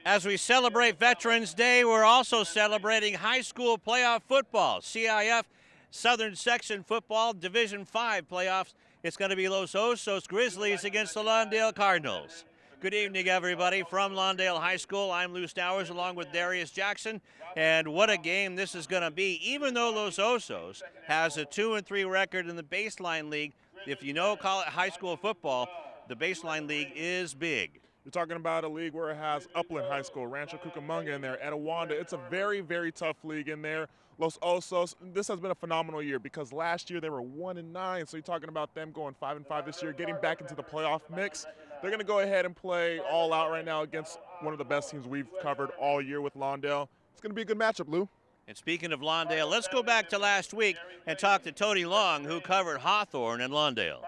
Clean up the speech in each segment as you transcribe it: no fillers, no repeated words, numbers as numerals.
As we celebrate Veterans Day, we're also celebrating high school playoff football. CIF Southern Section Football Division 5 playoffs. It's going to be Los Osos Grizzlies against the Lawndale Cardinals. Good evening, everybody. From Lawndale High School, I'm Lou Stowers along with Darius Jackson. And what a game this is going to be. Even though Los Osos has a 2-3 record in the Baseline League, if you know high school football, the Baseline League is big. You're talking about a league where it has Upland High School, Rancho Cucamonga in there, Etiwanda. It's a very, very tough league in there. Los Osos, this has been a phenomenal year because last year they were 1-9, so you're talking about them going 5-5 this year, getting back into the playoff mix. They're going to go ahead and play all out right now against one of the best teams we've covered all year with Lawndale. It's going to be a good matchup, Lou. And speaking of Lawndale, let's go back to last week and talk to Tony Long, who covered Hawthorne and Lawndale.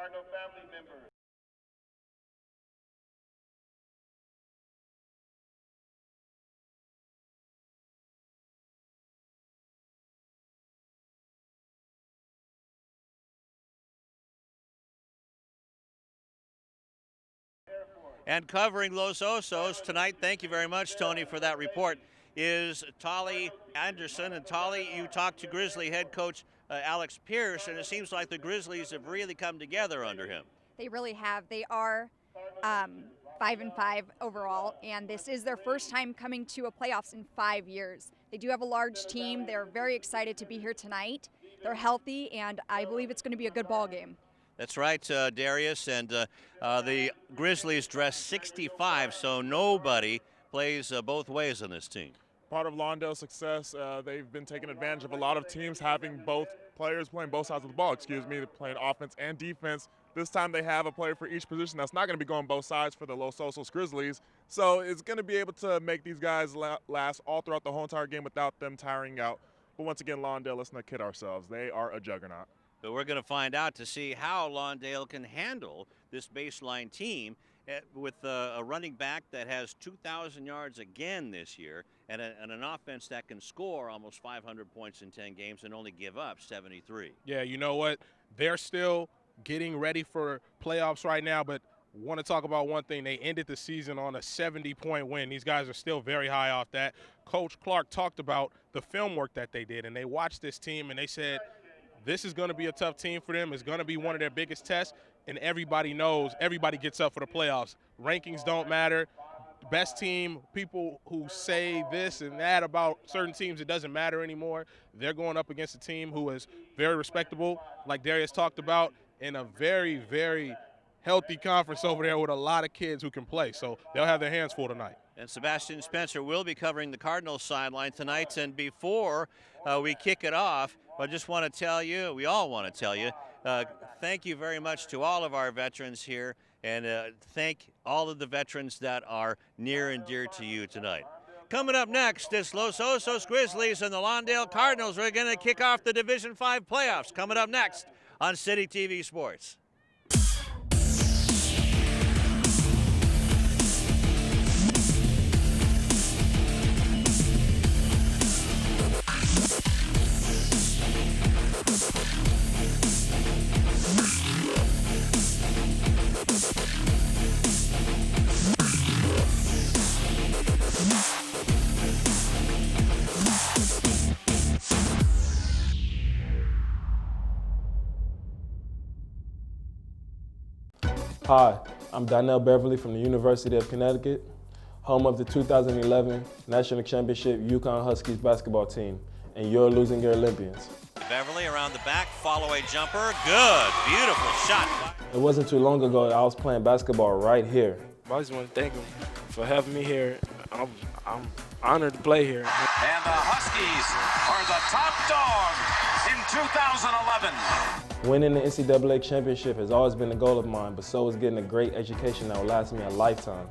And covering Los Osos tonight, thank you very much, Tony, for that report, is Tolly Anderson. And Tolly, you talked to Grizzly head coach Alex Pierce, and it seems like the Grizzlies have really come together under him. They really have. They are 5-5 overall, and this is their first time coming to a playoffs in 5 years. They do have a large team. They're very excited to be here tonight. They're healthy, and I believe it's going to be a good ball game. That's right, Darius, and the Grizzlies dress 65, so nobody plays both ways on this team. Part of Lawndale's success, they've been taking advantage of a lot of teams having both players playing both sides of the ball, playing offense and defense. This time they have a player for each position that's not going to be going both sides for the Los Osos Grizzlies. So it's going to be able to make these guys last all throughout the whole entire game without them tiring out. But once again, Lawndale, let's not kid ourselves. They are a juggernaut. But we're going to find out to see how Lawndale can handle this Baseline team with a running back that has 2,000 yards again this year and an offense that can score almost 500 points in 10 games and only give up 73. Yeah, you know what? They're still getting ready for playoffs right now, but want to talk about one thing. They ended the season on a 70-point win. These guys are still very high off that. Coach Clark talked about the film work that they did, and they watched this team, and they said, this is going to be a tough team for them. It's going to be one of their biggest tests, and everybody knows, everybody gets up for the playoffs. Rankings don't matter. Best team, people who say this and that about certain teams, it doesn't matter anymore. They're going up against a team who is very respectable, like Darius talked about, in a very, very healthy conference over there with a lot of kids who can play. So they'll have their hands full tonight. And Sebastian Spencer will be covering the Cardinals sideline tonight. And before we kick it off, I just want to tell you, we all want to tell you, thank you very much to all of our veterans here, and thank all of the veterans that are near and dear to you tonight. Coming up next is Los Osos Grizzlies and the Lawndale Cardinals. We're going to kick off the Division 5 playoffs. Coming up next on CityTV Sports. Hi, I'm Donnell Beverly from the University of Connecticut, home of the 2011 National Championship Yukon Huskies basketball team, and you're losing your Olympians. Beverly around the back, follow-away jumper, good, beautiful shot. It wasn't too long ago that I was playing basketball right here. I just want to thank him for having me here. I'm honored to play here. And the Huskies are the top dog in 2011. Winning the NCAA championship has always been a goal of mine, but so is getting a great education that will last me a lifetime.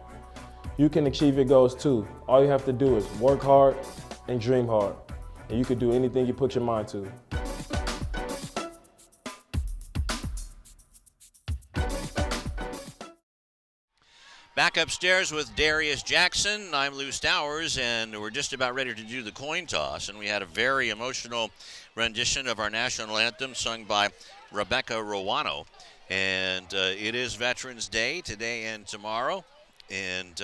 You can achieve your goals too. All you have to do is work hard and dream hard, and you can do anything you put your mind to. Back upstairs with Darius Jackson. I'm Lou Stowers, and we're just about ready to do the coin toss. And we had a very emotional rendition of our national anthem sung by Rebecca Rowano. And it is Veterans Day today and tomorrow. And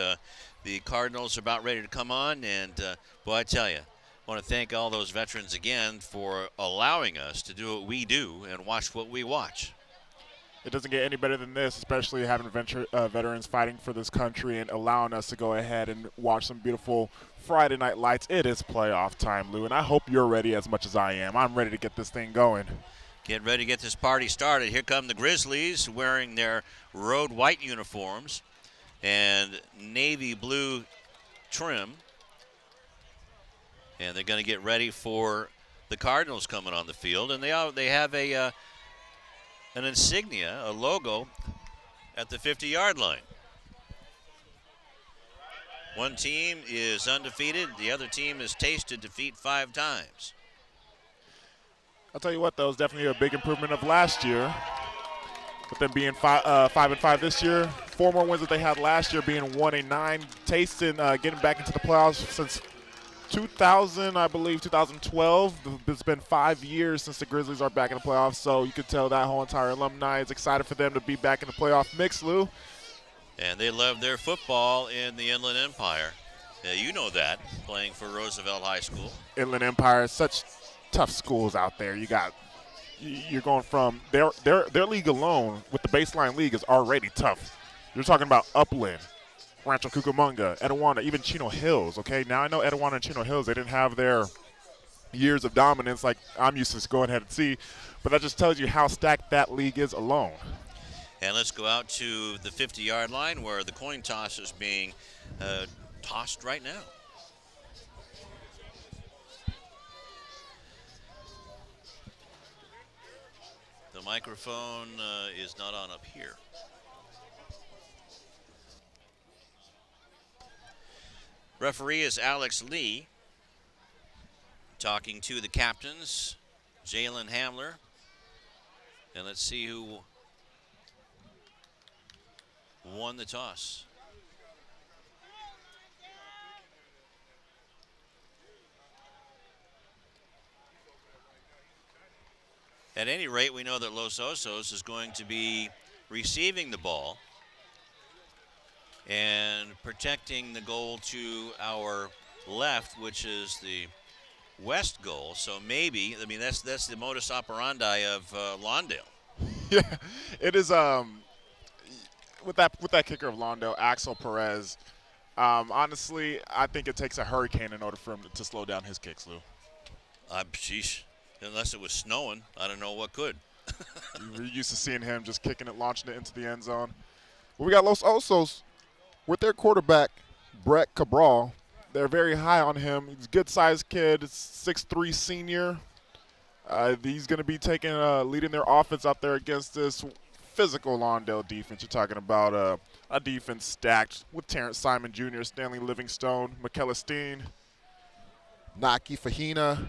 The Cardinals are about ready to come on, and boy, I tell you, I want to thank all those veterans again for allowing us to do what we do and watch what we watch. It doesn't get any better than this, especially having veterans fighting for this country and allowing us to go ahead and watch some beautiful Friday night lights. It is playoff time, Lou, and I hope you're ready as much as I am. I'm ready to get this thing going. Get ready to get this party started. Here come the Grizzlies wearing their road white uniforms and navy blue trim. And they're going to get ready for the Cardinals coming on the field. And they have an insignia, a logo, at the 50-yard line. One team is undefeated. The other team has tasted defeat 5 times. I'll tell you what, though, it's definitely a big improvement of last year. With them being 5-5 this year, 4 more wins that they had last year, being 1-9, tasting getting back into the playoffs since 2000, I believe, 2012. It's been 5 years since the Grizzlies are back in the playoffs, so you could tell that whole entire alumni is excited for them to be back in the playoff mix, Lou. And they love their football in the Inland Empire. You know that, playing for Roosevelt High School. Inland Empire, such tough schools out there. You're going from their league alone with the baseline league is already tough. You're talking about Upland, Rancho Cucamonga, Etiwanda, even Chino Hills, okay? Now I know Etiwanda and Chino Hills, they didn't have their years of dominance like I'm used to going ahead and see, but that just tells you how stacked that league is alone. And let's go out to the 50-yard line where the coin toss is being tossed right now. The microphone is not on up here. Referee is Alex Lee, talking to the captains, Jalen Hamler. And let's see who won the toss. At any rate, we know that Los Osos is going to be receiving the ball and protecting the goal to our left, which is the west goal. So maybe, I mean, that's the modus operandi of Lawndale. Yeah, it is. With that kicker of Lawndale, Axel Perez. Honestly, I think it takes a hurricane in order for him to slow down his kicks, Lou. Sheesh. Unless it was snowing, I don't know what could. We're used to seeing him just kicking it, launching it into the end zone. But we got Los Osos with their quarterback, Brett Cabral. They're very high on him. He's a good-sized kid, 6'3" senior. He's going to be leading their offense out there against this physical Lawndale defense. You're talking about a defense stacked with Terrence Simon Jr., Stanley Livingstone, Michaela Steen, Naki Fahina.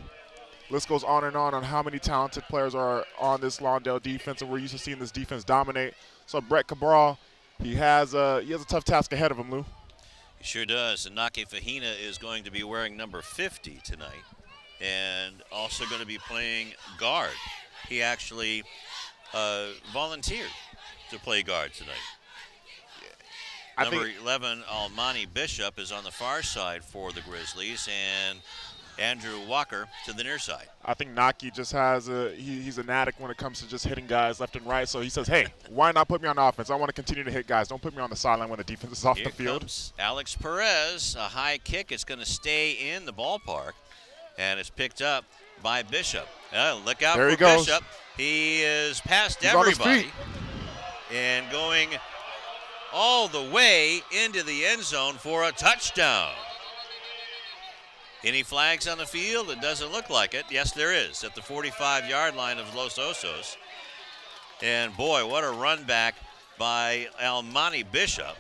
List goes on how many talented players are on this Lawndale defense, and we're used to seeing this defense dominate. So Brett Cabral, he has a tough task ahead of him, Lou. He sure does. And Naki Fahina is going to be wearing number 50 tonight and also going to be playing guard. He actually volunteered to play guard tonight. Number 11, Almani Bishop, is on the far side for the Grizzlies, and Andrew Walker to the near side. I think Naki just has he's an addict when it comes to just hitting guys left and right. So he says, hey, why not put me on offense? I want to continue to hit guys. Don't put me on the sideline when the defense is off the field. Here comes Alex Perez, a high kick. It's going to stay in the ballpark, and it's picked up by Bishop. Look out for Bishop. He is past everybody and going all the way into the end zone for a touchdown. Any flags on the field? It doesn't look like it. Yes, there is at the 45-yard line of Los Osos. And boy, what a run back by Almani Bishop.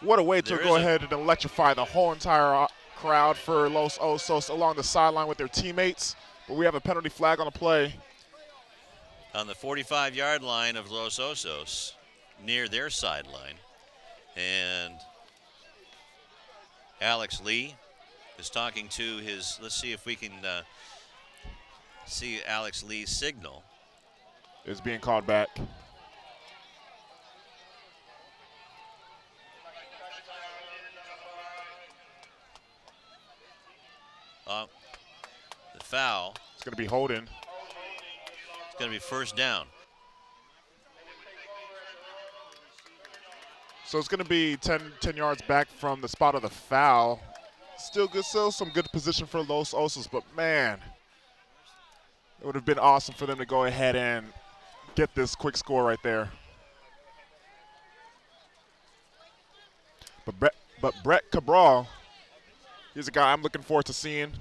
What a way to go ahead and electrify the whole entire crowd for Los Osos along the sideline with their teammates. But we have a penalty flag on the play. On the 45-yard line of Los Osos, near their sideline. And Alex Lee is talking to his, let's see if we can see Alex Lee's signal. It's being called back. The foul. It's going to be holding. It's going to be first down. So it's going to be 10 yards back from the spot of the foul. Still some good position for Los Osos, but man, it would have been awesome for them to go ahead and get this quick score right there. But Brett Cabral, he's a guy I'm looking forward to seeing.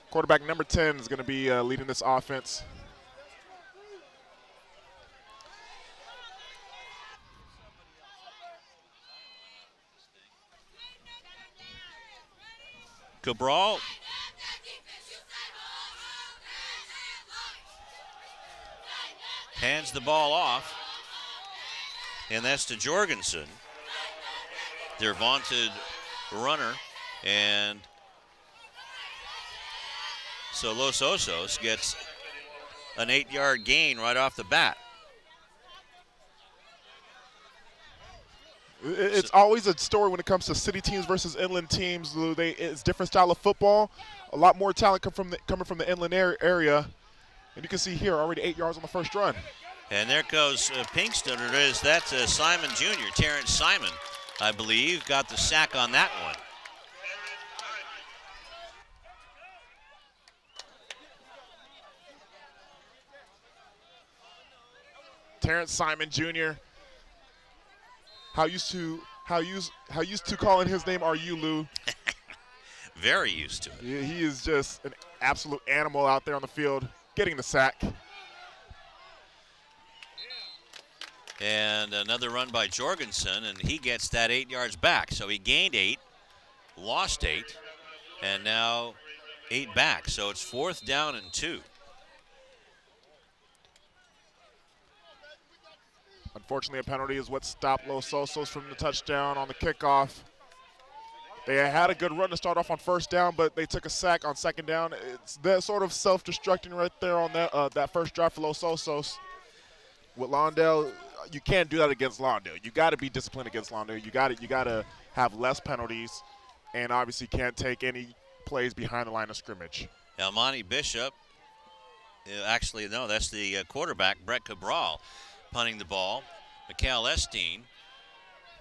Quarterback number 10 is going to be leading this offense. Cabral hands the ball off, and that's to Jorgensen, their vaunted runner. And so Los Osos gets an 8-yard gain right off the bat. It's always a story when it comes to city teams versus inland teams. It's different style of football. A lot more talent coming from the inland area. And you can see here already 8 yards on the first run. And there goes Pinkston. It is. That's Simon Jr., Terrence Simon, I believe, got the sack on that one. Terrence Simon Jr. How used to calling his name are you, Lou? Very used to it. He is just an absolute animal out there on the field, getting the sack. And another run by Jorgensen, and he gets that 8 yards back. So he gained 8, lost 8, and now 8 back. So it's 4th down and 2. Unfortunately, a penalty is what stopped Los Osos from the touchdown on the kickoff. They had a good run to start off on first down, but they took a sack on second down. It's that sort of self-destructing right there on that first drive for Los Osos. With Lawndale, you can't do that against Lawndale. You got to be disciplined against Lawndale. You got to have less penalties, and obviously can't take any plays behind the line of scrimmage. Now, Monty Bishop, actually, no, that's the quarterback, Brett Cabral, punting the ball. Mikhail Esteen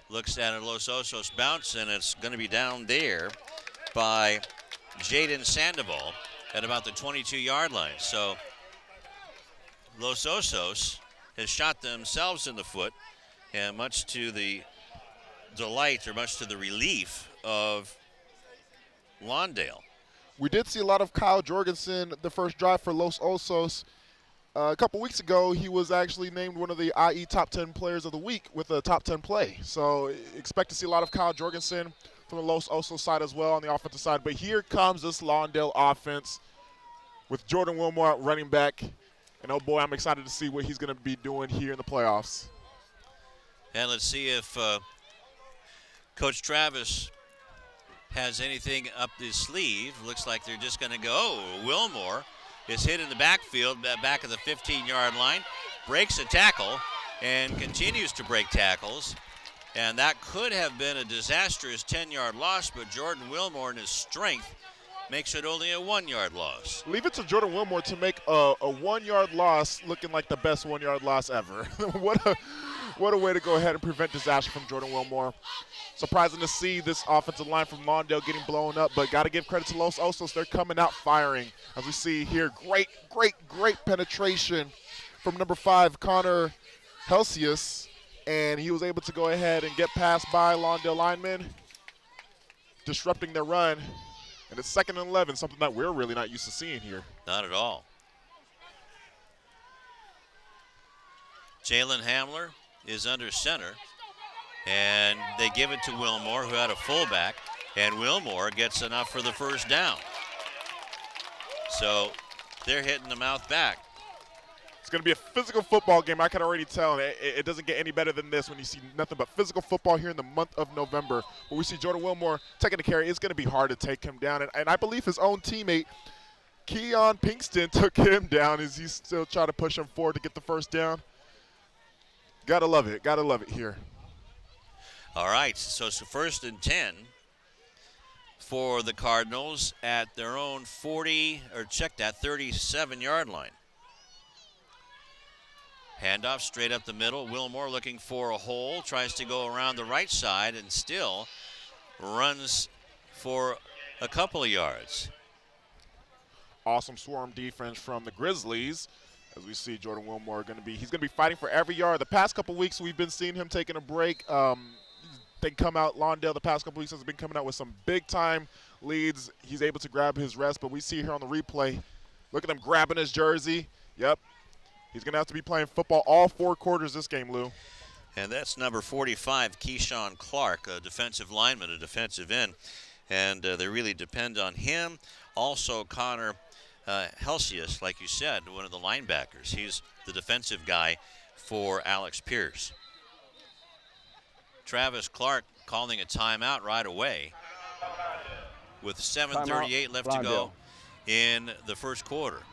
looks at a Los Osos bounce, and it's going to be down there by Jaden Sandoval at about the 22-yard line. So Los Osos has shot themselves in the foot, and much to the delight or much to the relief of Lawndale. We did see a lot of Kyle Jorgensen the first drive for Los Osos. A couple weeks ago, he was actually named one of the IE top 10 players of the week with a top 10 play. So expect to see a lot of Kyle Jorgensen from the Los Osos side as well on the offensive side. But here comes this Lawndale offense with Jordan Wilmore running back. And oh boy, I'm excited to see what he's going to be doing here in the playoffs. And let's see if Coach Travis has anything up his sleeve. Looks like they're just going to go. Oh, Wilmore is hit in the backfield, back of the 15-yard line, breaks a tackle, and continues to break tackles. And that could have been a disastrous 10-yard loss, but Jordan Wilmore, in his strength, makes it only a 1-yard loss. Leave it to Jordan Wilmore to make a 1-yard loss looking like the best 1-yard loss ever. What a way to go ahead and prevent disaster from Jordan Wilmore. Surprising to see this offensive line from Lawndale getting blown up, but got to give credit to Los Osos. They're coming out firing. As we see here, great penetration from number 5, Connor Helsius, and he was able to go ahead and get past by Lawndale linemen, disrupting their run. And it's 2nd and 11, something that we're really not used to seeing here. Not at all. Jalen Hamler is under center, and they give it to Wilmore, who had a fullback, and Wilmore gets enough for the first down. So they're hitting the mouth back. It's going to be a physical football game. I can already tell. It doesn't get any better than this when you see nothing but physical football here in the month of November. When we see Jordan Wilmore taking the carry, it's going to be hard to take him down. And I believe his own teammate, Keon Pinkston, took him down as he's still trying to push him forward to get the first down. Got to love it. Got to love it here. All right, so it's 1st and 10 for the Cardinals at their own 37-yard line. Handoff straight up the middle. Wilmore looking for a hole, tries to go around the right side and still runs for a couple of yards. Awesome swarm defense from the Grizzlies. As we see Jordan Wilmore he's gonna be fighting for every yard. The past couple weeks we've been seeing him taking a break. They come out, Lawndale the past couple weeks has been coming out with some big time leads. He's able to grab his rest, but we see here on the replay, look at him grabbing his jersey. Yep, he's gonna have to be playing football all 4 quarters this game, Lou. And that's number 45, Keyshawn Clark, a defensive lineman, a defensive end. And they really depend on him. Also, Connor Helsius, like you said, one of the linebackers. He's the defensive guy for Alex Pierce. Travis Clark calling a timeout right away with 7:38 left to go in the first quarter.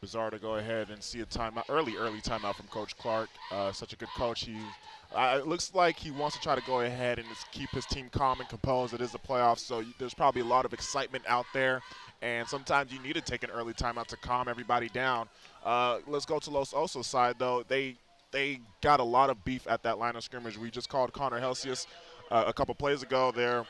Bizarre to go ahead and see a timeout, early timeout from Coach Clark. Such a good coach. It looks like he wants to try to go ahead and just keep his team calm and composed. It is the playoffs, so there's probably a lot of excitement out there, and sometimes you need to take an early timeout to calm everybody down. Let's go to Los Osos side, though. They got a lot of beef at that line of scrimmage. We just called Connor Helsius a couple plays ago. They're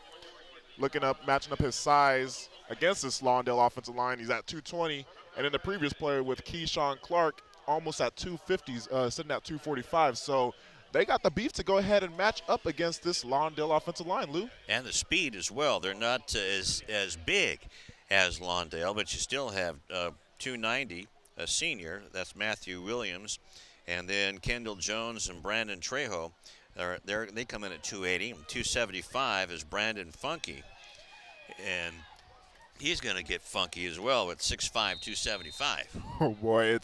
matching up his size against this Lawndale offensive line. He's at 220, and then the previous player with Keyshawn Clark almost at 250s, sitting at 245. So they got the beef to go ahead and match up against this Lawndale offensive line, Lou. And the speed as well. They're not as big as Lawndale, but you still have 290, a senior. That's Matthew Williams. And then Kendall Jones and Brandon Trejo, they come in at 280. 275 is Brandon Funky. And he's going to get funky as well with 6'5", 275. Oh, boy.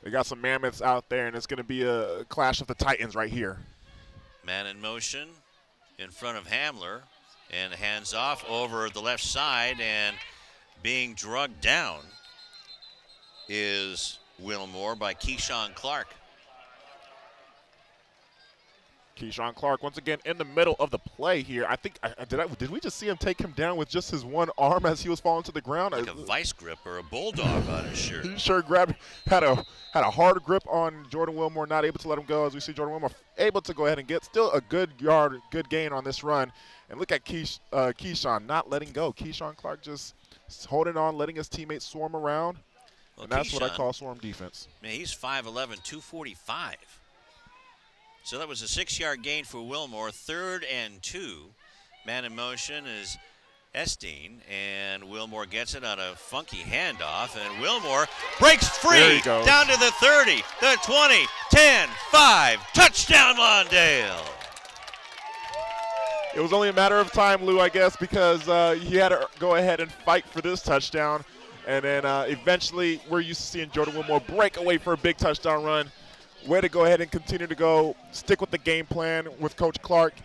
They got some mammoths out there, and it's going to be a clash of the Titans right here. Man in motion in front of Hamler, and hands off over the left side, and being drugged down is Wilmore by Keyshawn Clark. Keyshawn Clark once again in the middle of the play here. I think did we just see him take him down with just his one arm as he was falling to the ground? Like a vice grip or a bulldog on his shirt. He sure had a hard grip on Jordan Wilmore, not able to let him go. As we see Jordan Wilmore able to go ahead and get still a good gain on this run. And look at Keyshawn not letting go. Keyshawn Clark just holding on, letting his teammates swarm around. Well, and that's Keyshawn, what I call swarm defense. Man, he's 5'11", 245. So that was a 6-yard gain for Wilmore. 3rd and 2. Man in motion is Esteen, and Wilmore gets it on a funky handoff, and Wilmore breaks free down to the 30, the 20, 10, 5. Touchdown, Lawndale. It was only a matter of time, Lou, I guess, because he had to go ahead and fight for this touchdown. And then eventually we're used to seeing Jordan Wilmore break away for a big touchdown run. Way to go ahead and continue to stick with the game plan with Coach Clark,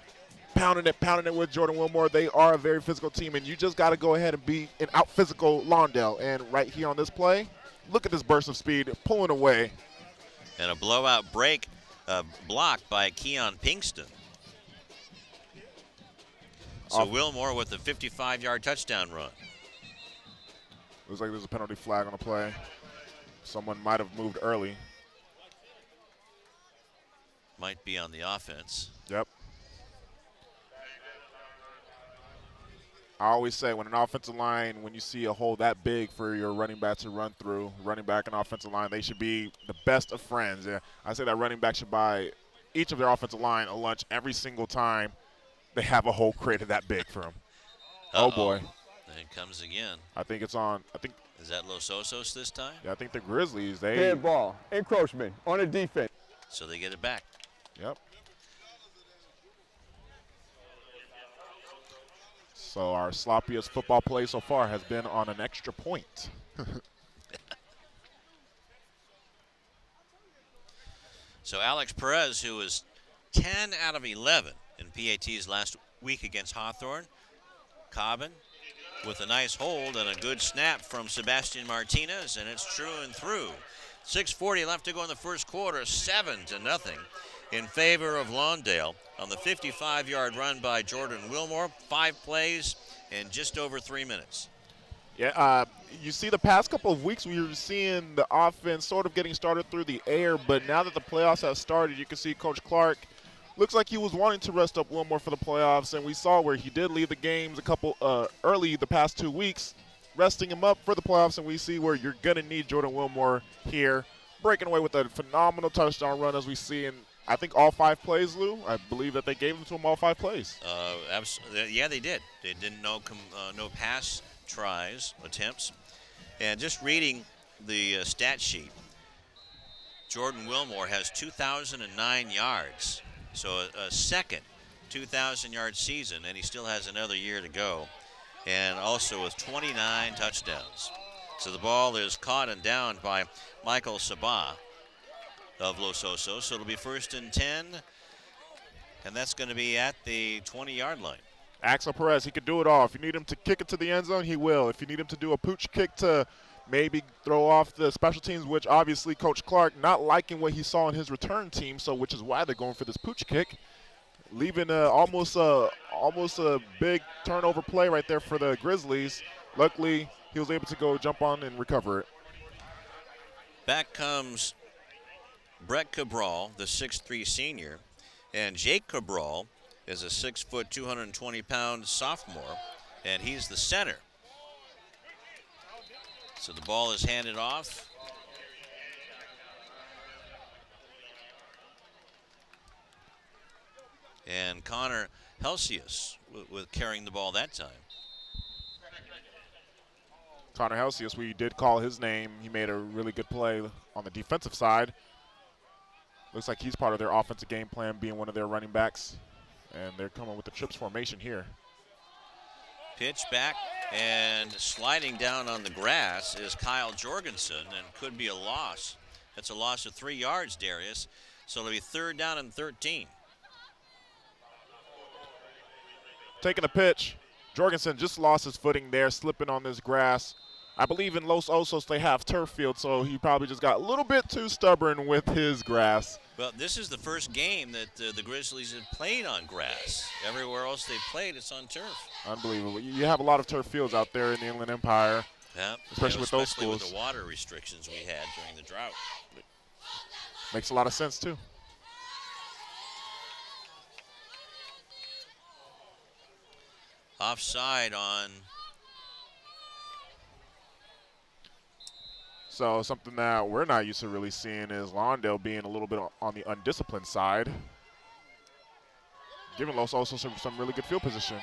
pounding it with Jordan Wilmore. They are a very physical team, and you just got to go ahead and be an out-physical Lawndale. And right here on this play, look at this burst of speed, pulling away. And a blowout break blocked by Keon Pinkston. So Wilmore with a 55-yard touchdown run. Looks like there's a penalty flag on the play. Someone might have moved early. Might be on the offense. Yep. I always say when an offensive line, when you see a hole that big for your running back to run through, running back and offensive line, they should be the best of friends. Yeah, I say that running back should buy each of their offensive line a lunch every single time they have a hole created that big for them. Oh, boy. And it comes again. I think it's on. Is that Los Osos this time? Yeah, I think the Grizzlies, Head ball, encroachment on the defense. So they get it back. Yep. So our sloppiest football play so far has been on an extra point. So Alex Perez, who was 10 out of 11 in PAT's last week against Hawthorne. Cobbin with a nice hold and a good snap from Sebastian Martinez, and it's true and through. 6:40 left to go in the first quarter, 7-0. in favor of Lawndale on the 55-yard run by Jordan Wilmore. 5 plays in just over 3 minutes. Yeah, you see the past couple of weeks we were seeing the offense sort of getting started through the air, but now that the playoffs have started, you can see Coach Clark looks like he was wanting to rest up Wilmore for the playoffs, and we saw where he did leave the games a couple early the past 2 weeks, resting him up for the playoffs, and we see where you're going to need Jordan Wilmore here, breaking away with a phenomenal touchdown run as we see in, I think, all 5 plays, Lou. I believe that they gave him to him all 5 plays. Yeah, they did. They didn't no pass tries, attempts. And just reading the stat sheet, Jordan Wilmore has 2,009 yards. So a second 2,000-yard season, and he still has another year to go. And also with 29 touchdowns. So the ball is caught and down by Michael Sabah of Los Osos. So it'll be 1st and 10, and that's going to be at the 20-yard line. Axel Perez, he could do it all. If you need him to kick it to the end zone, he will. If you need him to do a pooch kick to maybe throw off the special teams, which obviously Coach Clark not liking what he saw in his return team, so which is why they're going for this pooch kick, leaving almost a big turnover play right there for the Grizzlies. Luckily, he was able to go jump on and recover it. Back comes Brett Cabral, the 6'3 senior, and Jake Cabral is a 6 foot, 220-pound sophomore, and he's the center. So the ball is handed off. And Connor Helsius with carrying the ball that time. Connor Helsius, we did call his name. He made a really good play on the defensive side. Looks like he's part of their offensive game plan, being one of their running backs. And they're coming with the trips formation here. Pitch back, and sliding down on the grass is Kyle Jorgensen, and could be a loss. That's a loss of 3 yards, Darius. So it'll be 3rd down and 13. Taking a pitch. Jorgensen just lost his footing there, slipping on this grass. I believe in Los Osos they have turf field, so he probably just got a little bit too stubborn with his grass. Well, this is the first game that the Grizzlies have played on grass. Everywhere else they've played, it's on turf. Unbelievable. You have a lot of turf fields out there in the Inland Empire, yeah, especially with those schools. schools. With the water restrictions we had during the drought. Makes a lot of sense, too. Offside on. So something that we're not used to really seeing is Lawndale being a little bit on the undisciplined side, giving Los Osos some really good field position.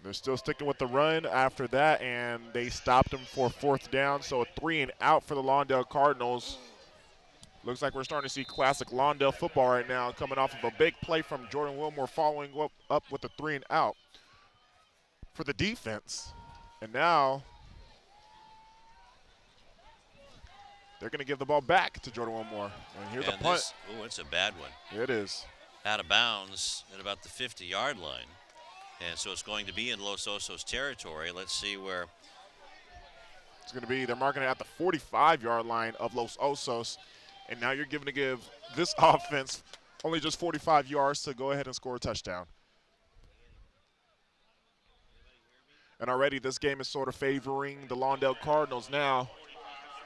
They're still sticking with the run after that, and they stopped him for 4th down, so a 3 and out for the Lawndale Cardinals. Looks like we're starting to see classic Lawndale football right now, coming off of a big play from Jordan Wilmore, following up with a 3 and out for the defense. And now they're going to give the ball back to Jordan Wilmore. And here's a punt. Oh, it's a bad one. It is. Out of bounds at about the 50-yard line. And so it's going to be in Los Osos territory. Let's see where. It's going to be, they're marking it at the 45-yard line of Los Osos. And now you're going to give this offense only just 45 yards to go ahead and score a touchdown. And already this game is sort of favoring the Lawndale Cardinals now.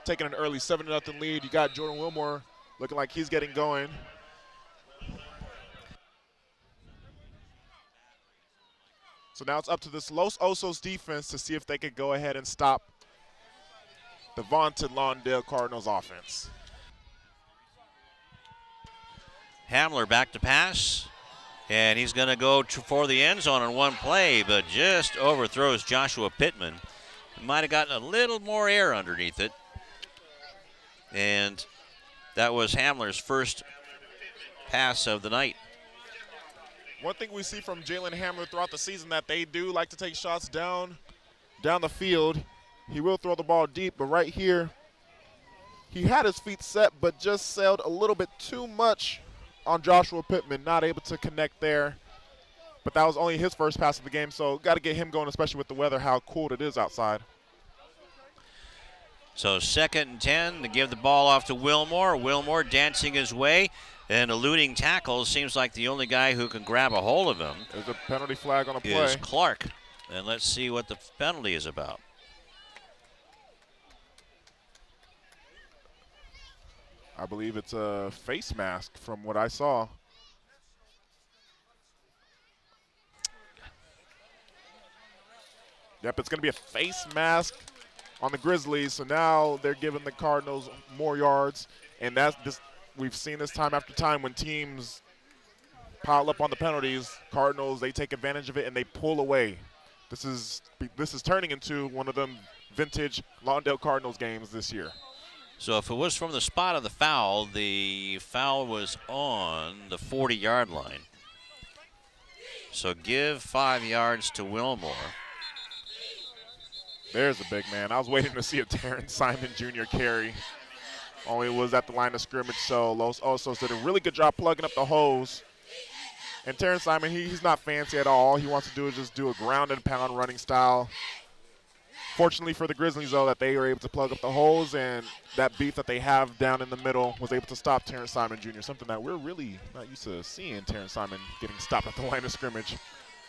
Taking an early 7-0 lead. You got Jordan Wilmore looking like he's getting going. So now it's up to this Los Osos defense to see if they could go ahead and stop the vaunted Lawndale Cardinals offense. Hamler back to pass, and he's going to go for the end zone on one play, but just overthrows Joshua Pittman. Might have gotten a little more air underneath it. And that was Hamler's first pass of the night. One thing we see from Jalen Hamler throughout the season that they do like to take shots down the field. He will throw the ball deep, but right here, he had his feet set, but just sailed a little bit too much on Joshua Pittman, not able to connect there. but that was only his first pass of the game, so got to get him going, especially with the weather, how cool it is outside. So 2nd and 10 to give the ball off to Wilmore. Wilmore dancing his way and eluding tackles. Seems like the only guy who can grab a hold of him There's a penalty flag on the play. is Clark. And let's see what the penalty is about. I believe it's a face mask from what I saw. Yep, it's going to be a face mask on the Grizzlies. So now they're giving the Cardinals more yards. And that's this. We've seen this time after time when teams pile up on the penalties. Cardinals, they take advantage of it and they pull away. This is turning into one of them vintage Lawndale Cardinals games this year. So if it was from the spot of the foul was on the 40-yard line. So give 5 yards to Wilmore. There's a big man. I was waiting to see a Terrence Simon Jr. carry. Only was at the line of scrimmage, so Los Osos did a really good job plugging up the holes. And Terrence Simon, he's not fancy at all. All he wants to do is just do a ground and pound running style. Fortunately for the Grizzlies, though, that they were able to plug up the holes, and that beef that they have down in the middle was able to stop Terrence Simon Jr., something that we're really not used to seeing Terrence Simon getting stopped at the line of scrimmage.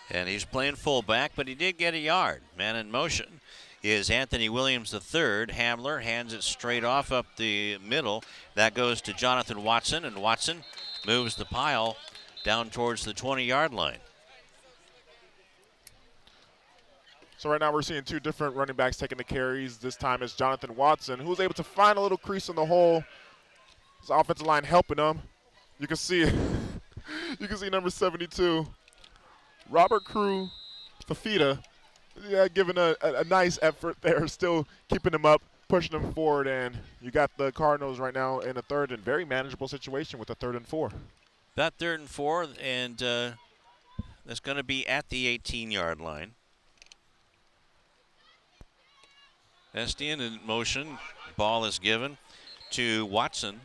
And he's playing fullback, but he did get a yard. Man in motion is Anthony Williams III. Hamler hands it straight off up the middle. That goes to Jonathan Watson, and Watson moves the pile down towards the 20-yard line. So right now we're seeing two different running backs taking the carries. This time it's Jonathan Watson, who was able to find a little crease in the hole. His offensive line helping him. You can see you can see number 72, Robert Crew Fafita, giving a nice effort there, still keeping him up, pushing him forward, and you got the Cardinals right now in a 3rd and very manageable situation with a 3rd and 4. About 3rd and 4, and that's going to be at the 18-yard line. Estienne in motion. Ball is given to Watson.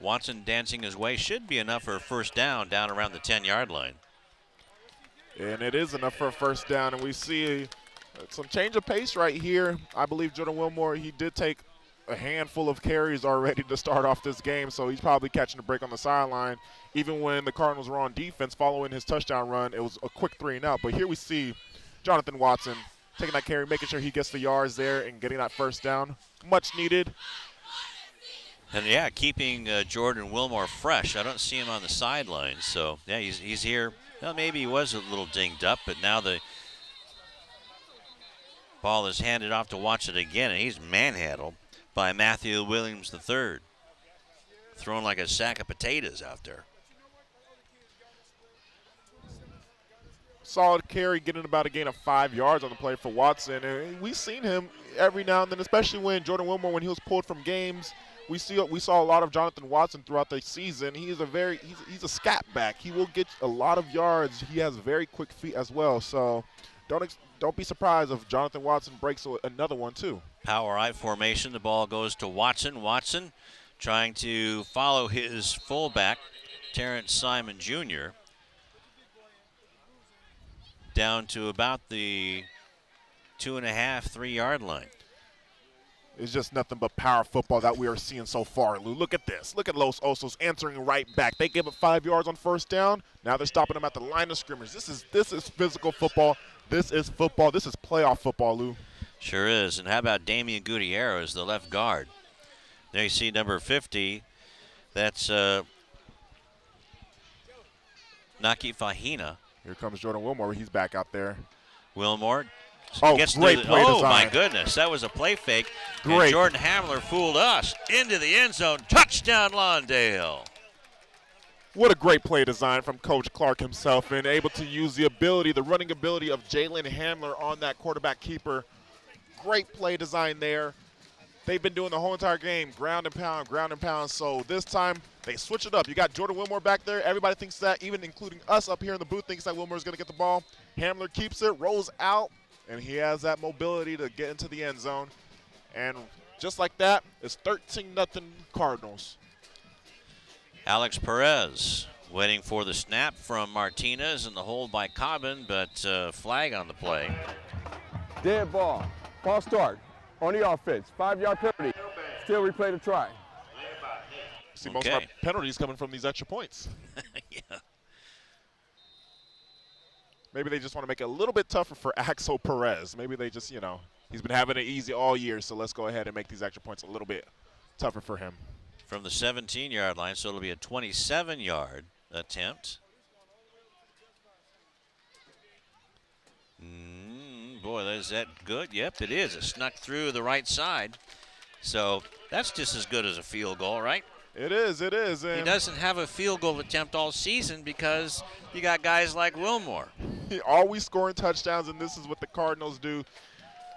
Watson dancing his way. Should be enough for a first down around the 10-yard line. And it is enough for a first down, and we see some change of pace right here. I believe Jordan Wilmore, he did take a handful of carries already to start off this game, so he's probably catching a break on the sideline. Even when the Cardinals were on defense following his touchdown run, it was a quick 3 and out. But here we see Jonathan Watson taking that carry, making sure he gets the yards there and getting that first down. Much needed. And, yeah, keeping Jordan Wilmore fresh. I don't see him on the sidelines. So, yeah, he's here. Well, maybe he was a little dinged up, but now the ball is handed off to Watson again, and he's manhandled by Matthew Williams III. Thrown like a sack of potatoes out there. Solid carry, getting about a gain of 5 yards on the play for Watson. And we've seen him every now and then, especially when Jordan Wilmore, when he was pulled from games. We saw a lot of Jonathan Watson throughout the season. He's a scat back. He will get a lot of yards. He has very quick feet as well. So don't be surprised if Jonathan Watson breaks another one too. Power I formation. The ball goes to Watson. Watson trying to follow his fullback, Terrence Simon Jr., down to about the 2.5, 3-yard line. It's just nothing but power football that we are seeing so far, Lou. Look at this. Look at Los Osos answering right back. They gave up 5 yards on first down. Now they're stopping them at the line of scrimmage. This is physical football. This is football. This is playoff football, Lou. Sure is. And how about Damian Gutierrez, the left guard? There you see number 50. That's Naki Fahina. Here comes Jordan Wilmore. He's back out there. Wilmore. Oh, great play Oh, design. my goodness. That was a play fake. Great. And Jordan Hamler fooled us into the end zone. Touchdown, Lawndale. What a great play design from Coach Clark himself, and able to use the running ability of Jalen Hamler on that quarterback keeper. Great play design there. They've been doing the whole entire game, ground and pound. So this time they switch it up. You got Jordan Wilmore back there. Everybody thinks that, even including us up here in the booth, thinks that Wilmore's going to get the ball. Hamler keeps it, rolls out, and he has that mobility to get into the end zone. And just like that, it's 13-0 Cardinals. Alex Perez Waiting for the snap from Martinez and the hold by Cobbin, but flag on the play. Dead ball. False start on the offense. 5-yard penalty. Still replay the try. See most of our penalties coming from these extra points. Yeah. Maybe they just want to make it a little bit tougher for Axel Perez. Maybe they just, he's been having it easy all year, so let's go ahead and make these extra points a little bit tougher for him. From the 17-yard line, so it'll be a 27-yard attempt. Boy, is that good? Yep, it is. It snuck through the right side. So that's just as good as a field goal, right? It is. He doesn't have a field goal attempt all season because you got guys like Wilmore. Always scoring touchdowns, and this is what the Cardinals do.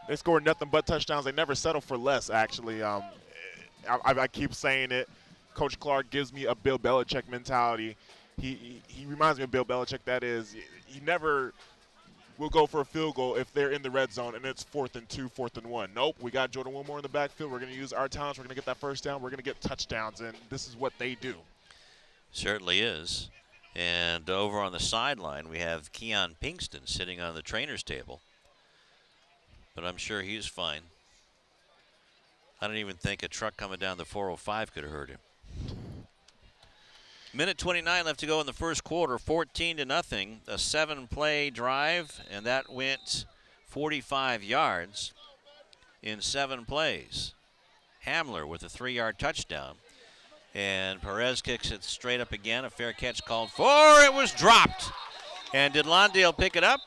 They score nothing but touchdowns. They never settle for less, actually. I keep saying it. Coach Clark gives me a Bill Belichick mentality. He reminds me of Bill Belichick. That is, he never will go for a field goal if they're in the red zone and it's 4th and 2, 4th and 1. Nope, we got Jordan Wilmore in the backfield. We're going to use our talents. We're going to get that first down. We're going to get touchdowns, and this is what they do. Certainly is. And over on the sideline, we have Keon Pinkston sitting on the trainer's table. But I'm sure he's fine. I don't even think a truck coming down the 405 could have hurt him. Minute 29 left to go in the first quarter, 14-0. A 7-play drive, and that went 45 yards in 7 plays. Hamler with a 3-yard touchdown. And Perez kicks it straight up again. A fair catch called for. It was dropped. And did Lawndale pick it up?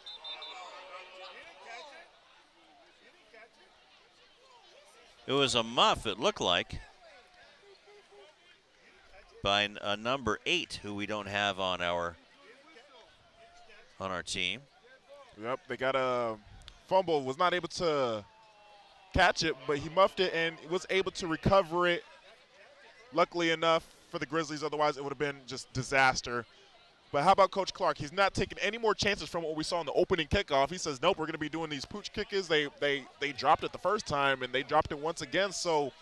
It was a muff, it looked like, by a number 8 who we don't have on our team. Yep, they got a fumble. Was not able to catch it, but he muffed it and was able to recover it. Luckily enough for the Grizzlies, otherwise it would have been just disaster. But how about Coach Clark? He's not taking any more chances from what we saw in the opening kickoff. He says, nope, we're going to be doing these pooch kickers. They dropped it the first time, and they dropped it once again. So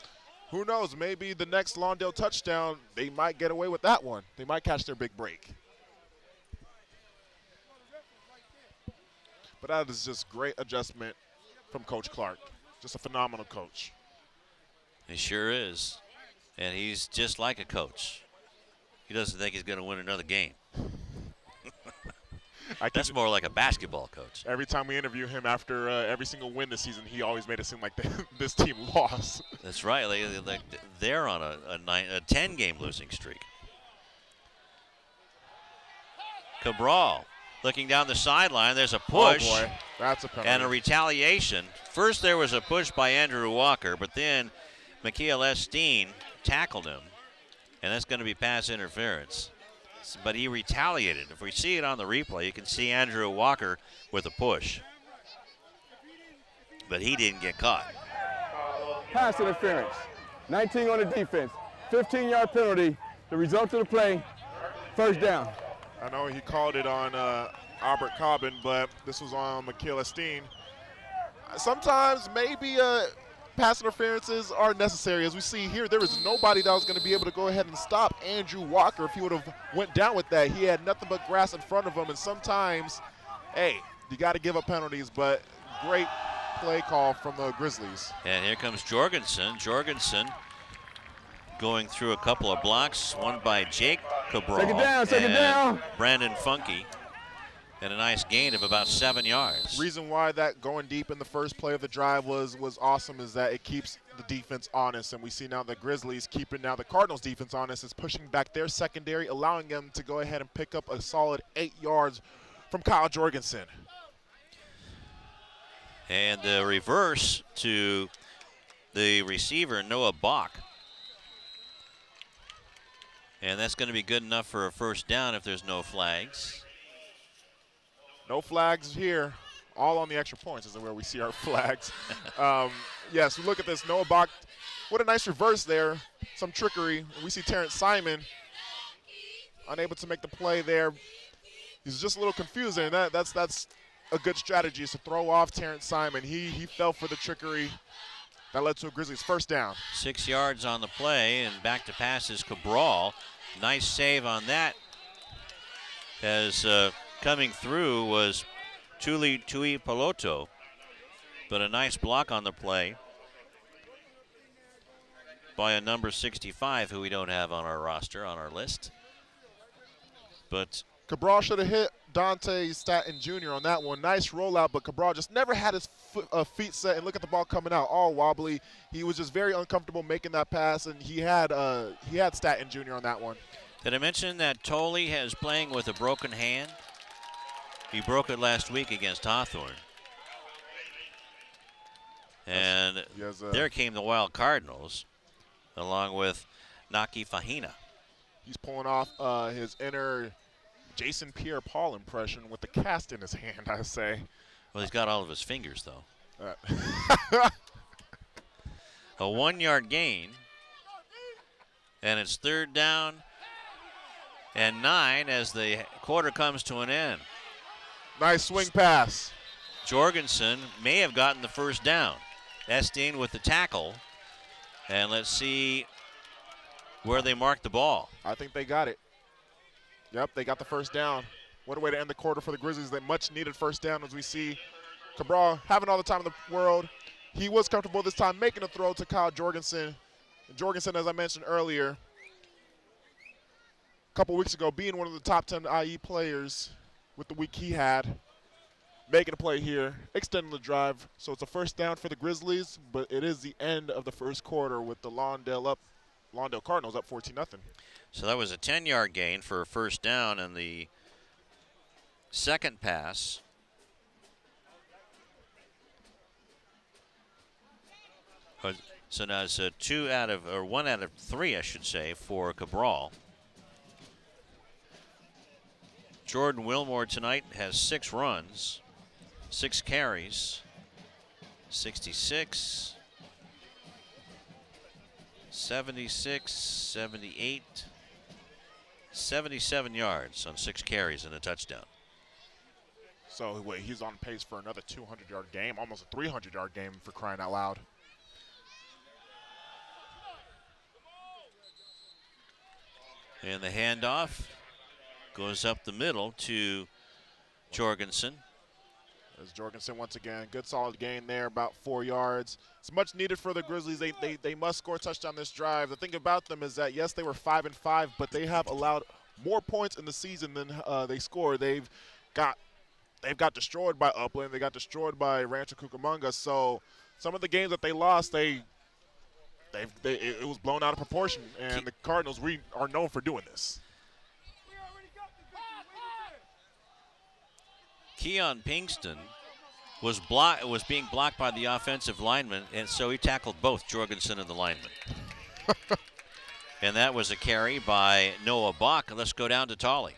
who knows? Maybe the next Lawndale touchdown, they might get away with that one. They might catch their big break. But that is just great adjustment from Coach Clark. Just a phenomenal coach. He sure is. And he's just like a coach. He doesn't think he's going to win another game. That's more like a basketball coach. Every time we interview him after every single win this season, he always made it seem like this team lost. That's right. They're on a 10-game losing streak. Cabral looking down the sideline. There's a push. Oh, boy. That's a penalty. And a retaliation. First there was a push by Andrew Walker, but then Mikael Esteen tackled him. And that's going to be pass interference. But he retaliated. If we see it on the replay, you can see Andrew Walker with a push. But he didn't get caught. Pass interference. 19 on the defense. 15-yard penalty. The result of the play, first down. I know he called it on Albert Cobbin, but this was on Mikael Esteen. Sometimes maybe pass interferences are necessary. As we see here, there was nobody that was going to be able to go ahead and stop Andrew Walker if he would have went down with that. He had nothing but grass in front of him, and sometimes, hey, you got to give up penalties, but great play call from the Grizzlies. And here comes Jorgensen. Jorgensen going through a couple of blocks, one by Jake Cabral Take it down. Brandon Funky, and a nice gain of about 7 yards. Reason why that going deep in the first play of the drive was awesome is that it keeps the defense honest, and we see now the Grizzlies keeping now the Cardinals defense honest is pushing back their secondary, allowing them to go ahead and pick up a solid 8 yards from Kyle Jorgensen. And the reverse to the receiver, Noah Bach. And that's going to be good enough for a first down if there's no flags. No flags here. All on the extra points is where we see our flags. Yes, we look at this. Noah Bach, what a nice reverse there. Some trickery. We see Terrence Simon unable to make the play there. He's just a little confusing. That's a good strategy is to throw off Terrence Simon. He fell for the trickery. That led to a Grizzlies first down. 6 yards on the play, and back to pass is Cabral. Nice save on that as coming through was Tuli Tui Peloto, but a nice block on the play by a number 65 who we don't have on our roster, on our list. But Cabral should have hit Dante Staton Jr. on that one. Nice rollout, but Cabral just never had his feet set, and look at the ball coming out all wobbly. He was just very uncomfortable making that pass, and he had Staton Jr. on that one. did I mention that Tolle is playing with a broken hand? He broke it last week against Hawthorne. And there came the Wild Cardinals, along with Naki Fahina. He's pulling off his inner Jason Pierre-Paul impression with the cast in his hand, I say. Well, he's got all of his fingers, though. A 1-yard gain, and it's 3rd down and 9 as the quarter comes to an end. Nice swing pass. Jorgensen may have gotten the first down. Esteen with the tackle, and let's see where they mark the ball. I think they got it. Yep, they got the first down. What a way to end the quarter for the Grizzlies. They much needed first down, as we see Cabral having all the time in the world. He was comfortable this time making a throw to Kyle Jorgensen. And Jorgensen, as I mentioned earlier, a couple weeks ago, being one of the top 10 IE players with the week he had, making a play here, extending the drive. So it's a first down for the Grizzlies, but it is the end of the first quarter with the Lawndale Cardinals up 14-0. So that was a 10-yard gain for a first down, and the second pass so now it's a 1 out of 3, I should say, for Cabral. Jordan Wilmore tonight has 6 runs, 6 carries, 66, 76, 78, 77 yards on 6 carries and a touchdown. So wait, he's on pace for another 200-yard game, almost a 300-yard game for crying out loud. And the handoff goes up the middle to Jorgensen. As Jorgensen once again, good solid gain there, about 4 yards. It's much needed for the Grizzlies. They must score a touchdown this drive. The thing about them is that, yes, they were 5-5, but they have allowed more points in the season than they scored. They've got destroyed by Upland. They got destroyed by Rancho Cucamonga. So some of the games that they lost, it was blown out of proportion. And the Cardinals are known for doing this. Keon Pinkston was being blocked by the offensive lineman, and so he tackled both Jorgensen and the lineman. And that was a carry by Noah Bach. Let's go down to Tolley.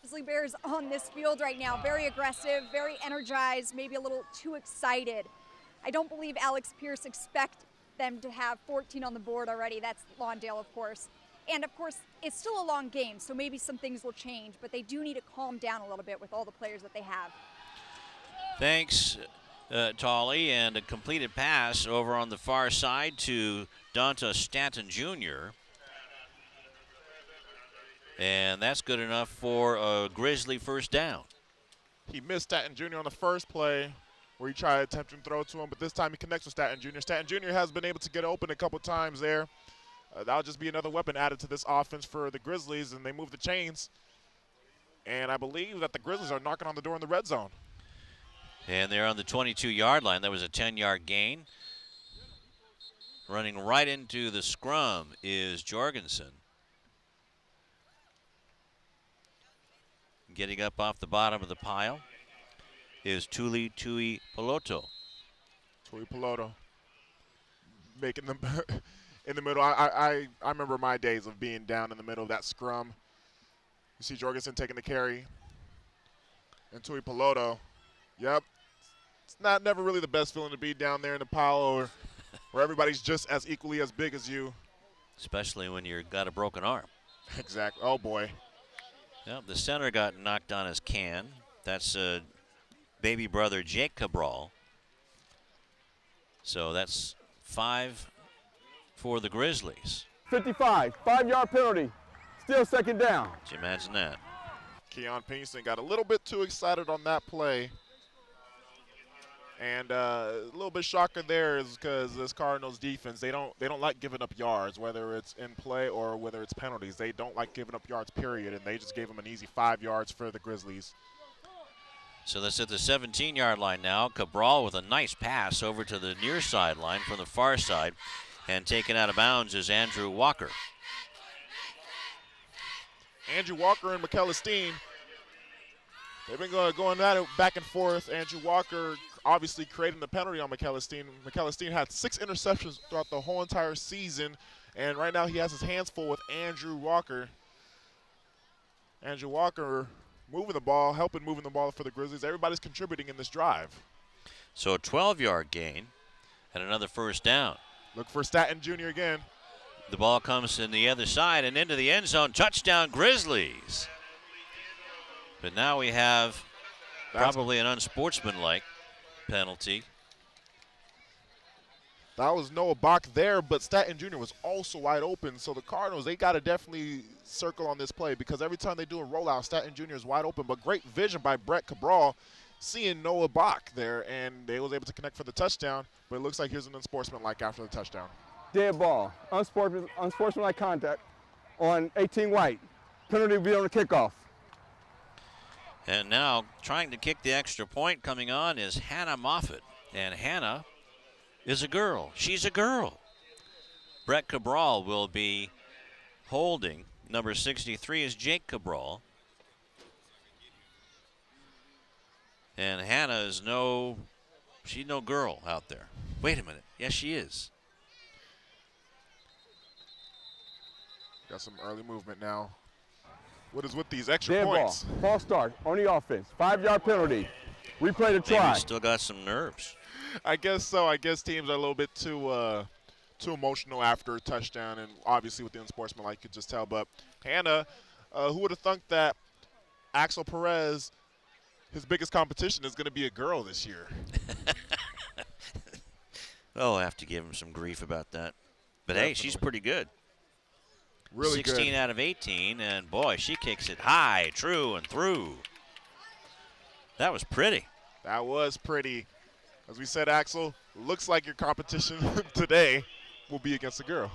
Grizzly Bears on this field right now, very aggressive, very energized, maybe a little too excited. I don't believe Alex Pierce expect them to have 14 on the board already. That's Lawndale, of course. And, of course, it's still a long game, so maybe some things will change, but they do need to calm down a little bit with all the players that they have. Thanks, Tolley, and a completed pass over on the far side to Dante Staton Jr. And that's good enough for a Grizzly first down. He missed Staton Jr. on the first play where he tried to attempt to throw to him, but this time he connects with Staton Jr. Staton Jr. has been able to get open a couple times there. That'll just be another weapon added to this offense for the Grizzlies, and they move the chains. And I believe that the Grizzlies are knocking on the door in the red zone. And they're on the 22-yard line. That was a 10-yard gain. Running right into the scrum is Jorgensen. Getting up off the bottom of the pile is Tuli Tui Peloto. Tui Peloto making them in the middle. I remember my days of being down in the middle of that scrum. You see Jorgensen taking the carry. And Tui Peloto, yep. It's never really the best feeling to be down there in the pile where everybody's just as equally as big as you. Especially when you've got a broken arm. Exactly. Oh, boy. Yep, the center got knocked on his can. That's baby brother Jake Cabral. So that's 5 for the Grizzlies. 55, 5-yard penalty, still second down. Can you imagine that? Keon Pinkston got a little bit too excited on that play. And a little bit shocker there is because this Cardinals defense, they don't like giving up yards, whether it's in play or whether it's penalties. They don't like giving up yards, period, and they just gave them an easy 5 yards for the Grizzlies. So that's at the 17-yard line now. Cabral with a nice pass over to the near sideline from the far side, and taken out of bounds is Andrew Walker. Andrew Walker and McKellisteen, they've been going at it back and forth. Andrew Walker obviously creating the penalty on McKellisteen. McKellisteen had 6 interceptions throughout the whole entire season, and right now he has his hands full with Andrew Walker. Andrew Walker moving the ball, helping moving the ball for the Grizzlies. Everybody's contributing in this drive. So a 12-yard gain and another first down. Look for Staten Jr. again. The ball comes in the other side and into the end zone. Touchdown, Grizzlies. But now we have probably an unsportsmanlike penalty. That was Noah Bach there, but Staten Jr. was also wide open. So the Cardinals, they got to definitely circle on this play because every time they do a rollout, Staten Jr. is wide open. But great vision by Brett Cabral, seeing Noah Bach there, and they was able to connect for the touchdown. But it looks like here's an unsportsmanlike after the touchdown. Dead ball, unsportsmanlike contact on 18 White. Penalty will be on the kickoff. And now trying to kick the extra point coming on is Hannah Moffitt. And Hannah is a girl. She's a girl. Brett Cabral will be holding. Number 63 is Jake Cabral. And Hannah is she's no girl out there. Wait a minute. Yes, she is. Got some early movement now. What is with these extra Dead points? ball, false start on the offense. 5-yard penalty. Replay the try. Maybe still got some nerves. I guess so. I guess teams are a little bit too emotional after a touchdown, and obviously with the unsportsmanlike, you could just tell. But Hannah, who would have thunk that Axel Perez, his biggest competition, is going to be a girl this year? Oh, I have to give him some grief about that. But hey, she's pretty good. Really 16 good. out of 18, and boy, she kicks it high, true, and through. That was pretty. That was pretty. As we said, Axel, looks like your competition today will be against a girl.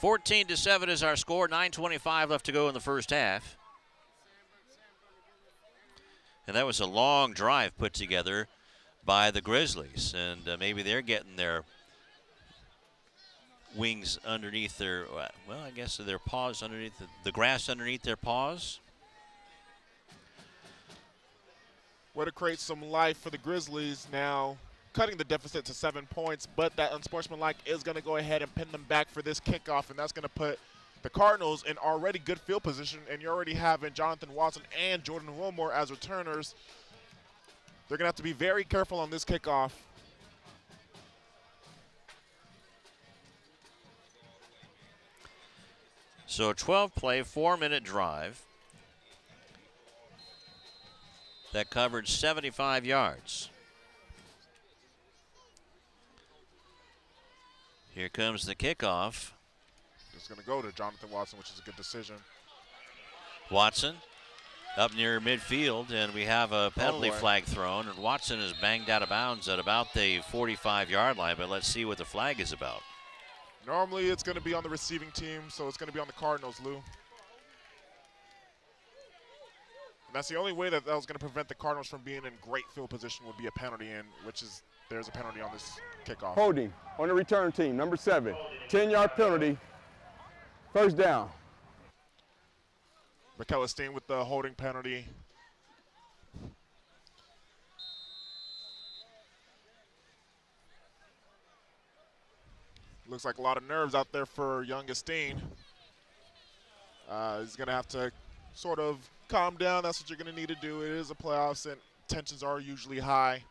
14-7 is our score. 9:25 left to go in the first half. And that was a long drive put together by the Grizzlies, and maybe they're getting their wings underneath their, well, I guess their paws underneath the grass underneath their paws. Way to create some life for the Grizzlies now, cutting the deficit to 7 points, but that unsportsmanlike is going to go ahead and pin them back for this kickoff, and that's going to put the Cardinals in already good field position, and you're already having Jonathan Watson and Jordan Wilmore as returners. They're going to have to be very careful on this kickoff. So a 12-play, 4-minute drive that covered 75 yards. Here comes the kickoff. It's going to go to Jonathan Watson, which is a good decision. Watson up near midfield, and we have a penalty flag thrown, and Watson is banged out of bounds at about the 45-yard line, but let's see what the flag is about. Normally it's going to be on the receiving team, so it's going to be on the Cardinals, Lou. And that's the only way that was going to prevent the Cardinals from being in great field position would be a penalty, and there's a penalty on this kickoff. Holding on the return team, number 7. 10-yard penalty, first down. McKellisteen with the holding penalty. Looks like a lot of nerves out there for young Esteen. He's going to have to sort of calm down. That's what you're going to need to do. It is a playoffs, and tensions are usually high.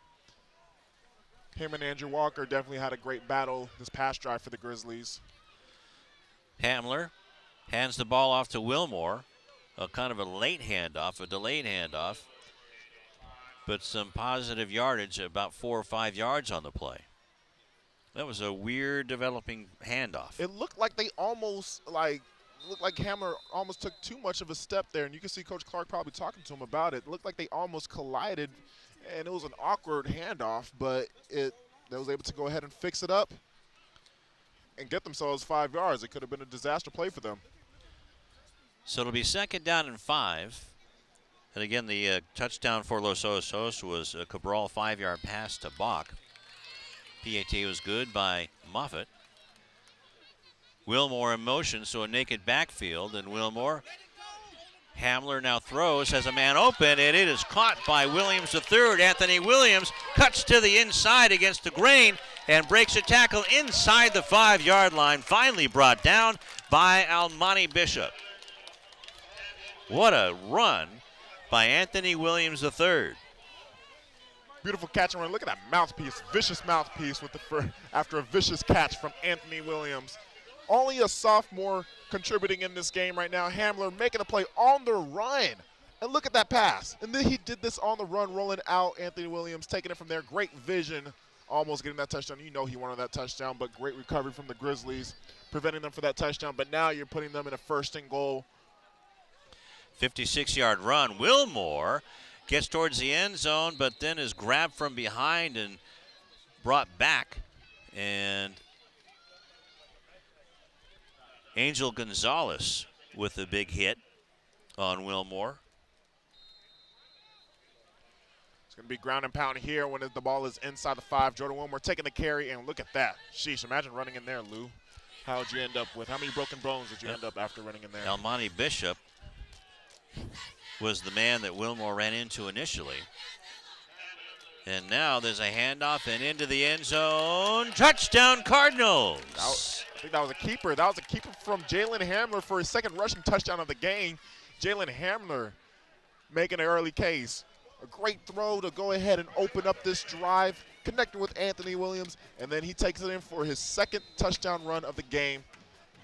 Him and Andrew Walker definitely had a great battle this past drive for the Grizzlies. Hamler hands the ball off to Wilmore. A kind of a late handoff, a delayed handoff, but some positive yardage, about 4 or 5 yards on the play. That was a weird developing handoff. It looked like they almost looked like Hamler almost took too much of a step there, and you can see Coach Clark probably talking to him about it. It looked like they almost collided, and it was an awkward handoff, but they was able to go ahead and fix it up and get themselves 5 yards. It could have been a disaster play for them. So it'll be 2nd down and 5. And again, the touchdown for Los Osos was a Cabral 5-yard pass to Bach. PAT was good by Moffitt. Wilmore in motion, so a naked backfield, and Wilmore. Hamler now throws, has a man open, and it is caught by Williams III. Anthony Williams cuts to the inside against the grain and breaks a tackle inside the 5-yard line, finally brought down by Almani Bishop. What a run by Anthony Williams III. Beautiful catch and run. Look at that mouthpiece, vicious mouthpiece after a vicious catch from Anthony Williams. Only a sophomore contributing in this game right now. Hamler making a play on the run. And look at that pass. And then he did this on the run, rolling out. Anthony Williams taking it from there. Great vision, almost getting that touchdown. You know he wanted that touchdown, but great recovery from the Grizzlies, preventing them for that touchdown. But now you're putting them in a 1st and goal. 56-yard run. Wilmore gets towards the end zone, but then is grabbed from behind and brought back. And Angel Gonzalez with a big hit on Wilmore. It's going to be ground and pound here when the ball is inside the 5. Jordan Wilmore taking the carry, and look at that. Sheesh, imagine running in there, Lou. How would you end up with? How many broken bones did you end up after running in there? Almani Bishop was the man that Wilmore ran into initially. And now there's a handoff and into the end zone. Touchdown Cardinals. I think that was a keeper. That was a keeper from Jalen Hamler for his 2nd rushing touchdown of the game. Jalen Hamler making an early case. A great throw to go ahead and open up this drive, connecting with Anthony Williams, and then he takes it in for his 2nd touchdown run of the game.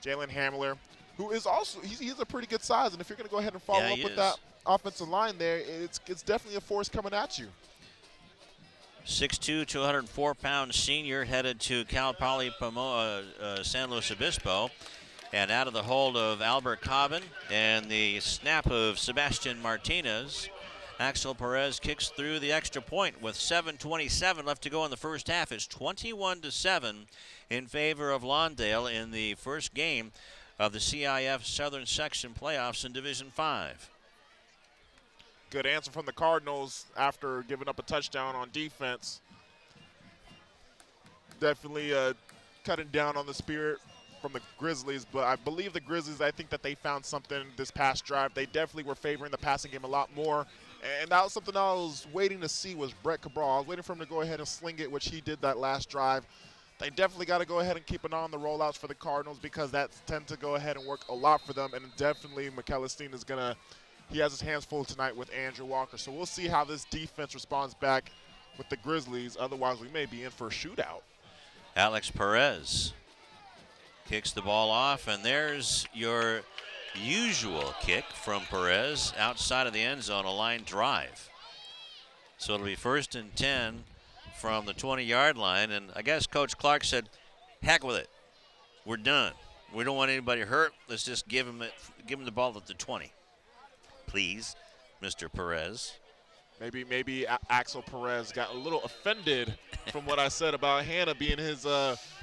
Jalen Hamler, who is also, he's a pretty good size, and if you're going to go ahead and follow up with that offensive line there, it's definitely a force coming at you. 6'2", 204-pound senior headed to Cal Poly San Luis Obispo. And out of the hold of Albert Cobbin and the snap of Sebastian Martinez, Axel Perez kicks through the extra point with 7:27 left to go in the first half. It's 21-7 in favor of Lawndale in the first game of the CIF Southern Section playoffs in Division 5. Good answer from the Cardinals after giving up a touchdown on defense. Definitely cutting down on the spirit from the Grizzlies, but I believe the Grizzlies, I think that they found something this past drive. They definitely were favoring the passing game a lot more, and that was something I was waiting to see was Brett Cabral. I was waiting for him to go ahead and sling it, which he did that last drive. They definitely got to go ahead and keep an eye on the rollouts for the Cardinals because that tends to go ahead and work a lot for them, and definitely McEllisteen is going to – he has his hands full tonight with Andrew Walker. So we'll see how this defense responds back with the Grizzlies. Otherwise, we may be in for a shootout. Alex Perez kicks the ball off, and there's your usual kick from Perez outside of the end zone, a line drive. So it'll be 1st and 10 from the 20-yard line, and I guess Coach Clark said, heck with it. We're done. We don't want anybody hurt. Let's just give him the ball at the 20. Please, Mr. Perez. Maybe Axel Perez got a little offended from what I said about Hannah being his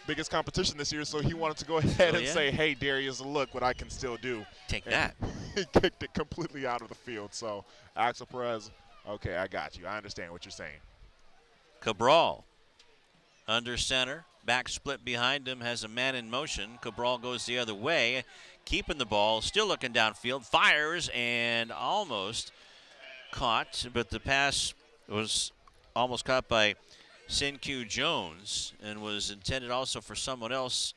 biggest competition this year, so he wanted to go ahead and say, hey, Darius, look what I can still do. Take that. He kicked it completely out of the field. So, Axel Perez, okay, I got you. I understand what you're saying. Cabral under center. Back split behind him, has a man in motion. Cabral goes the other way, keeping the ball, still looking downfield, fires, and almost caught, but the pass was almost caught by Sin-Q Jones and was intended also for someone else,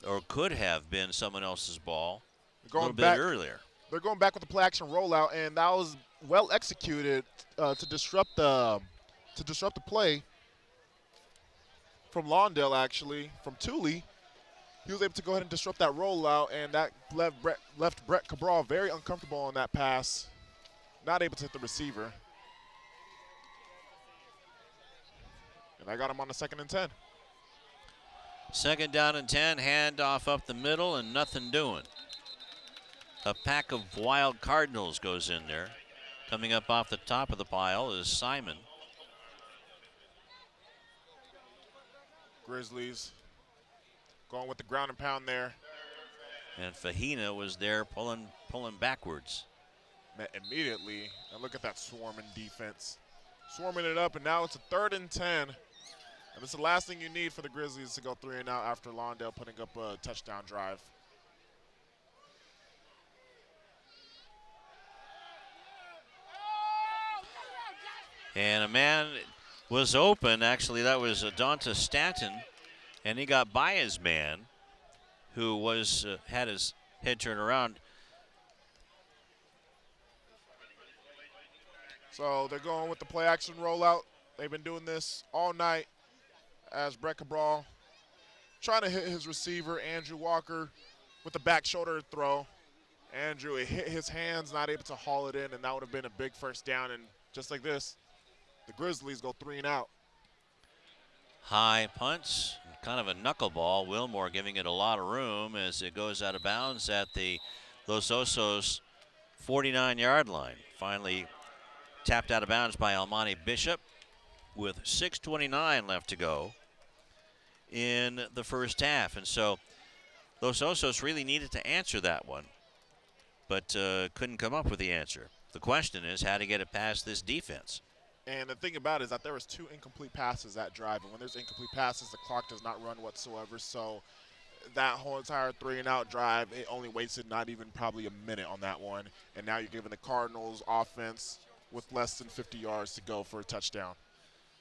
or could have been someone else's ball a little bit earlier. They're going back with the play action rollout, and that was well executed to disrupt the play from Lawndale, actually, from Thule. He was able to go ahead and disrupt that rollout, and that left Brett Cabral very uncomfortable on that pass, not able to hit the receiver. And I got him on the 2nd and 10. Second down and 10, handoff up the middle and nothing doing. A pack of wild Cardinals goes in there. Coming up off the top of the pile is Simon. Grizzlies going with the ground and pound there. And Fahina was there pulling backwards. Met immediately, and look at that swarming defense. Swarming it up, and now it's a 3rd and 10. And it's the last thing you need for the Grizzlies to go 3 and out after Lawndale putting up a touchdown drive. And a man was open. Actually, that was Donta Stanton, and he got by his man, who was had his head turned around. So they're going with the play action rollout. They've been doing this all night as Brett Cabral trying to hit his receiver, Andrew Walker, with the back shoulder throw. Andrew, it hit his hands, not able to haul it in, and that would have been a big first down. And just like this, the Grizzlies go 3 and out. High punch, kind of a knuckleball. Wilmore giving it a lot of room as it goes out of bounds at the Los Osos 49-yard line. Finally tapped out of bounds by Almonte Bishop with 6:29 left to go in the first half. And so Los Osos really needed to answer that one, but couldn't come up with the answer. The question is how to get it past this defense. And the thing about it is that there was 2 incomplete passes that drive, and when there's incomplete passes, the clock does not run whatsoever. So that whole entire 3 and out drive, it only wasted not even probably a minute on that one. And now you're giving the Cardinals offense with less than 50 yards to go for a touchdown.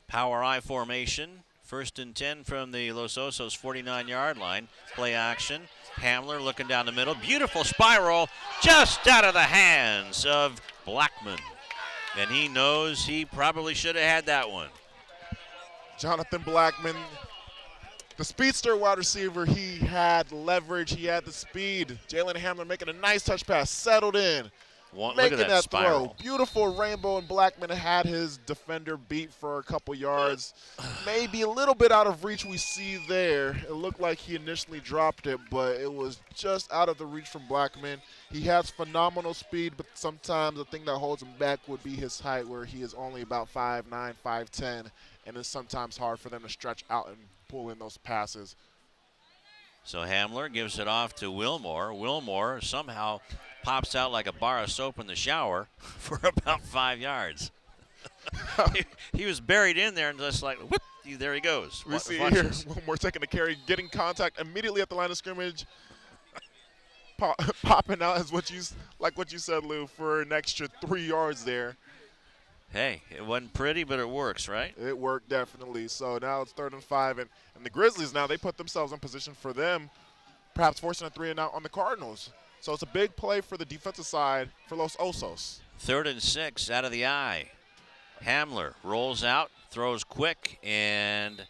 Power I formation. 1st and 10 from the Los Osos 49-yard line. Play action. Hamler looking down the middle. Beautiful spiral just out of the hands of Blackman. And he knows he probably should have had that one. Jonathan Blackman, the speedster wide receiver, he had leverage, he had the speed. Jalen Hamler making a nice touch pass, settled in. Look making at that spiral. throw. Beautiful rainbow, and Blackman had his defender beat for a couple yards. Maybe a little bit out of reach we see there. It looked like he initially dropped it, but it was just out of the reach from Blackman. He has phenomenal speed, but sometimes the thing that holds him back would be his height, where he is only about 5'9", 5'10", and it's sometimes hard for them to stretch out and pull in those passes. So Hamler gives it off to Wilmore. Wilmore somehow pops out like a bar of soap in the shower for about 5 yards. he was buried in there and just like, whoop, there he goes. We see here Wilmore taking the carry, getting contact immediately at the line of scrimmage, popping out as what you said, Lou, for an extra 3 yards there. Hey, it wasn't pretty, but it works, right? It worked, definitely. So now it's 3rd and 5, and the Grizzlies now, they put themselves in position for them, perhaps forcing a 3 and out on the Cardinals. So it's a big play for the defensive side for Los Osos. 3rd and 6 out of the eye. Hamler rolls out, throws quick, and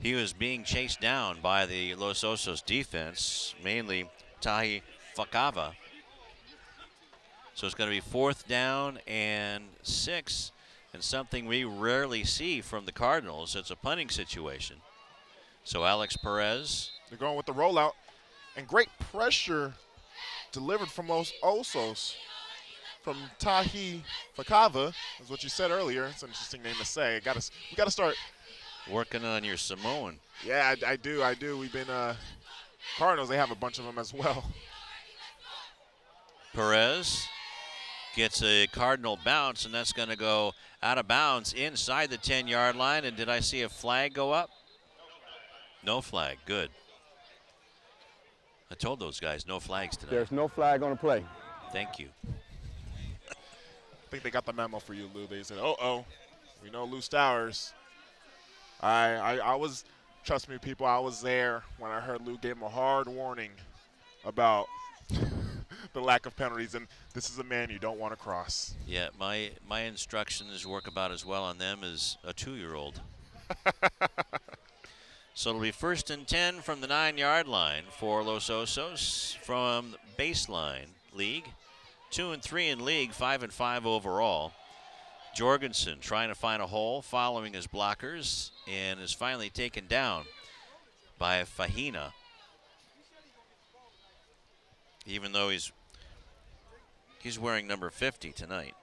he was being chased down by the Los Osos defense, mainly Tahi Fakava. So it's going to be 4th down and 6, and something we rarely see from the Cardinals. It's a punting situation. So Alex Perez. They're going with the rollout, and great pressure delivered from Los Osos. From Tahi Fakava, is what you said earlier. It's an interesting name to say. We got to start working on your Samoan. Yeah, I do. We've been Cardinals. They have a bunch of them as well. Perez gets a Cardinal bounce, and that's going to go out of bounds inside the 10-yard line. And did I see a flag go up? No flag. Good. I told those guys no flags tonight. There's no flag on the play. Thank you. I think they got the memo for you, Lou. They said, "Oh, we know Lou Stowers." I was, trust me, people, I was there when I heard Lou gave him a hard warning about the lack of penalties, and this is a man you don't want to cross. Yeah, my instructions work about as well on them as a 2-year-old. So it'll be 1st and 10 from the 9-yard line for Los Osos from baseline league. 2 and 3 in league, 5 and 5 overall. Jorgensen trying to find a hole, following his blockers, and is finally taken down. by Fahina. Even though he's wearing number 50 tonight.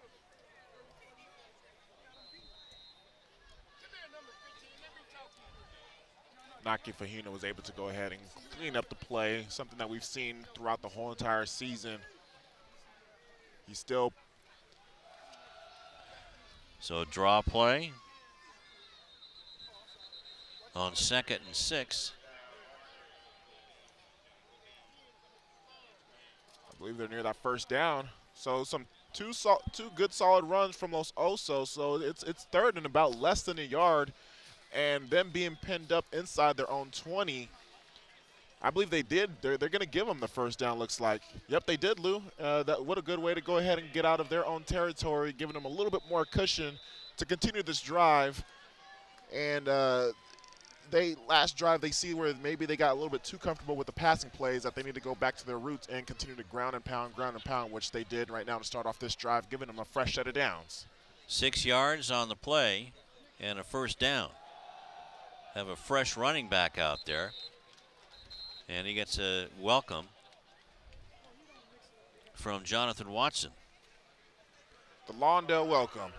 Naki Fahina was able to go ahead and clean up the play, something that we've seen throughout the whole entire season. He's still. So draw play on 2nd and 6. I believe they're near that first down. So two good solid runs from Los Osos. So it's 3rd and about less than a yard, and them being pinned up inside their own 20. I believe they did. They're going to give them the first down, looks like. Yep, they did, Lou. What a good way to go ahead and get out of their own territory, giving them a little bit more cushion to continue this drive. And last drive, they see where maybe they got a little bit too comfortable with the passing plays, that they need to go back to their roots and continue to ground and pound, which they did right now to start off this drive, giving them a fresh set of downs. 6 yards on the play and a first down. Have a fresh running back out there. And he gets a welcome from Jonathan Watson. The Lawndale welcome,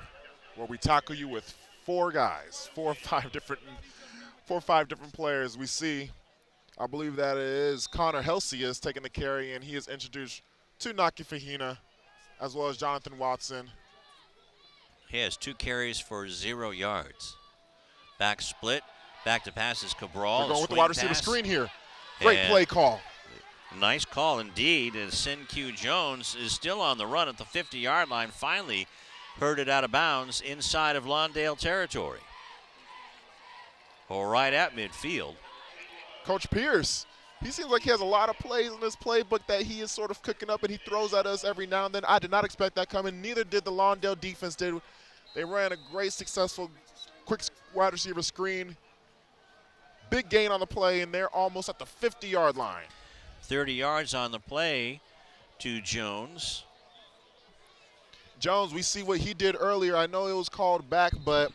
where we tackle you with 4 guys, 4 or 5 different players. We see, I believe that it is Connor Helsius taking the carry, and he is introduced to Naki Fahina, as well as Jonathan Watson. He has 2 carries for 0 yards. Back split, back to passes Cabral. They're going with the wide receiver screen here. Great play call. Nice call indeed. And Sin-Q Jones is still on the run at the 50-yard line. Finally herded out of bounds inside of Lawndale territory. Or right at midfield. Coach Pierce, he seems like he has a lot of plays in this playbook that he is sort of cooking up, and he throws at us every now and then. I did not expect that coming. Neither did the Lawndale defense. They ran a great, successful, quick wide receiver screen. Big gain on the play, and they're almost at the 50-yard line. 30 yards on the play to Jones. Jones, we see what he did earlier. I know it was called back, but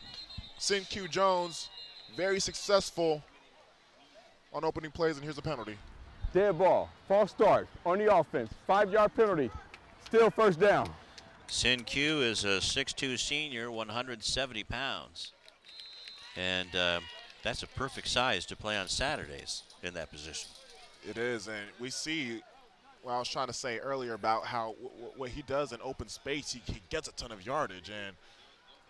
Sin-Q Jones, very successful on opening plays, and here's a penalty. Dead ball, false start on the offense, 5-yard penalty, still first down. Sin-Q is a 6'2 senior, 170 pounds. And that's a perfect size to play on Saturdays in that position. It is, and we see what I was trying to say earlier about how what he does in open space, he gets a ton of yardage. And,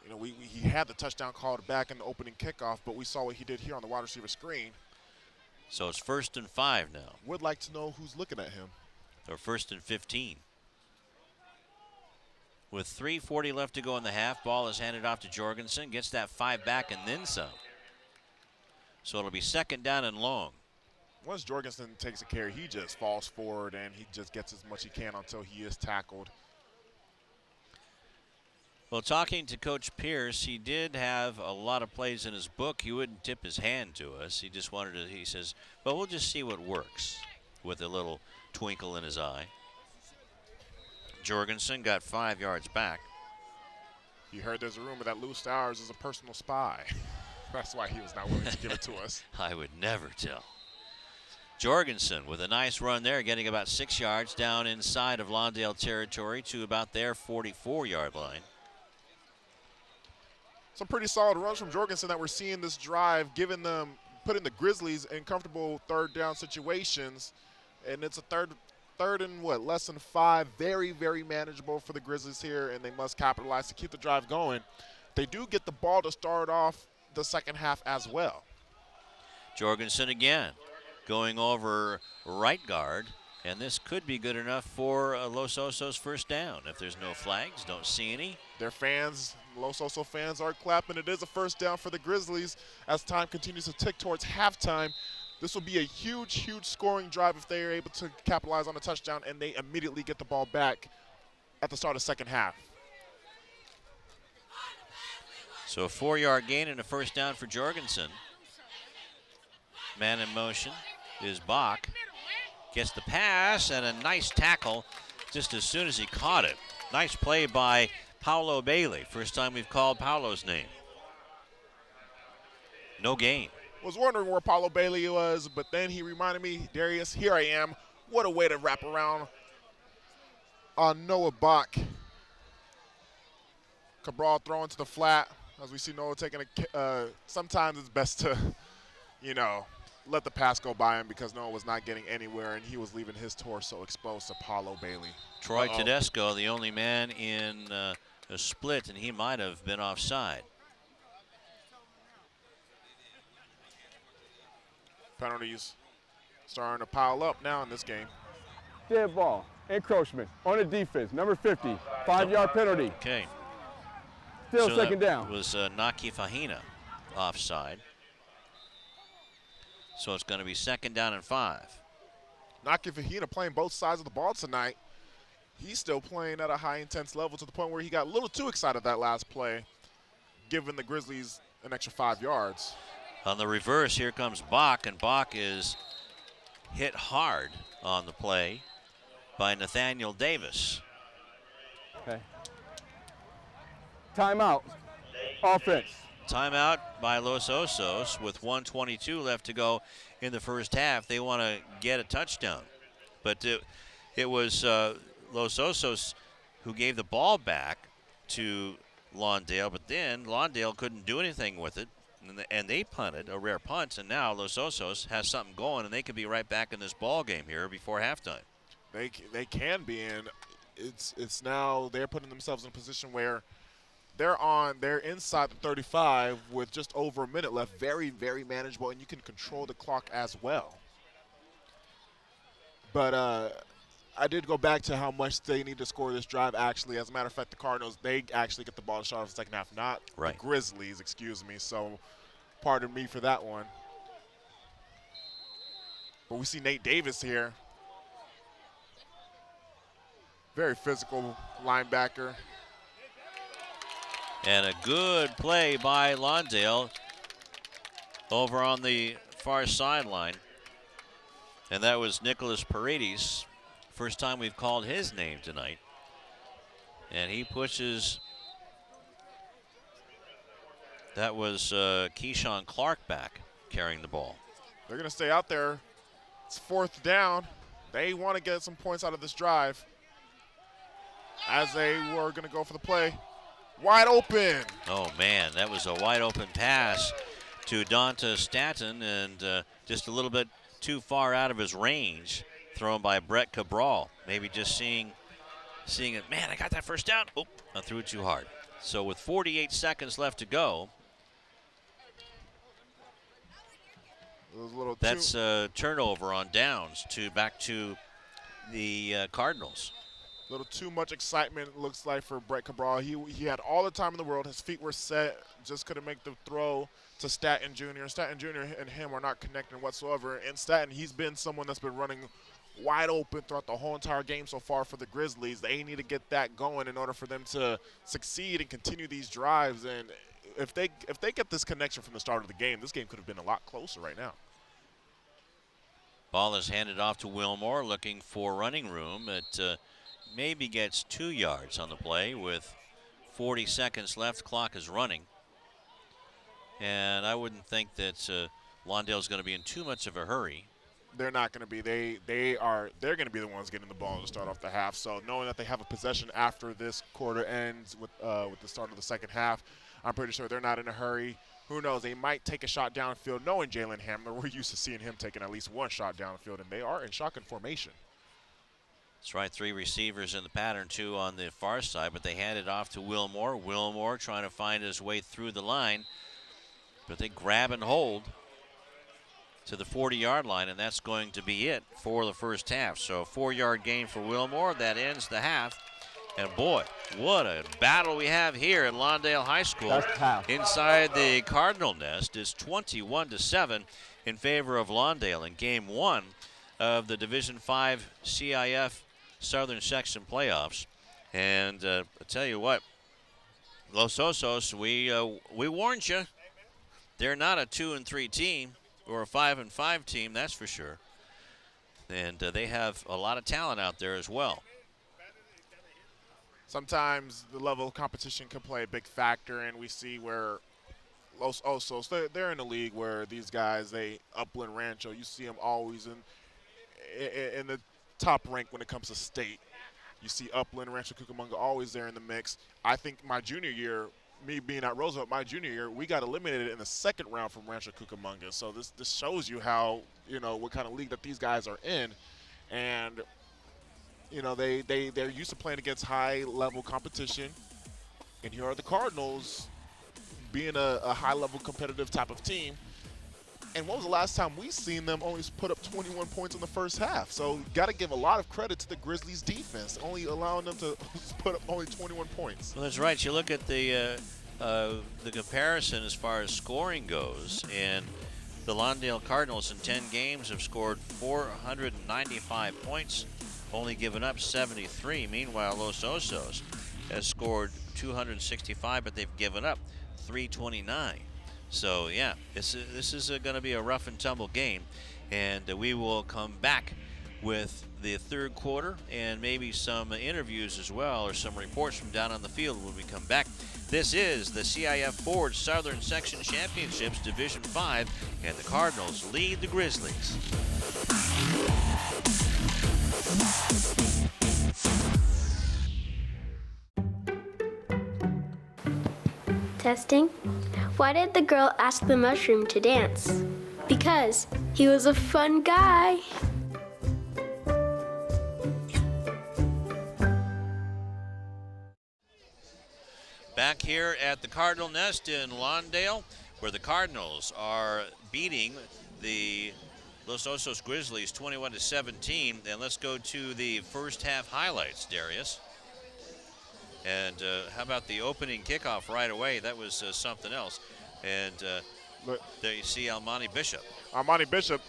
you know, he had the touchdown called back in the opening kickoff, but we saw what he did here on the wide receiver screen. So it's 1st and 5 now. Would like to know who's looking at him. Or 1st and 15. With 3:40 left to go in the half, ball is handed off to Jorgensen, gets that 5 back and then some. So it'll be 2nd down and long. Once Jorgensen takes a carry, he just falls forward and he just gets as much he can until he is tackled. Well, talking to Coach Pierce, he did have a lot of plays in his book. He wouldn't tip his hand to us. He just wanted to, he says, well, we'll just see what works, with a little twinkle in his eye. Jorgensen got 5 yards back. You heard there's a rumor that Lou Stowers is a personal spy. That's why he was not willing to give it to us. I would never tell. Jorgensen with a nice run there, getting about 6 yards down inside of Lawndale territory to about their 44-yard line. Some pretty solid runs from Jorgensen that we're seeing this drive, putting the Grizzlies in comfortable 3rd down situations. And it's a third and less than 5. Very, very manageable for the Grizzlies here, and they must capitalize to keep the drive going. They do get the ball to start off the second half as well. Jorgensen again going over right guard, and this could be good enough for Los Osos first down. If there's no flags, don't see any. Their fans, Los Osos fans, are clapping. It is a first down for the Grizzlies as time continues to tick towards halftime. This will be a huge, huge scoring drive if they are able to capitalize on a touchdown, and they immediately get the ball back at the start of second half. So a 4-yard gain and a first down for Jorgensen. Man in motion is Bach. Gets the pass and a nice tackle just as soon as he caught it. Nice play by Paolo Bailey. First time we've called Paolo's name. No gain. Was wondering where Paulo Bailey was, but then he reminded me, Darius, here I am. What a way to wrap around on Noah Bach. Cabral throwing to the flat. As we see Noah taking sometimes it's best to, let the pass go by him because Noah was not getting anywhere, and he was leaving his torso exposed to Paulo Bailey. Troy Tedesco, the only man in a split, and he might have been offside. Penalties starting to pile up now in this game. Dead ball, encroachment on the defense, number 50, 5-yard penalty. Okay. Still So second that down. Was Naki Fahina offside. So it's going to be 2nd down and 5. Naki Fahina playing both sides of the ball tonight. He's still playing at a high intense level to the point where he got a little too excited that last play, giving the Grizzlies an extra 5 yards. On the reverse, here comes Bach, and Bach is hit hard on the play by Nathaniel Davis. Okay. Timeout. Offense. Timeout by Los Osos with 1:22 left to go in the first half. They want to get a touchdown. But it was Los Osos who gave the ball back to Lawndale, but then Lawndale couldn't do anything with it, and they punted, a rare punt, and now Los Osos has something going, and they could be right back in this ball game here before halftime. They can be in. It's now they're putting themselves in a position where they're inside the 35 with just over a minute left. Very, very manageable, and you can control the clock as well. But I did go back to how much they need to score this drive. Actually, as a matter of fact, the Cardinals, they actually get the ball to start off the second half, not the Grizzlies, excuse me. So pardon me for that one. But we see Nate Davis here. Very physical linebacker. And a good play by Lawndale over on the far sideline. And that was Nicholas Paredes. First time we've called his name tonight. And he pushes. That was Keyshawn Clark back carrying the ball. They're going to stay out there. It's 4th down. They want to get some points out of this drive. As they were going to go for the play. Wide open. Oh, man, that was a wide open pass to Donta Staton, and just a little bit too far out of his range, thrown by Brett Cabral. Maybe just seeing it. Man, I got that first down. Oh, I threw it too hard. So with 48 seconds left to go, that's a turnover on downs back to the Cardinals. A little too much excitement, it looks like, for Brett Cabral. He had all the time in the world. His feet were set, just couldn't make the throw to Staton Jr. Staton Jr. and him are not connecting whatsoever. And Staton, he's been someone that's been running wide open throughout the whole entire game so far for the Grizzlies. They need to get that going in order for them to succeed and continue these drives. And if they get this connection from the start of the game, this game could have been a lot closer right now. Ball is handed off to Wilmore, looking for running room. It maybe gets 2 yards on the play with 40 seconds left. Clock is running. And I wouldn't think that Lawndale's going to be in too much of a hurry. They're not going to be. They're going to be the ones getting the ball to start off the half. So knowing that they have a possession after this quarter ends with the start of the second half, I'm pretty sure they're not in a hurry. Who knows? They might take a shot downfield. Knowing Jalen Hamler, we're used to seeing him taking at least one shot downfield, and they are in shotgun formation. That's right, 3 receivers in the pattern, 2 on the far side, but they hand it off to Wilmore. Wilmore trying to find his way through the line, but they grab and hold to the 40-yard line, and that's going to be it for the first half. So 4-yard gain for Wilmore. That ends the half. And boy, what a battle we have here at Lawndale High School. Inside the Cardinal nest is 21-7 in favor of Lawndale in Game 1 of the Division V CIF Southern Section playoffs. And I tell you what, Los Osos, we warned you. They're not a 2-3 team or a 5-5 team, that's for sure. And they have a lot of talent out there as well. Sometimes the level of competition can play a big factor, and we see where Los Osos, they're in a league where these guys, Upland Rancho, you see them always in the top rank when it comes to state. You see Upland, Rancho Cucamonga always there in the mix. I think my junior year, me being at Roosevelt, my junior year, we got eliminated in the second round from Rancho Cucamonga. So this shows you how, what kind of league that these guys are in. And, they're used to playing against high-level competition. And here are the Cardinals being a high-level competitive type of team. And when was the last time we seen them only put up 21 points in the first half? So got to give a lot of credit to the Grizzlies defense, only allowing them to put up only 21 points. Well, that's right. You look at the comparison as far as scoring goes, and the Lawndale Cardinals in 10 games have scored 495 points, only given up 73. Meanwhile, Los Osos has scored 265, but they've given up 329. So, yeah, this is going to be a rough and tumble game, and we will come back with the third quarter and maybe some interviews as well, or some reports from down on the field when we come back. This is the CIF Ford Southern Section Championships Division 5, and the Cardinals lead the Grizzlies. Testing. Why did the girl ask the mushroom to dance? Because he was a fun guy. Back here at the Cardinal Nest in Lawndale, where the Cardinals are beating the Los Osos Grizzlies 21-17. And let's go to the first half highlights, Darius. And how about the opening kickoff right away? That was something else. And there you see Almani Bishop. Almani Bishop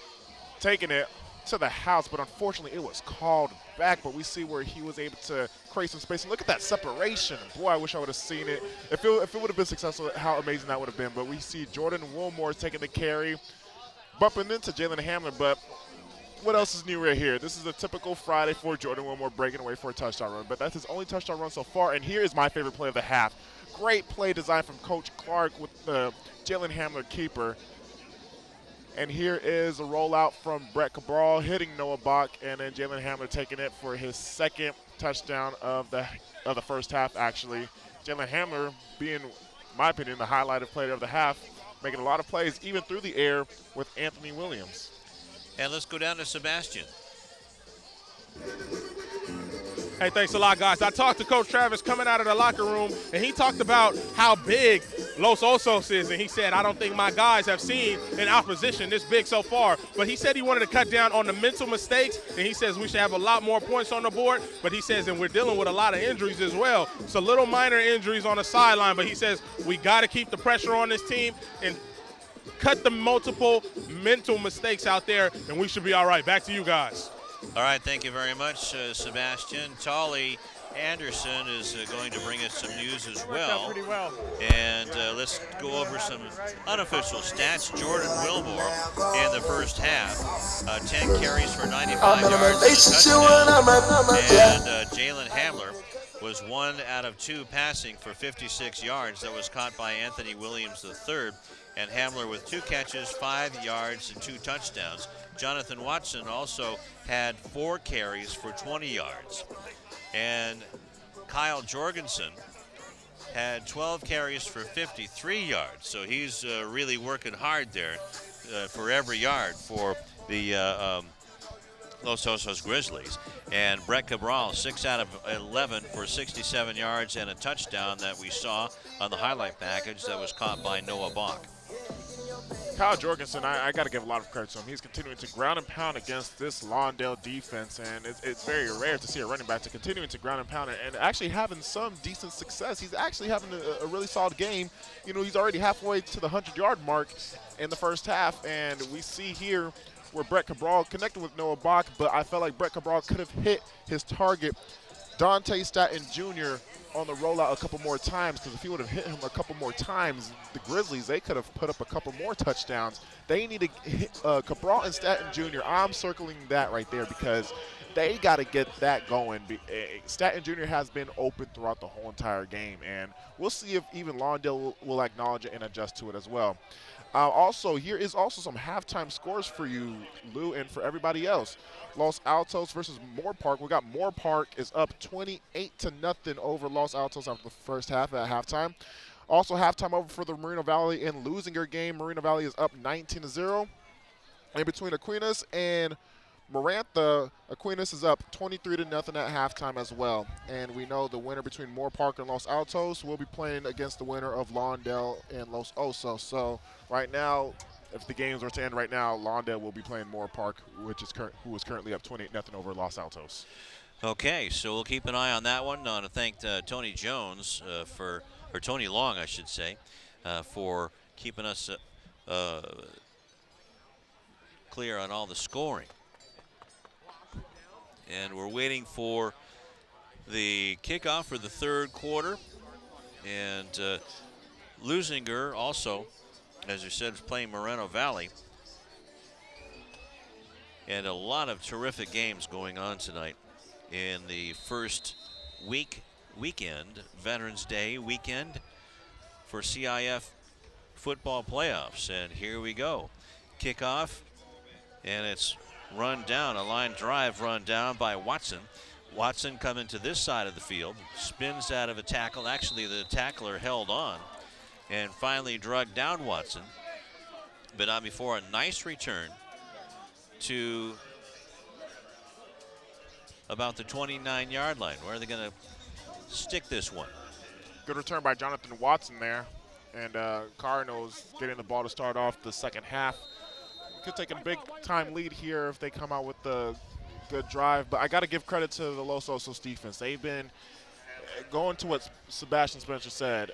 taking it to the house, but unfortunately it was called back. But we see where he was able to create some space. And look at that separation. Boy, I wish I would have seen it. If it would have been successful, how amazing that would have been. But we see Jordan Wilmore taking the carry, bumping into Jalen Hamlin. But what else is new right here? This is a typical Friday for Jordan Wilmore, breaking away for a touchdown run. But that's his only touchdown run so far. And here is my favorite play of the half. Great play design from Coach Clark with the Jalen Hamlin keeper. And here is a rollout from Brett Cabral hitting Noah Bach, and then Jalen Hamlin taking it for his second touchdown of the first half, actually. Jalen Hamlin being, in my opinion, the highlighted player of the half, making a lot of plays, even through the air with Anthony Williams. And let's go down to Sebastian. Hey, thanks a lot, guys. I talked to Coach Travis coming out of the locker room, and he talked about how big Los Osos is, and he said, I don't think my guys have seen an opposition this big so far. But he said he wanted to cut down on the mental mistakes, and he says we should have a lot more points on the board. But he says, and we're dealing with a lot of injuries as well. So little minor injuries on the sideline, but he says we got to keep the pressure on this team and cut the multiple mental mistakes out there, and we should be all right. Back to you guys. All right, thank you very much, Sebastian. Tolly Anderson is going to bring us some news as well. Pretty well. And let's go over some unofficial stats. Jordan Wilmore in the first half, 10 carries for 95 yards and a touchdown. And Jalen Hamler was 1 out of 2 passing for 56 yards. That was caught by Anthony Williams III. And Hamler with 2 catches, 5 yards, and 2 touchdowns. Jonathan Watson also had 4 carries for 20 yards. And Kyle Jorgensen had 12 carries for 53 yards. So he's really working hard there for every yard for the Los Osos Grizzlies. And Brett Cabral, 6 out of 11 for 67 yards and a touchdown that we saw on the highlight package that was caught by Noah Bach. Kyle Jorgensen, I got to give a lot of credit to him. He's continuing to ground and pound against this Lawndale defense, and it's very rare to see a running back to continuing to ground and pound and actually having some decent success. He's actually having a really solid game. You know, he's already halfway to the 100-yard mark in the first half, and we see here where Brett Cabral connected with Noah Bach, but I felt like Brett Cabral could have hit his target, Dante Staton Jr., on the rollout a couple more times, because if he would have hit him a couple more times, the Grizzlies, they could have put up a couple more touchdowns. They need to hit Cabral and Staton Jr. I'm circling that right there because they got to get that going. Staten Jr. has been open throughout the whole entire game, and we'll see if even Lawndale will acknowledge it and adjust to it as well. Also, here is also some halftime scores for you, Lou, and for everybody else. Los Altos versus Moore Park. We got Moore Park is up 28-0 over Los Altos after the first half at halftime. Also, halftime over for the Moreno Valley and Lusinger game. Moreno Valley is up 19-0. And between Aquinas and Marantha, Aquinas is up 23-0 at halftime as well. And we know the winner between Moore Park and Los Altos will be playing against the winner of Lawndale and Los Osos. So right now, if the games were to end right now, Lawndale will be playing Moore Park, who is currently up 28-0 over Los Altos. Okay, so we'll keep an eye on that one. I want to thank Tony Jones or Tony Long, I should say, for keeping us clear on all the scoring. And we're waiting for the kickoff for the third quarter. And Lusinger also, as you said, is playing Moreno Valley. And a lot of terrific games going on tonight in the first weekend, Veterans Day weekend for CIF football playoffs. And here we go. Kickoff, and it's run down, a line drive run down by Watson. Watson coming to this side of the field, spins out of a tackle. Actually, the tackler held on and finally drug down Watson, but not before a nice return to about the 29-yard line. Where are they going to stick this one? Good return by Jonathan Watson there. And Cardinals getting the ball to start off the second half. Could take a big-time lead here if they come out with the good drive. But I got to give credit to the Los Osos defense. They've been going to what Sebastian Spencer said.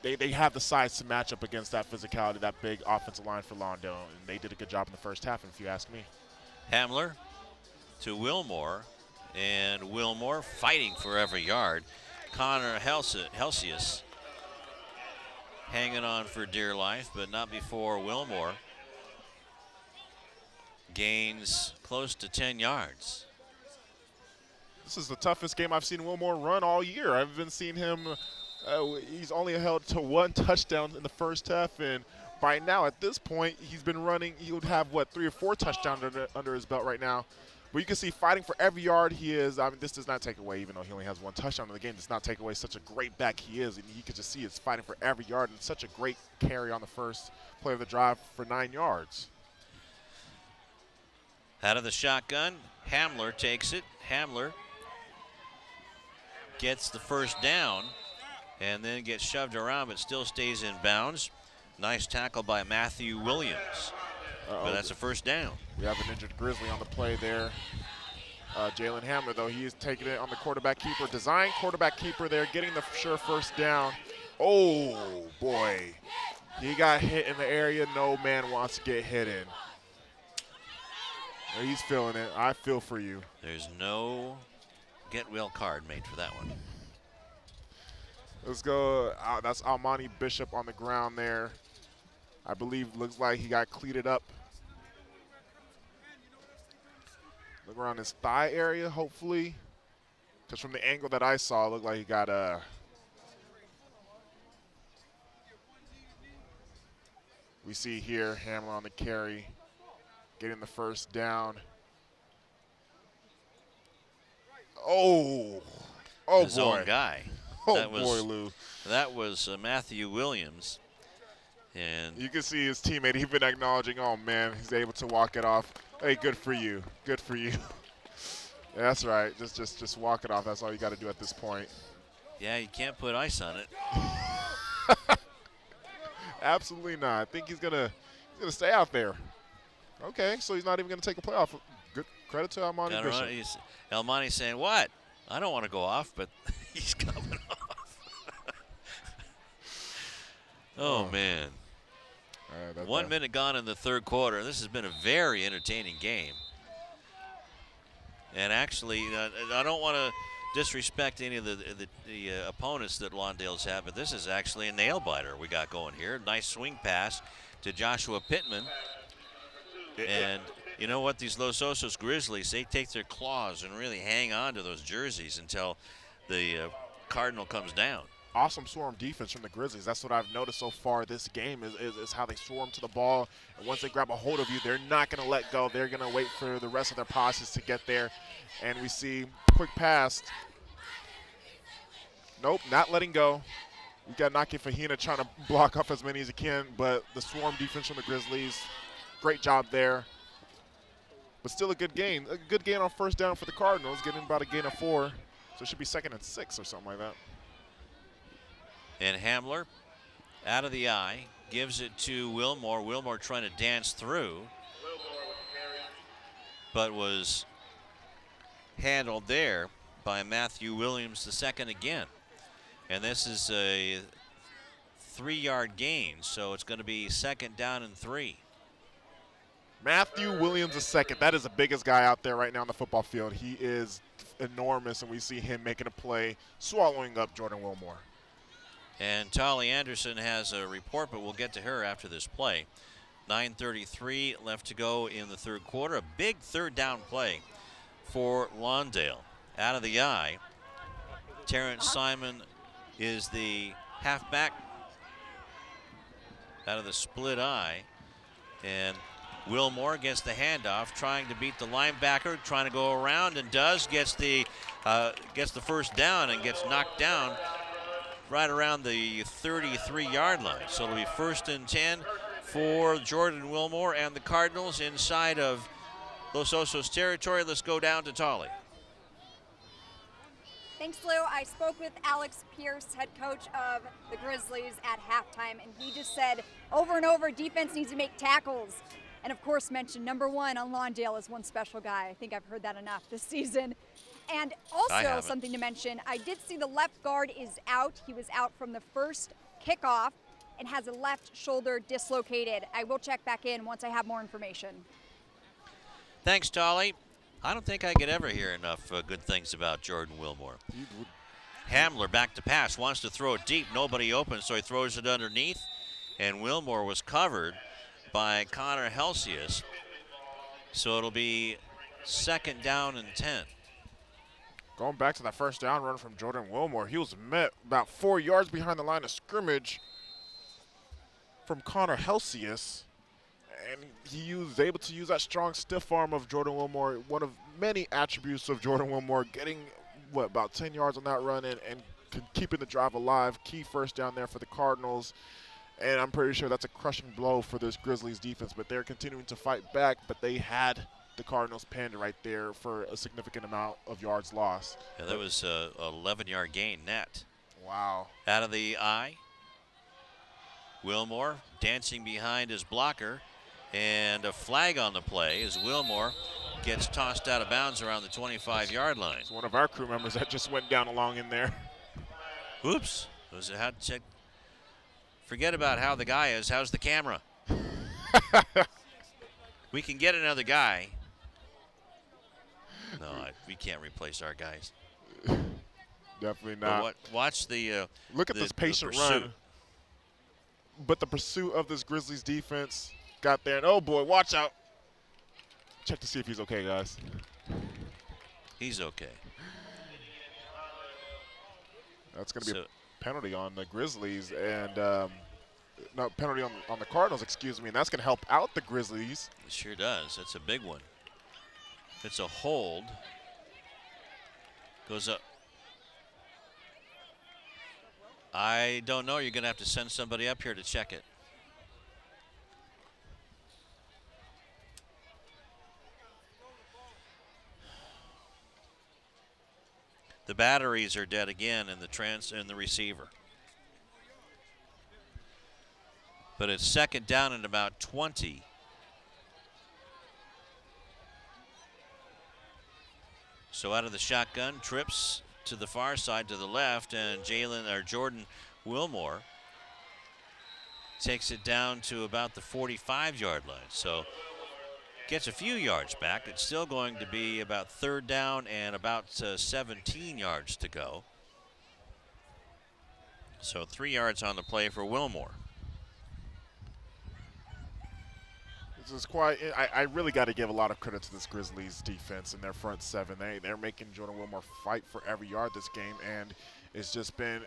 They have the size to match up against that physicality, that big offensive line for Lawndale. And they did a good job in the first half, if you ask me. Hamler to Wilmore, and Wilmore fighting for every yard. Connor Helsius hanging on for dear life, but not before Wilmore gains close to 10 yards. This is the toughest game I've seen Wilmore run all year. I've been seeing him, he's only held to one touchdown in the first half, and by now at this point he's been running, he would have what, 3 or 4 touchdowns under his belt right now. But you can see fighting for every yard he is. I mean, this does not take away, even though he only has 1 touchdown in the game, does not take away such a great back he is. And you can just see it's fighting for every yard, and such a great carry on the first play of the drive for 9 yards. Out of the shotgun, Hamler takes it. Hamler gets the first down and then gets shoved around, but still stays in bounds. Nice tackle by Matthew Williams. But that's a first down. We have an injured Grizzly on the play there. Jalen Hamler, though, he is taking it on the quarterback keeper. Design quarterback keeper there, getting the sure first down. Oh, boy. He got hit in the area no man wants to get hit in. He's feeling it. I feel for you. There's no get well card made for that one. Let's go. That's Almani Bishop on the ground there. I believe looks like he got cleated up. Look around his thigh area, hopefully. Because from the angle that I saw, it looked like he got we see here Hamler on the carry, getting the first down. Oh His boy. own guy. Oh boy, Lou. That was Matthew Williams. And you can see his teammate even acknowledging, oh man, he's able to walk it off. Hey, good for you. Good for you. Yeah, that's right. Just walk it off. That's all you got to do at this point. yeah, you can't put ice on it. Absolutely not. I think he's gonna stay out there. Okay, so he's not even gonna take a playoff. Good credit to Almani Bishop. Almani's saying, what? I don't want to go off, but he's coming off. Oh, man. 1 minute gone in the third quarter. This has been a very entertaining game. And actually, I don't want to disrespect any of the opponents that Lawndale's have, but this is actually a nail-biter we got going here. Nice swing pass to Joshua Pittman. And You know what? These Los Osos Grizzlies, they take their claws and really hang on to those jerseys until the Cardinal comes down. Awesome swarm defense from the Grizzlies. That's what I've noticed so far this game is how they swarm to the ball. And once they grab a hold of you, they're not going to let go. They're going to wait for the rest of their passes to get there. And we see quick pass. Nope, not letting go. We got Naki Fahina trying to block off as many as he can, but the swarm defense from the Grizzlies, great job there. But still a good gain. A good gain on first down for the Cardinals, getting about a gain of 4. So it should be 2nd and 6 or something like that. And Hamler, out of the eye, gives it to Wilmore. Wilmore trying to dance through, but was handled there by Matthew Williams II again. And this is a 3-yard gain, so it's going to be 2nd down and 3. Matthew Williams II, that is the biggest guy out there right now on the football field. He is enormous, and we see him making a play, swallowing up Jordan Wilmore. And Tolly Anderson has a report, but we'll get to her after this play. 9:33 left to go in the 3rd quarter. A big 3rd down play for Lawndale. Out of the eye, Terrence Simon is the halfback out of the split eye. And Wilmore gets the handoff, trying to beat the linebacker, trying to go around, and gets the first down and gets knocked down right around the 33-yard line. So it'll be 1st and 10 for Jordan Wilmore and the Cardinals inside of Los Osos territory. Let's go down to Tolly. Thanks, Lou. I spoke with Alex Pierce, head coach of the Grizzlies, at halftime, and he just said over and over, defense needs to make tackles. And of course mentioned number 1 on Lawndale is one special guy. I think I've heard that enough this season. And also something to mention, I did see the left guard is out. He was out from the first kickoff and has a left shoulder dislocated. I will check back in once I have more information. Thanks, Tolly. I don't think I could ever hear enough good things about Jordan Wilmore. Hamler back to pass, wants to throw it deep. Nobody open, so he throws it underneath. And Wilmore was covered by Connor Helsius. So it'll be 2nd down and 10. Going back to that first down run from Jordan Wilmore, he was met about 4 yards behind the line of scrimmage from Connor Helsius. And he was able to use that strong stiff arm of Jordan Wilmore, one of many attributes of Jordan Wilmore, getting, about 10 yards on that run and keeping the drive alive. Key first down there for the Cardinals. And I'm pretty sure that's a crushing blow for this Grizzlies defense, but they're continuing to fight back, but they had the Cardinals pinned right there for a significant amount of yards lost. Yeah, that was a 11-yard gain net. Wow. Out of the eye, Wilmore dancing behind his blocker, and a flag on the play as Wilmore gets tossed out of bounds around the 25-yard line. It's one of our crew members that just went down along in there. Oops. Had to check. Forget about how the guy is. How's the camera? We can get another guy. No, we can't replace our guys. Definitely not. Watch the look at this patient run. But the pursuit of this Grizzlies defense got there, and oh boy, watch out. Check to see if he's okay, guys. He's okay. That's going to be a penalty on the Grizzlies, and no, penalty on the Cardinals, excuse me, and that's going to help out the Grizzlies. It sure does. That's a big one. It's a hold. Goes up. I don't know. You're going to have to send somebody up here to check it. The batteries are dead again in the receiver. But it's 2nd down and about 20. So out of the shotgun, trips to the far side to the left, and Jordan Wilmore takes it down to about the 45-yard line. So gets a few yards back. It's still going to be about 3rd down and about 17 yards to go. So 3 yards on the play for Wilmore. It's quite. I really got to give a lot of credit to this Grizzlies defense and their front seven. They're making Jordan Wilmore fight for every yard this game, and it's just been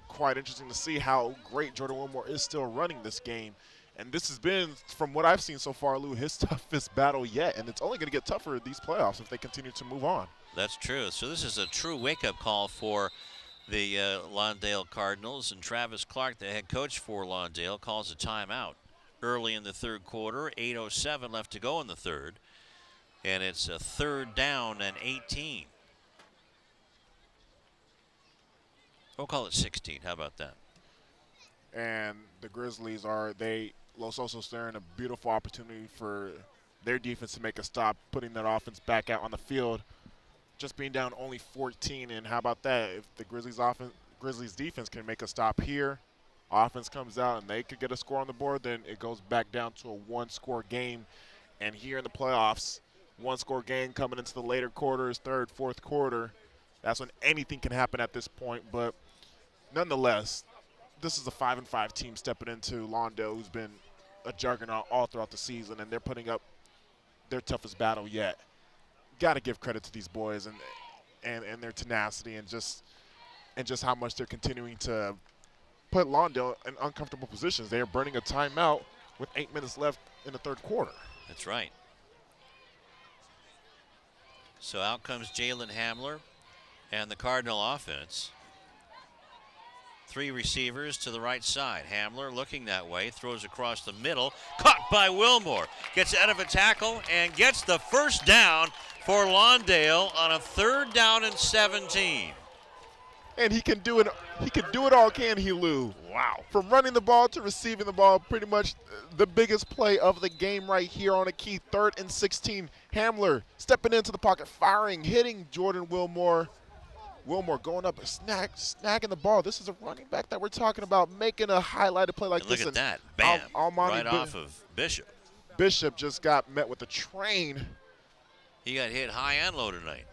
quite interesting to see how great Jordan Wilmore is still running this game. And this has been, from what I've seen so far, Lou, his toughest battle yet, and it's only going to get tougher these playoffs if they continue to move on. That's true. So this is a true wake-up call for the Lawndale Cardinals, and Travis Clark, the head coach for Lawndale, calls a timeout early in the third quarter. 8:07 left to go in the third, and it's a 3rd down and 18. We'll call it 16. How about that? And the Grizzlies Los Osos, they're in a beautiful opportunity for their defense to make a stop, putting that offense back out on the field, just being down only 14. And how about that? If the Grizzlies defense can make a stop here, offense comes out and they could get a score on the board, then it goes back down to a one-score game. And here in the playoffs, one-score game coming into the later quarters, third, fourth quarter, that's when anything can happen at this point. But nonetheless, this is a 5-5 team stepping into Lawndale, who's been a juggernaut all throughout the season, and they're putting up their toughest battle yet. Got to give credit to these boys and their tenacity and just how much they're continuing to put Lawndale in uncomfortable positions. They are burning a timeout with 8 minutes left in the third quarter. That's right. So out comes Jalen Hamler and the Cardinal offense. 3 receivers to the right side. Hamler looking that way, throws across the middle, caught by Wilmore. Gets out of a tackle and gets the first down for Lawndale on a 3rd down and 17. And he can do it. He can do it all, can he, Lou? Wow. From running the ball to receiving the ball, pretty much the biggest play of the game right here on a key 3rd and 16. Hamler stepping into the pocket, firing, hitting Jordan Wilmore. Wilmore going up and snagging the ball. This is a running back that we're talking about, making a highlighted play like this. Look at that. Bam. Almighty right off of Bishop. Bishop just got met with a train. He got hit high and low tonight.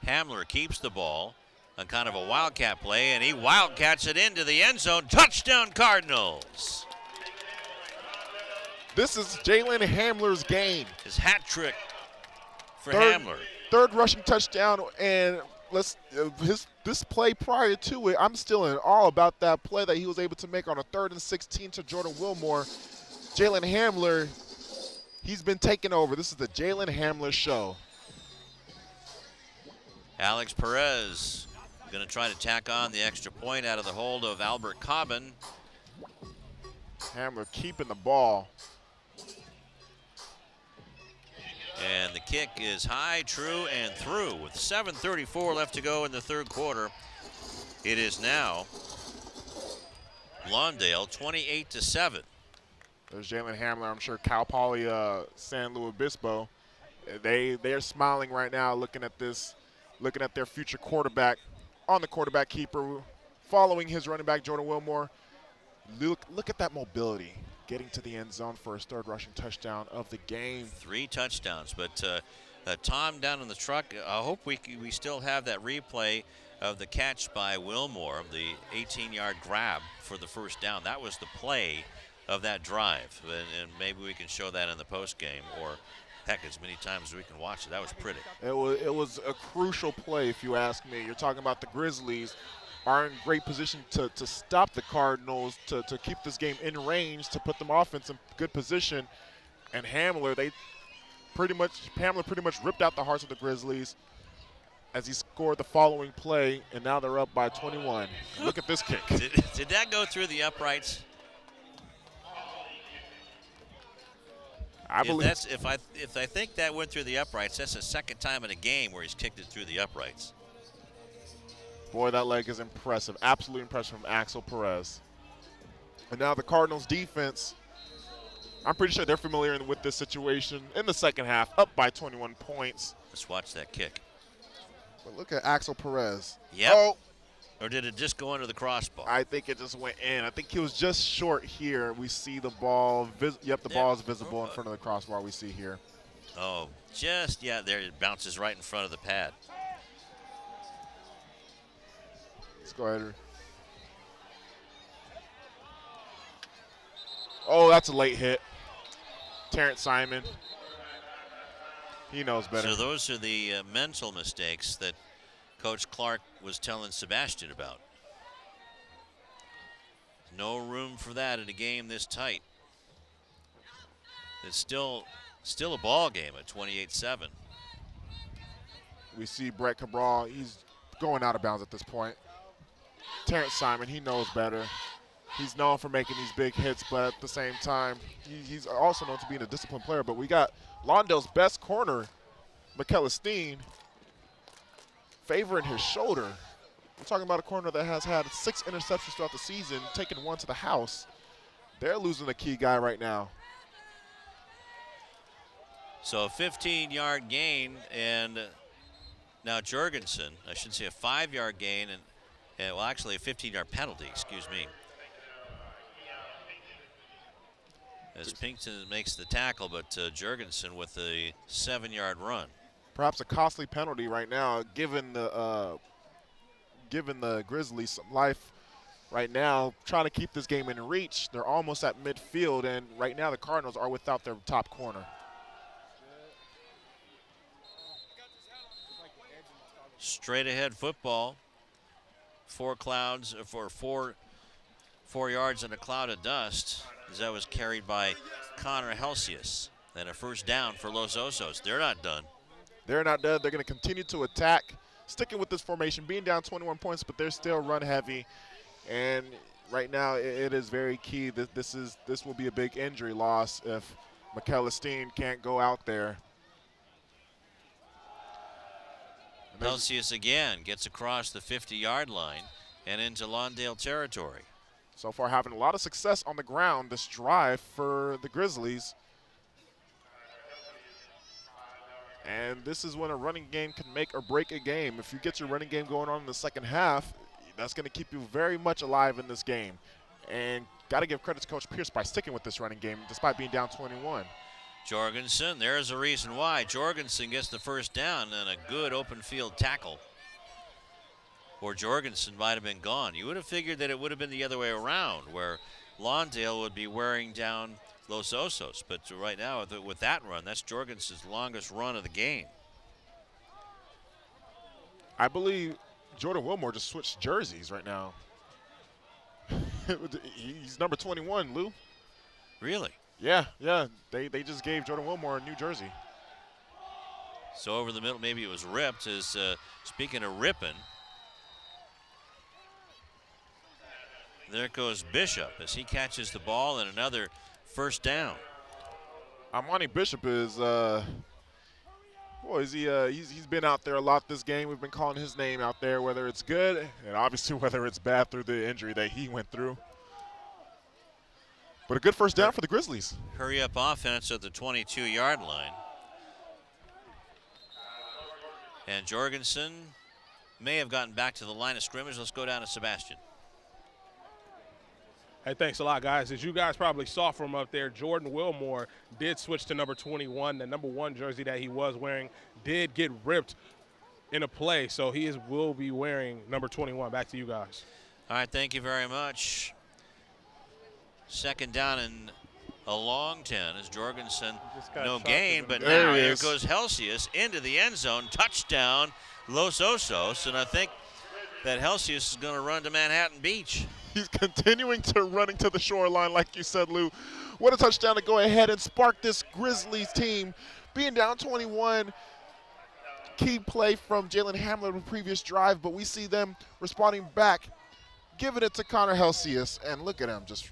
Hamler keeps the ball on kind of a wildcat play, and he wildcats it into the end zone. Touchdown, Cardinals. This is Jalen Hamler's game. His hat trick for Hamler. 3rd rushing touchdown, and this play prior to it, I'm still in awe about that play that he was able to make on a 3rd and 16 to Jordan Wilmore. Jalen Hamler, he's been taking over. This is the Jalen Hamler show. Alex Perez going to try to tack on the extra point out of the hold of Albert Cobbin. Hamler keeping the ball. And the kick is high, true, and through. With 7:34 left to go in the third quarter, it is now Lawndale 28-7. There's Jalen Hamler. I'm sure Cal Poly, San Luis Obispo, they're smiling right now, looking at their future quarterback on the quarterback keeper, following his running back Jordan Wilmore. Look at that mobility, getting to the end zone for his 3rd rushing touchdown of the game. 3 touchdowns, but Tom down in the truck, I hope we still have that replay of the catch by Wilmore, the 18-yard grab for the first down. That was the play of that drive, and maybe we can show that in the post game, or heck, as many times as we can watch it. That was pretty. It was a crucial play, if you ask me. You're talking about the Grizzlies are in great position to stop the Cardinals, to keep this game in range, to put them offense in good position. And Hamler pretty much ripped out the hearts of the Grizzlies as he scored the following play, and now they're up by 21. Look at this kick. Did that go through the uprights? I believe. If I think that went through the uprights, that's the 2nd time in a game where he's kicked it through the uprights. Boy, that leg is impressive. Absolutely impressive from Axel Perez. And now the Cardinals defense, I'm pretty sure they're familiar with this situation in the second half, up by 21 points. Let's watch that kick. But look at Axel Perez. Yep. Oh, or did it just go under the crossbar? I think it just went in. I think he was just short here. We see the ball. Ball is visible in front of the crossbar we see here. Oh, there it bounces right in front of the pad. Let's go ahead. Oh, that's a late hit. Terrence Simon, he knows better. So those are the mental mistakes that Coach Clark was telling Sebastian about. No room for that in a game this tight. It's still a ball game at 28-7. We see Brett Cabral, he's going out of bounds at this point. Terrence Simon, he knows better. He's known for making these big hits, but at the same time, he's also known to being a disciplined player. But we got Lawndale's best corner, McKellisteen, favoring his shoulder. We're talking about a corner that has had 6 interceptions throughout the season, taking 1 to the house. They're losing a key guy right now. So a 15-yard gain, and now Jorgensen, I should say a 5-yard gain, and well, actually a 15-yard penalty, excuse me. As Pinkston makes the tackle, but Jorgensen with a 7-yard run. Perhaps a costly penalty right now, given the Grizzlies some life right now, trying to keep this game in reach. They're almost at midfield, and right now the Cardinals are without their top corner. Straight ahead football. 4 clouds for 4 yards in a cloud of dust, as that was carried by Connor Helsius. Then a first down for Los Osos. They're not done. They're not done. They're going to continue to attack, sticking with this formation, being down 21 points, but they're still run heavy. And right now it is very key that this will be a big injury loss if McKellisteen can't go out there. Helsius again gets across the 50-yard line and into Lawndale territory. So far having a lot of success on the ground this drive for the Grizzlies. And this is when a running game can make or break a game. If you get your running game going on in the second half, that's going to keep you very much alive in this game. And got to give credit to Coach Pierce by sticking with this running game despite being down 21. Jorgensen, there's a reason why. Jorgensen gets the first down and a good open field tackle. Or Jorgensen might have been gone. You would have figured that it would have been the other way around, where Lawndale would be wearing down Los Osos. But right now, with that run, that's Jorgensen's longest run of the game. I believe Jordan Wilmore just switched jerseys right now. He's number 21, Lou. Really? Yeah. They just gave Jordan Wilmore a new jersey. So over the middle, maybe it was ripped. Speaking of ripping, there goes Bishop as he catches the ball and another first down. Amani Bishop is, he's been out there a lot this game. We've been calling his name out there, whether it's good and obviously whether it's bad through the injury that he went through. But a good first down for the Grizzlies. Hurry up offense at the 22-yard line. And Jorgensen may have gotten back to the line of scrimmage. Let's go down to Sebastian. Hey, thanks a lot, guys. As you guys probably saw from up there, Jordan Wilmore did switch to number 21. The number 1 jersey that he was wearing did get ripped in a play, so he will be wearing number 21. Back to you guys. All right, thank you very much. Second down and a long 10 as Jorgensen, no gain, but now here goes Helsius into the end zone. Touchdown, Los Osos, and I think that Helsius is going to run to Manhattan Beach. He's continuing to running to the shoreline, like you said, Lou. What a touchdown to go ahead and spark this Grizzlies team. Being down 21, key play from Jalen Hamler in the previous drive, but we see them responding back, giving it to Connor Helsius, and look at him just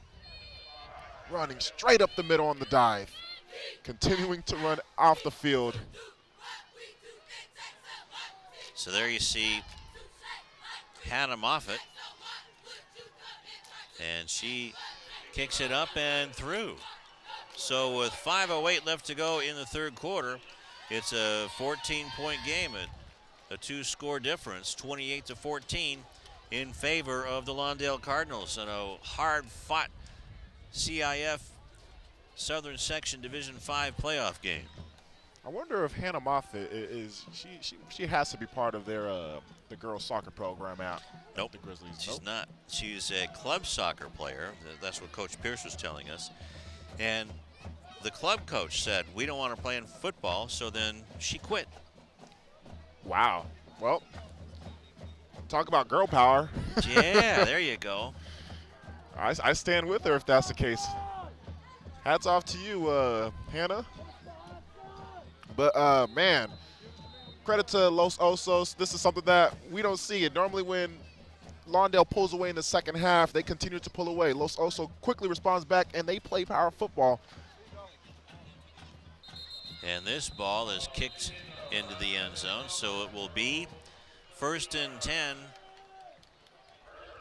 running straight up the middle on the dive, continuing to run off the field. So there you see Hannah Moffitt, and she kicks it up and through. So with 5:08 left to go in the third quarter, it's a 14-point game, a 2-score difference, 28-14 in favor of the Lawndale Cardinals, and a hard-fought CIF Southern Section Division 5 playoff game. I wonder if Hannah Moffitt she has to be part of their the girls soccer program at Nope. the Grizzlies. She's not. She's a club soccer player. That's what Coach Pierce was telling us. And the club coach said, we don't want to play in football, so then she quit. Wow. Well, talk about girl power. Yeah, there you go. I stand with her if that's the case. Hats off to you, Hannah. But, man, credit to Los Osos. This is something that we don't see. It normally when Lawndale pulls away in the second half, they continue to pull away. Los Osos quickly responds back, and they play power football. And this ball is kicked into the end zone, so it will be 1st and 10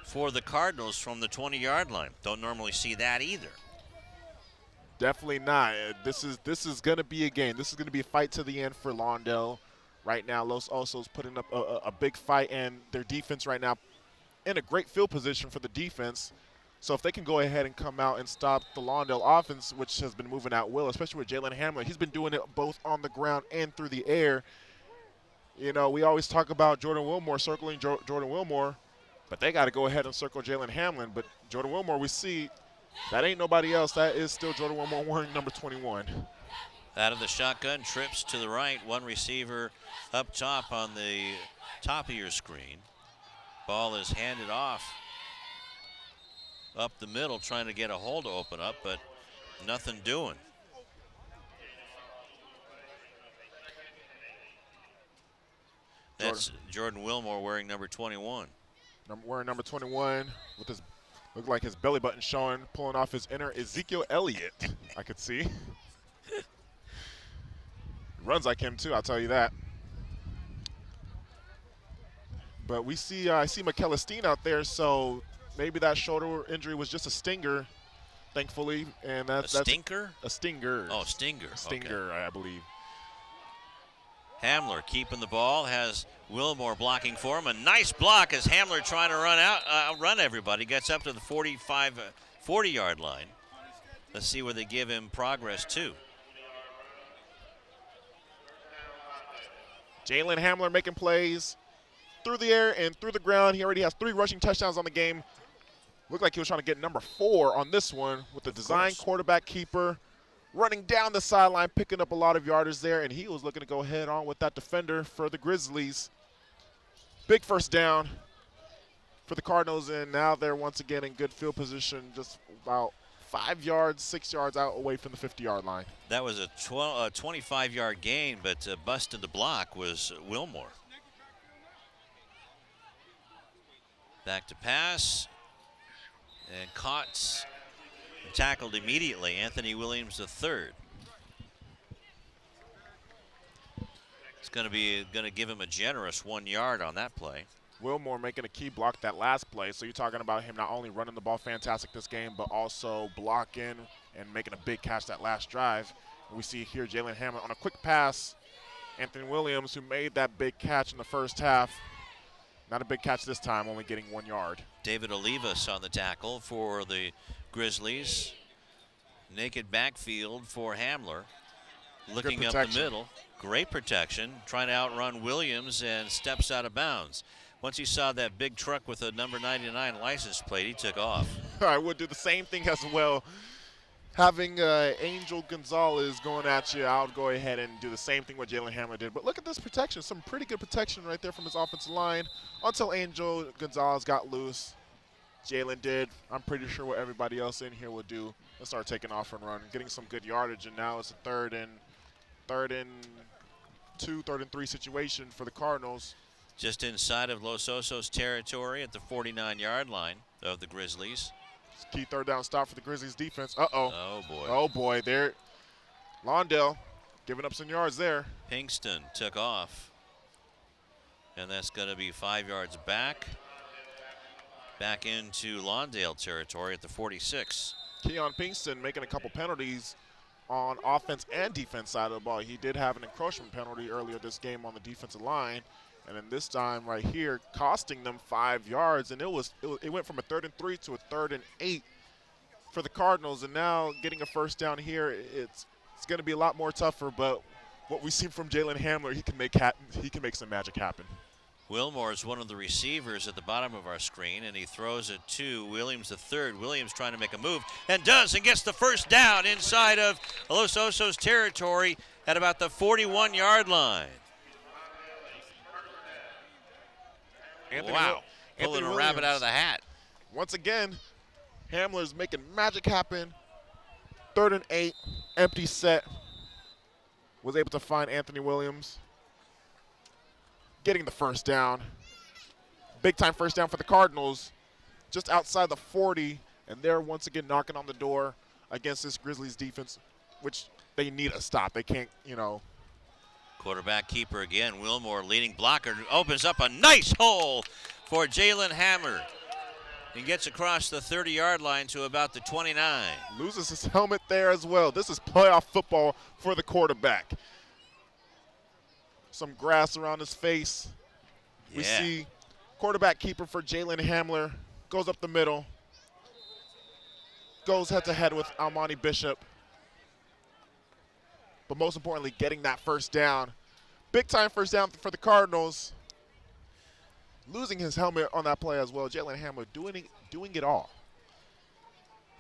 for the Cardinals from the 20-yard line. Don't normally see that either. Definitely not. This is going to be a game. This is going to be a fight to the end for Lawndale. Right now, Los Osos putting up a big fight, and their defense right now in a great field position for the defense. So if they can go ahead and come out and stop the Lawndale offense, which has been moving out well, especially with Jalen Hamler. He's been doing it both on the ground and through the air. You know, we always talk about Jordan Wilmore circling Jordan Wilmore, but they got to go ahead and circle Jalen Hamlin. But Jordan Wilmore, we see that ain't nobody else. That is still Jordan Wilmore wearing number 21. Out of the shotgun, trips to the right. One receiver up top on the top of your screen. Ball is handed off up the middle, trying to get a hole to open up, but nothing doing. That's Jordan Wilmore wearing number 21. Wearing number 21 with his, look like his belly button showing, pulling off his inner Ezekiel Elliott, I could see. Runs like him too, I'll tell you that. But we see, I see McKellisteen out there, so maybe that shoulder injury was just a stinger, thankfully. And that's a stinker? A stinger. Oh, stinger. Stinger, okay. I believe. Hamler keeping the ball, has Wilmore blocking for him. A nice block as Hamler trying to run everybody. Gets up to the 40-yard line. Let's see where they give him progress to. Jalen Hamler making plays through the air and through the ground. He already has 3 rushing touchdowns on the game. Looked like he was trying to get number 4 on this one with the design quarterback keeper. Running down the sideline, picking up a lot of yardage there, and he was looking to go head on with that defender for the Grizzlies. Big first down for the Cardinals, and now they're once again in good field position, just about 5 yards, 6 yards out away from the 50-yard line. That was a 25-yard gain, but busted the block was Wilmore. Back to pass, and caught. Tackled immediately, Anthony Williams III. It's going to give him a generous 1 yard on that play. Wilmore making a key block that last play. So you're talking about him not only running the ball fantastic this game, but also blocking and making a big catch that last drive. And we see here Jalen Hamlin on a quick pass. Anthony Williams, who made that big catch in the first half. Not a big catch this time, only getting 1 yard. David Olivas on the tackle for the Grizzlies. Naked backfield for Hamler. Looking up the middle. Great protection. Trying to outrun Williams and steps out of bounds. Once he saw that big truck with a number 99 license plate, he took off. I would do the same thing as well. Having Angel Gonzalez going at you, I would go ahead and do the same thing what Jalen Hamler did. But look at this protection. Some pretty good protection right there from his offensive line until Angel Gonzalez got loose. Jalen did, I'm pretty sure, what everybody else in here would do. Let's start taking off and run, getting some good yardage, and now it's a third and 2, 3rd and 3 situation for the Cardinals. Just inside of Los Osos territory at the 49-yard line of the Grizzlies. Key 3rd down stop for the Grizzlies defense. Uh-oh. Oh, boy. Oh, boy. There. Lawndale giving up some yards there. Pinkston took off. And that's going to be 5 yards back. Back into Lawndale territory at the 46. Keon Pinkston making a couple penalties on offense and defense side of the ball. He did have an encroachment penalty earlier this game on the defensive line. And then this time right here, costing them 5 yards. And it went from a 3rd and 3 to a 3rd and 8 for the Cardinals. And now getting a first down here, it's going to be a lot more tougher. But what we see from Jalen Hamler, he can make some magic happen. Wilmore is one of the receivers at the bottom of our screen, and he throws it to Williams the third. Williams trying to make a move, and does, and gets the first down inside of Los Osos territory at about the 41-yard line. Wow, pulling a rabbit out of the hat. Once again, Hamler's making magic happen. 3rd and 8, empty set. Was able to find Anthony Williams, getting the first down. Big time first down for the Cardinals, just outside the 40, and they're once again knocking on the door against this Grizzlies defense, which they need a stop. They can't, Quarterback keeper again. Wilmore leading blocker opens up a nice hole for Jalen Hamler. He gets across the 30-yard line to about the 29. Loses his helmet there as well. This is playoff football for the quarterback. Some grass around his face. Yeah. We see quarterback keeper for Jalen Hamler goes up the middle, goes head-to-head with Almani Bishop. But most importantly, getting that first down. Big time first down for the Cardinals. Losing his helmet on that play as well. Jalen Hamler doing it all.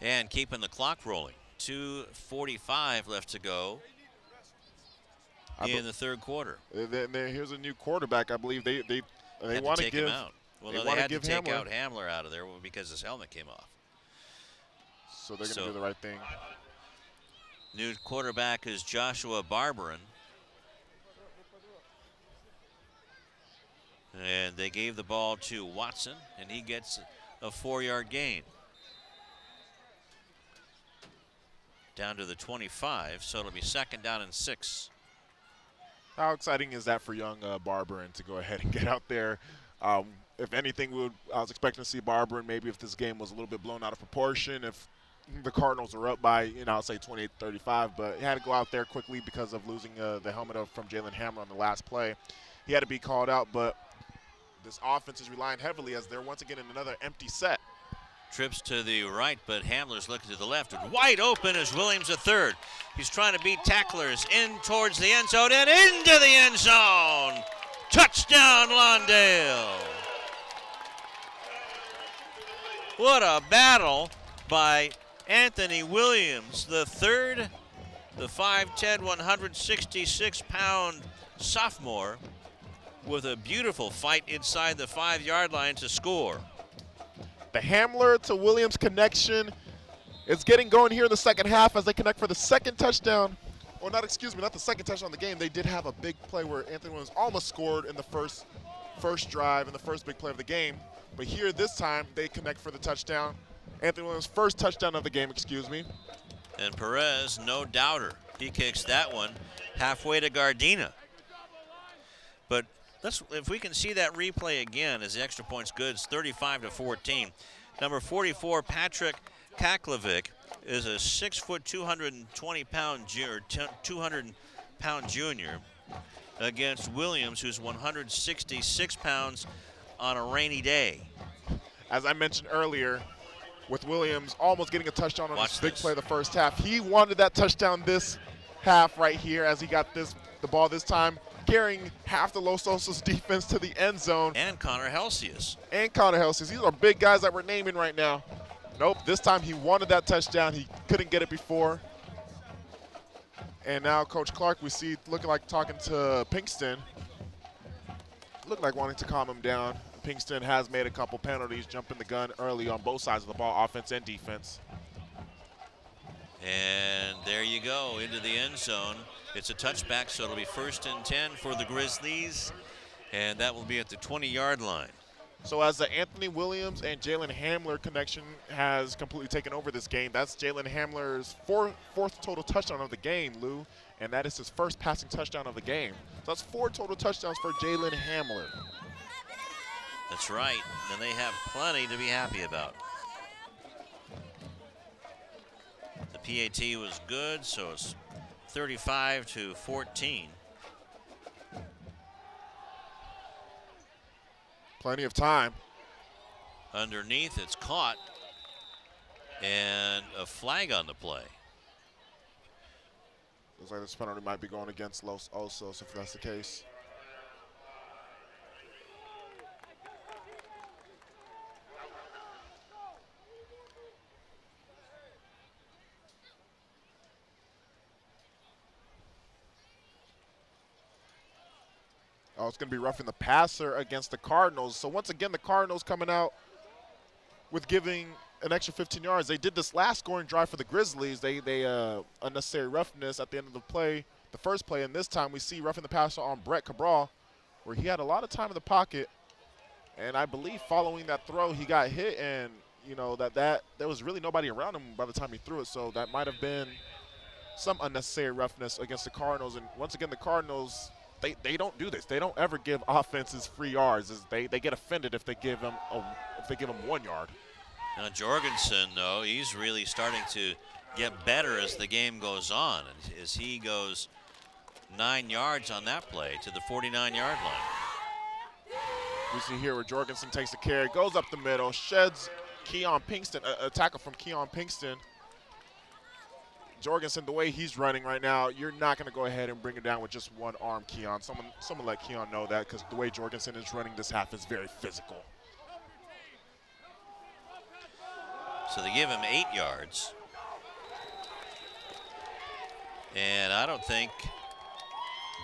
And keeping the clock rolling. 2:45 left to go in the third quarter. Here's a new quarterback. I believe they want to give him out. Well, they had to take out Hamler out of there because his helmet came off. So they're going to do the right thing. New quarterback is Joshua Barberin. And they gave the ball to Watson, and he gets a 4-yard gain. Down to the 25, so it'll be 2nd down and 6. How exciting is that for young Barberin to go ahead and get out there? If anything, I was expecting to see Barberin maybe if this game was a little bit blown out of proportion, if the Cardinals are up by, I'll say 28-35, but he had to go out there quickly because of losing the helmet from Jalen Hamler on the last play. He had to be called out, but this offense is relying heavily as they're once again in another empty set. Trips to the right, but Hamler's looking to the left. Wide open is Williams the third. He's trying to beat tacklers in towards the end zone and into the end zone. Touchdown, Lawndale. What a battle by Anthony Williams, the third, the 5'10", 166-pound sophomore, with a beautiful fight inside the 5-yard line to score. The Hamler to Williams connection is getting going here in the second half as they connect for the second touchdown. Or not the second touchdown of the game. They did have a big play where Anthony Williams almost scored in the first drive and the first big play of the game. But here this time they connect for the touchdown. Anthony Williams' first touchdown of the game, And Perez, no doubter. He kicks that one halfway to Gardena. But if we can see that replay again, as the extra point's good, it's 35-14. Number 44, Patrick Kaklovic, is a 6', 200-pound junior against Williams, who's 166 pounds on a rainy day. As I mentioned earlier, with Williams almost getting a touchdown on his big play the first half, he wanted that touchdown this half right here as he got the ball this time, carrying half the Los Osos defense to the end zone. And Connor Helsius. These are big guys that we're naming right now. Nope, this time he wanted that touchdown. He couldn't get it before. And now Coach Clark, we see looking like talking to Pinkston. Looked like wanting to calm him down. Pinkston has made a couple penalties, jumping the gun early on both sides of the ball, offense and defense. And there you go, into the end zone. It's a touchback, so it'll be 1st and 10 for the Grizzlies, and that will be at the 20-yard line. So as the Anthony Williams and Jalen Hamler connection has completely taken over this game, that's Jalen Hamler's fourth total touchdown of the game, Lou, and that is his first passing touchdown of the game. So that's 4 total touchdowns for Jalen Hamler. That's right, and they have plenty to be happy about. The PAT was good, so it's 35-14. Plenty of time. Underneath, it's caught, and a flag on the play. Looks like this penalty might be going against Los Osos if that's the case. Oh, it's going to be roughing the passer against the Cardinals. So once again, the Cardinals coming out with giving an extra 15 yards. They did this last scoring drive for the Grizzlies. They unnecessary roughness at the end of the play, the first play, and this time we see roughing the passer on Brett Cabral, where he had a lot of time in the pocket, and I believe following that throw he got hit, and that there was really nobody around him by the time he threw it, so that might have been some unnecessary roughness against the Cardinals. And once again, the Cardinals, they don't do this. They don't ever give offenses free yards. They get offended if they give them 1 yard. Now Jorgensen, though, he's really starting to get better as the game goes on, as he goes 9 yards on that play to the 49-yard line. We see here where Jorgensen takes the carry, goes up the middle, sheds Keon Pinkston, a tackle from Keon Pinkston. Jorgensen, the way he's running right now, you're not going to go ahead and bring it down with just one arm, Keon. Someone let Keon know that, because the way Jorgensen is running this half is very physical. So they give him 8 yards. And I don't think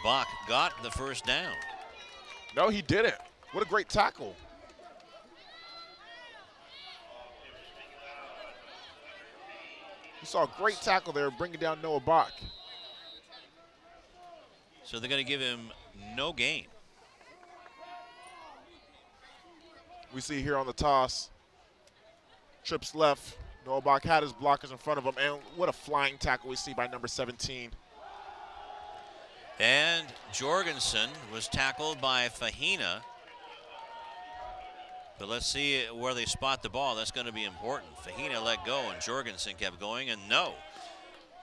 Bach got the first down. No, he didn't. What a great tackle. You saw a great tackle there, bringing down Noah Bach. So they're going to give him no gain. We see here on the toss, trips left. Noah Bach had his blockers in front of him, and what a flying tackle we see by number 17. And Jorgensen was tackled by Fahina. But let's see where they spot the ball. That's going to be important. Fahina let go, and Jorgensen kept going, and no.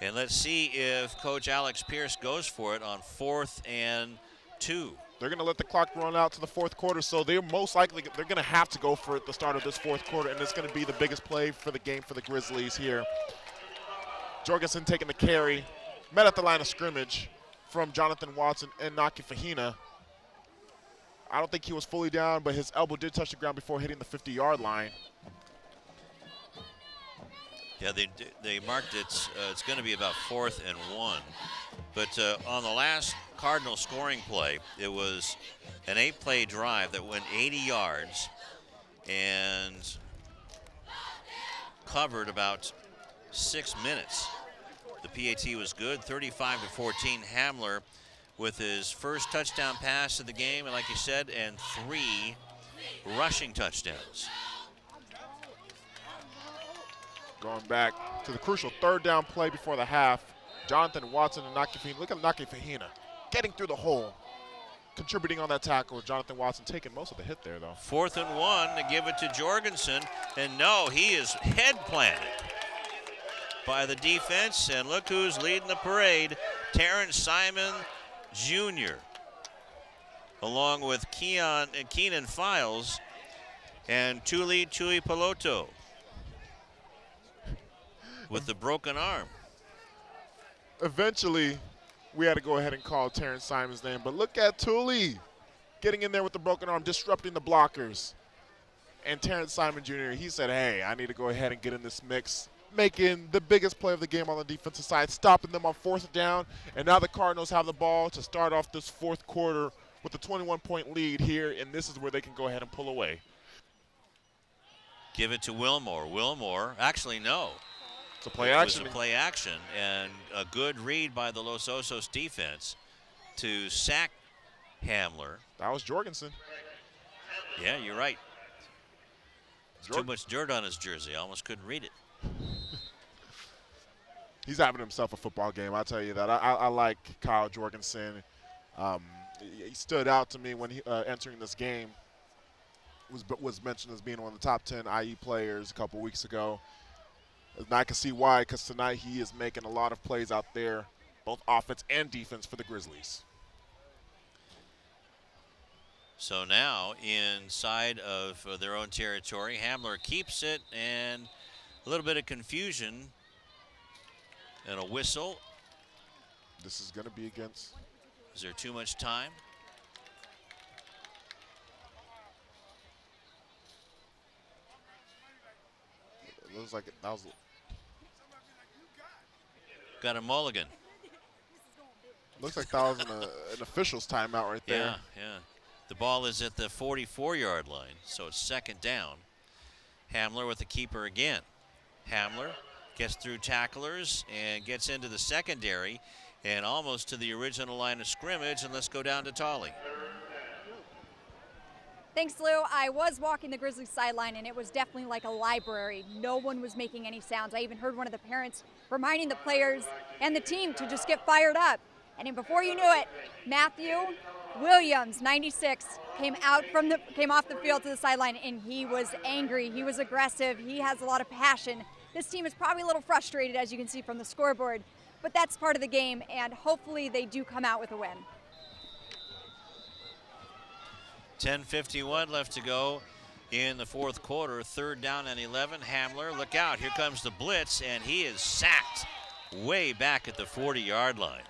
And let's see if Coach Alex Pierce goes for it on 4th and 2. They're going to let the clock run out to the fourth quarter, so they're most likely they're going to have to go for it at the start of this fourth quarter, and it's going to be the biggest play for the game for the Grizzlies here. Jorgensen taking the carry, met at the line of scrimmage from Jonathan Watson and Naki Fahina. I don't think he was fully down, but his elbow did touch the ground before hitting the 50-yard line. Yeah, they marked it. It's going to be about 4th and 1. But on the last Cardinal scoring play, it was an 8-play drive that went 80 yards and covered about 6 minutes. The PAT was good, 35-14. Hamler with his first touchdown pass of the game, and like you said, and 3 rushing touchdowns. Going back to the crucial third down play before the half, Jonathan Watson and Naki Fahina. Look at Naki Fahina getting through the hole, contributing on that tackle. Jonathan Watson taking most of the hit there, though. 4th and 1 to give it to Jorgensen, and no, he is head planted by the defense, and look who's leading the parade, Terrence Simon Jr., along with Keenan Files and Tuli Piloto with the broken arm. Eventually, we had to go ahead and call Terrence Simon's name, but look at Tuli getting in there with the broken arm, disrupting the blockers. And Terrence Simon Jr., he said, hey, I need to go ahead and get in this mix, making the biggest play of the game on the defensive side, stopping them on 4th down. And now the Cardinals have the ball to start off this fourth quarter with a 21-point lead here, and this is where they can go ahead and pull away. Give it to Wilmore. Wilmore, actually, no. It's a play action. It was a play action, and a good read by the Los Osos defense to sack Hamler. That was Jorgensen. Yeah, you're right. Too much dirt on his jersey. I almost couldn't read it. He's having himself a football game, I'll tell you that. I like Kyle Jorgensen. He stood out to me when he entering this game. Was mentioned as being one of the top 10 IE players a couple weeks ago. And I can see why, because tonight he is making a lot of plays out there, both offense and defense for the Grizzlies. So now inside of their own territory, Hamler keeps it, and a little bit of confusion and a whistle. This is going to be against. Is there too much time? It looks like that was. Got a mulligan. Looks like that was an official's timeout right there. Yeah. The ball is at the 44-yard line, so it's second down. Hamler with the keeper again. Hamler gets through tacklers and gets into the secondary and almost to the original line of scrimmage, and let's go down to Tolley. Thanks, Lou. I was walking the Grizzlies sideline, and it was definitely like a library. No one was making any sounds. I even heard one of the parents reminding the players and the team to just get fired up. And then before you knew it, Matthew Williams, 96, came off the field to the sideline, and he was angry. He was aggressive. He has a lot of passion. This team is probably a little frustrated, as you can see from the scoreboard, but that's part of the game, and hopefully they do come out with a win. 10:51 left to go in the fourth quarter. Third down and 11. Hamler, look out. Here comes the blitz, and he is sacked way back at the 40-yard line.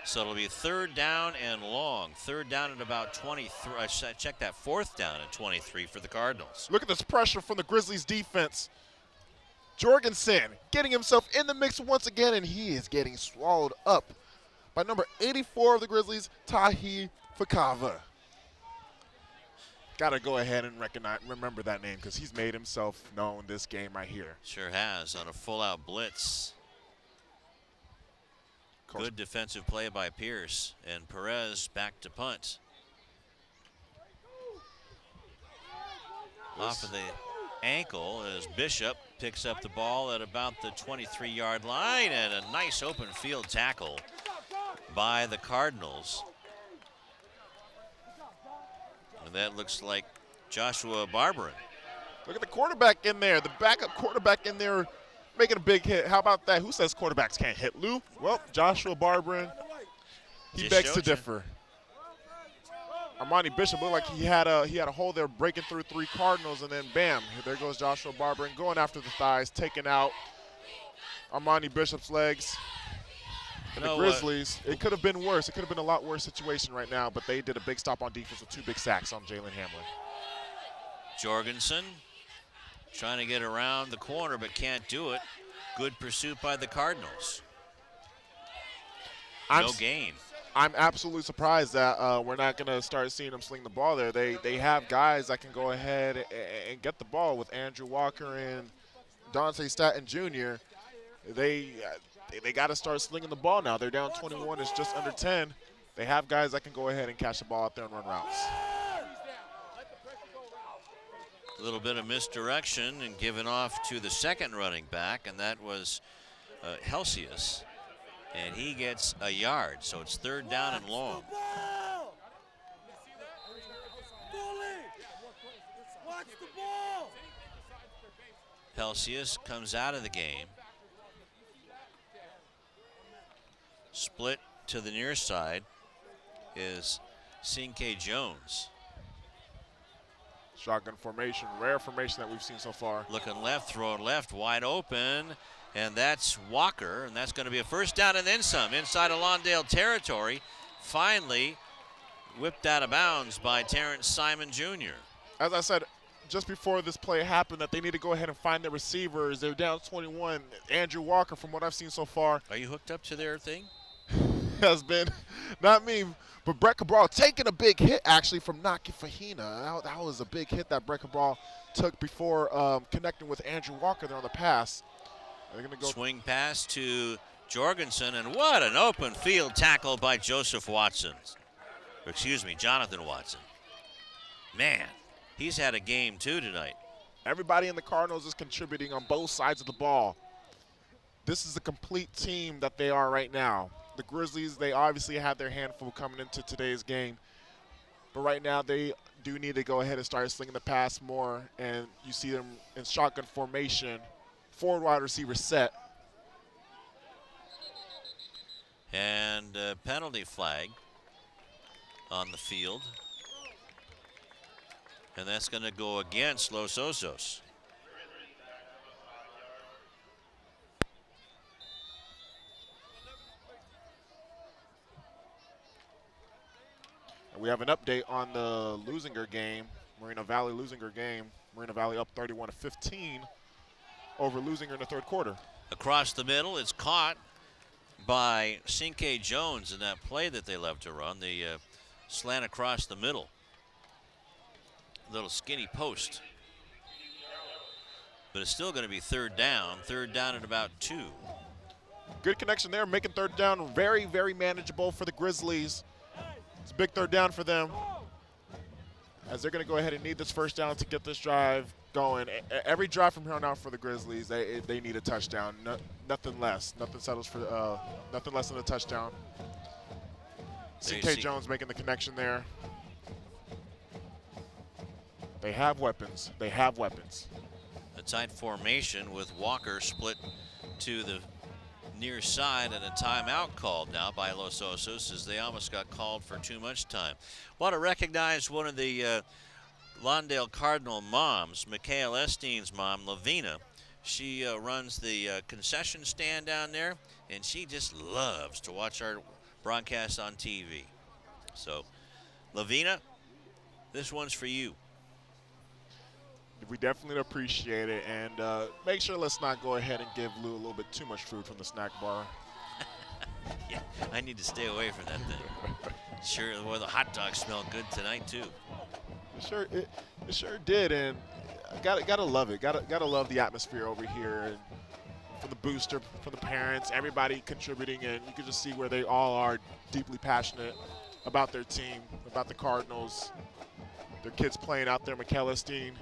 So it'll be third down and long. Third down at about 23. Check that, fourth down at 23 for the Cardinals. Look at this pressure from the Grizzlies defense. Jorgensen getting himself in the mix once again, and he is getting swallowed up by number 84 of the Grizzlies, Tahi Fakava. Got to go ahead and remember that name because he's made himself known this game right here. Sure has, on a full-out blitz. Good defensive play by Pierce, and Perez back to punt. Off of the ankle as Bishop picks up the ball at about the 23-yard line, and a nice open field tackle by the Cardinals. And that looks like Joshua Barberin. Look at the quarterback in there, the backup quarterback in there making a big hit. How about that? Who says quarterbacks can't hit, Lou? Well, Joshua Barberin, he begs to differ. Armani Bishop looked like he had a hole there breaking through three Cardinals, and then bam, there goes Joshua Barberin going after the thighs, taking out Armani Bishop's legs. And the Grizzlies, it could have been worse. It could have been a lot worse situation right now, but they did a big stop on defense with 2 big sacks on Jalen Hamler. Jorgensen trying to get around the corner but can't do it. Good pursuit by the Cardinals. No gain. I'm absolutely surprised that we're not going to start seeing them sling the ball there. They have guys that can go ahead and get the ball with Andrew Walker and Dante Statton Jr. They got to start slinging the ball now. They're down 21. It's just under 10. They have guys that can go ahead and catch the ball out there and run routes. A little bit of misdirection and given off to the second running back, and that was Helsius. And he gets a yard, so it's third down and long. Helsius comes out of the game. Split to the near side is Cinque Jones. Shotgun formation, rare formation that we've seen so far. Looking left, throwing left, wide open, and that's Walker, and that's going to be a first down and then some inside of Lawndale territory. Finally whipped out of bounds by Terrence Simon Jr. As I said just before this play happened, that they need to go ahead and find their receivers. They're down 21. Andrew Walker, from what I've seen so far. Are you hooked up to their thing? Has been, not me, but Brett Cabral taking a big hit actually from Naki Fahina. That was a big hit that Brett Cabral took before connecting with Andrew Walker there on the pass. They're gonna go swing pass to Jorgensen, and what an open field tackle by Jonathan Watson. Man, he's had a game too tonight. Everybody in the Cardinals is contributing on both sides of the ball. This is a complete team that they are right now. The Grizzlies, they obviously have their handful coming into today's game. But right now, they do need to go ahead and start slinging the pass more. And you see them in shotgun formation, forward wide receiver set. And a penalty flag on the field. And that's going to go against Los Osos. We have an update on the Lusinger game, Moreno Valley Lusinger game. Moreno Valley up 31-15 over Lusinger in the third quarter. Across the middle, it's caught by Cinque Jones in that play that they love to run, the slant across the middle. Little skinny post. But it's still going to be third down at about 2. Good connection there, making third down very, very manageable for the Grizzlies. It's a big third down for them, as they're going to go ahead and need this first down to get this drive going. Every drive from here on out for the Grizzlies, they need a touchdown, nothing less. Nothing settles for nothing less than a touchdown. C.K. Jones making the connection there. They have weapons. They have weapons. A tight formation with Walker split to the near side, and a timeout called now by Los Osos, as they almost got called for too much time. Want to recognize one of the Lawndale Cardinal moms, Mikhail Esteen's mom, Lavina. She runs the concession stand down there, and she just loves to watch our broadcast on TV. So, Lavina, this one's for you. We definitely appreciate it, and make sure let's not go ahead and give Lou a little bit too much food from the snack bar. Yeah, I need to stay away from that thing. Sure, well, the hot dogs smell good tonight too. It sure did, and gotta love it. Gotta love the atmosphere over here, and from the booster, from the parents, everybody contributing, and you can just see where they all are deeply passionate about their team, about the Cardinals. Their kids playing out there, McKellisteen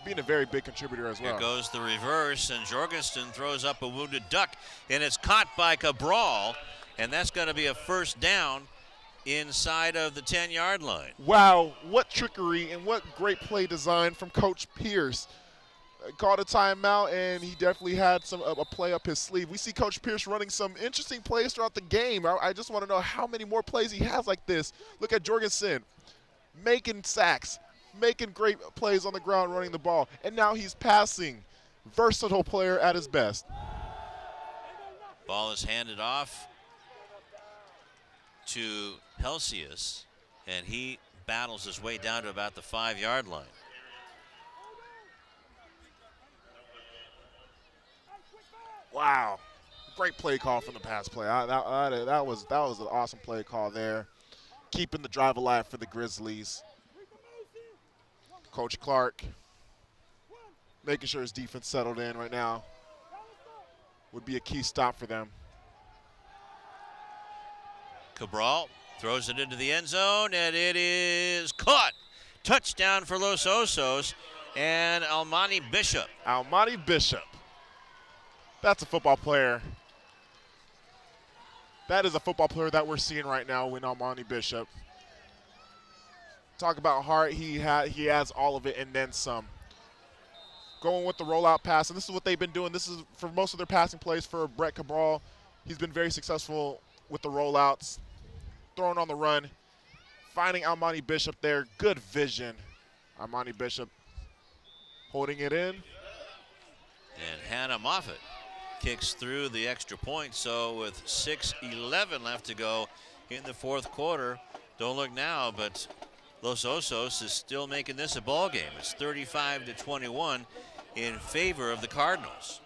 being a very big contributor as well. Here goes the reverse, and Jorgensen throws up a wounded duck, and it's caught by Cabral, and that's going to be a first down inside of the 10-yard line. Wow, what trickery and what great play design from Coach Pierce. Called a timeout, and he definitely had a play up his sleeve. We see Coach Pierce running some interesting plays throughout the game. I just want to know how many more plays he has like this. Look at Jorgensen making sacks, making great plays on the ground, running the ball, and now he's passing. Versatile player at his best. Ball is handed off to Helsius, and he battles his way down to about the 5-yard line. Wow, great play call from the pass play. That was an awesome play call there, keeping the drive alive for the Grizzlies. Coach Clark making sure his defense settled in right now would be a key stop for them. Cabral throws it into the end zone, and it is caught. Touchdown for Los Osos and Almani Bishop. Almani Bishop. That's a football player. That is a football player that we're seeing right now in Almani Bishop. Talk about heart, he has all of it and then some. Going with the rollout pass, and this is what they've been doing. This is for most of their passing plays for Brett Cabral. He's been very successful with the rollouts, throwing on the run, finding Almani Bishop there. Good vision. Almani Bishop holding it in. And Hannah Moffitt kicks through the extra point, so with 6:11 left to go in the fourth quarter, don't look now, but Los Osos is still making this a ball game. It's 35-21 in favor of the Cardinals.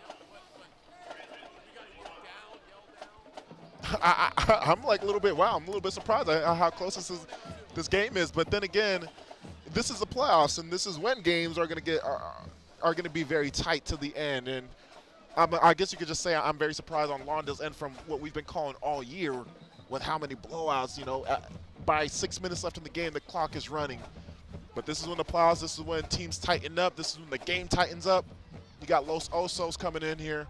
I'm like a little bit, wow, I'm a little bit surprised at how close this game is. But then again, this is the playoffs, and this is when games are going to be very tight to the end. And I guess you could just say I'm very surprised on Lawndale's end from what we've been calling all year with how many blowouts, by 6 minutes left in the game, the clock is running. But this is when the playoffs, this is when teams tighten up, this is when the game tightens up. You got Los Osos coming in here,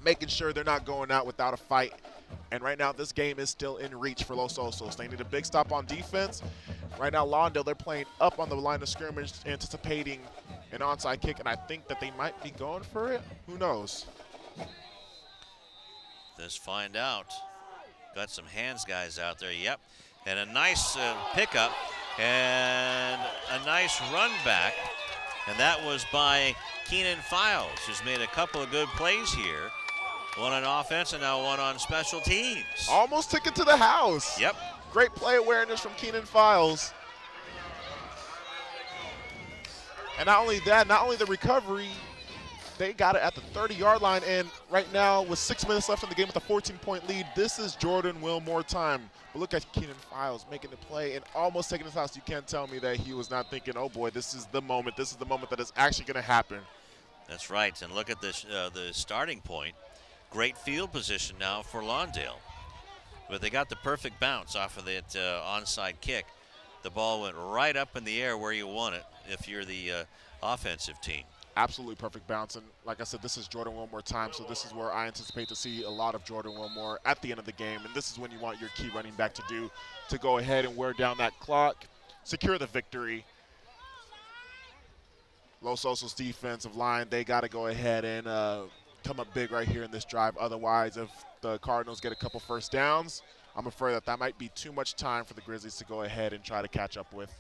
making sure they're not going out without a fight. And right now, this game is still in reach for Los Osos. They need a big stop on defense. Right now, Lawndale, they're playing up on the line of scrimmage, anticipating an onside kick, and I think that they might be going for it. Who knows? Let's find out. Got some hands guys out there, yep. And a nice pickup and a nice run back. And that was by Keenan Files, who's made a couple of good plays here. One on offense and now one on special teams. Almost took it to the house. Yep. Great play awareness from Keenan Files. And not only that, not only the recovery, They got it at the 30-yard line, and right now with 6 minutes left in the game with a 14-point lead, this is Jordan Wilmore time. But look at Keenan Files making the play and almost taking his house. You can't tell me that he was not thinking, oh boy, this is the moment. This is the moment that is actually going to happen. That's right, and look at this, the starting point. Great field position now for Lawndale. But they got the perfect bounce off of that onside kick. The ball went right up in the air where you want it if you're the offensive team. Absolutely perfect bounce, and like I said, this is Jordan Wilmore time, so this is where I anticipate to see a lot of Jordan Wilmore at the end of the game, and this is when you want your key running back to do, to go ahead and wear down that clock, secure the victory. Los Osos defensive line, they got to go ahead and come up big right here in this drive. Otherwise, if the Cardinals get a couple first downs, I'm afraid that might be too much time for the Grizzlies to go ahead and try to catch up with.